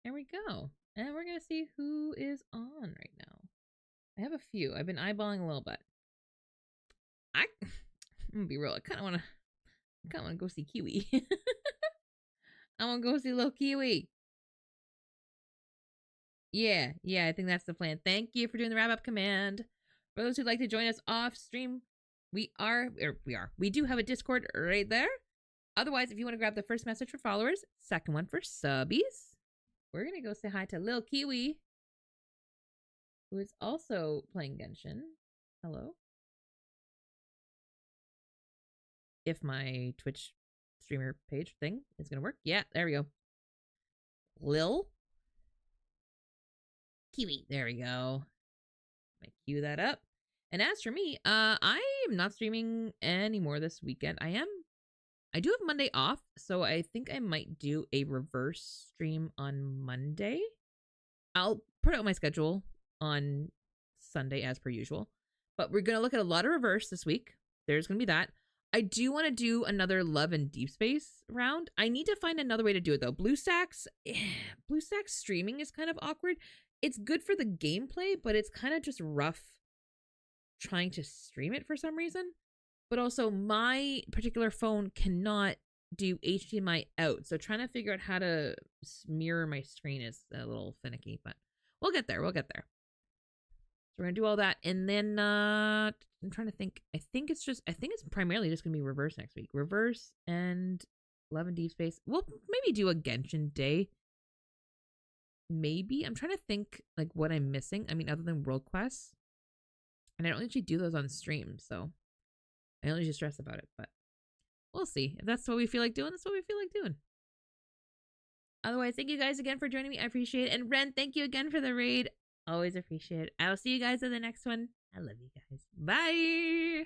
There we go. And we're gonna see who is on right now. I have a few. I've been eyeballing a little bit. I'm gonna be real. I kind of wanna go see Kiwi. I wanna go see little Kiwi. Yeah, I think that's the plan. Thank you for doing the wrap-up command. For those who'd like to join us off stream, we do have a Discord right there. Otherwise, if you want to grab the first message for followers, second one for subbies, we're gonna go say hi to Lil Kiwi, who is also playing Genshin. Hello. If my Twitch streamer page thing is gonna work. Yeah, there we go. Lil Kiwi. There we go. I cue that up. And as for me, I am not streaming anymore this weekend. I do have Monday off, so I think I might do a reverse stream on Monday. I'll put out my schedule on Sunday as per usual. But we're going to look at a lot of reverse this week. There's going to be that. I do want to do another Love and Deep Space round. I need to find another way to do it though. BlueStacks streaming is kind of awkward. It's good for the gameplay, but it's kind of just rough trying to stream it for some reason. But also my particular phone cannot do HDMI out. So trying to figure out how to mirror my screen is a little finicky, but we'll get there. So we're going to do all that. And then I'm trying to think. I think it's primarily just going to be reverse next week. Reverse and Love and Deep Space. We'll maybe do a Genshin day. Maybe. I'm trying to think like what I'm missing. I mean, other than World Quests. And I don't usually do those on stream, so I don't usually stress about it, but we'll see. If that's what we feel like doing, that's what we feel like doing. Otherwise, thank you guys again for joining me. I appreciate it. And Ren, thank you again for the raid. Always appreciate it. I'll see you guys in the next one. I love you guys. Bye!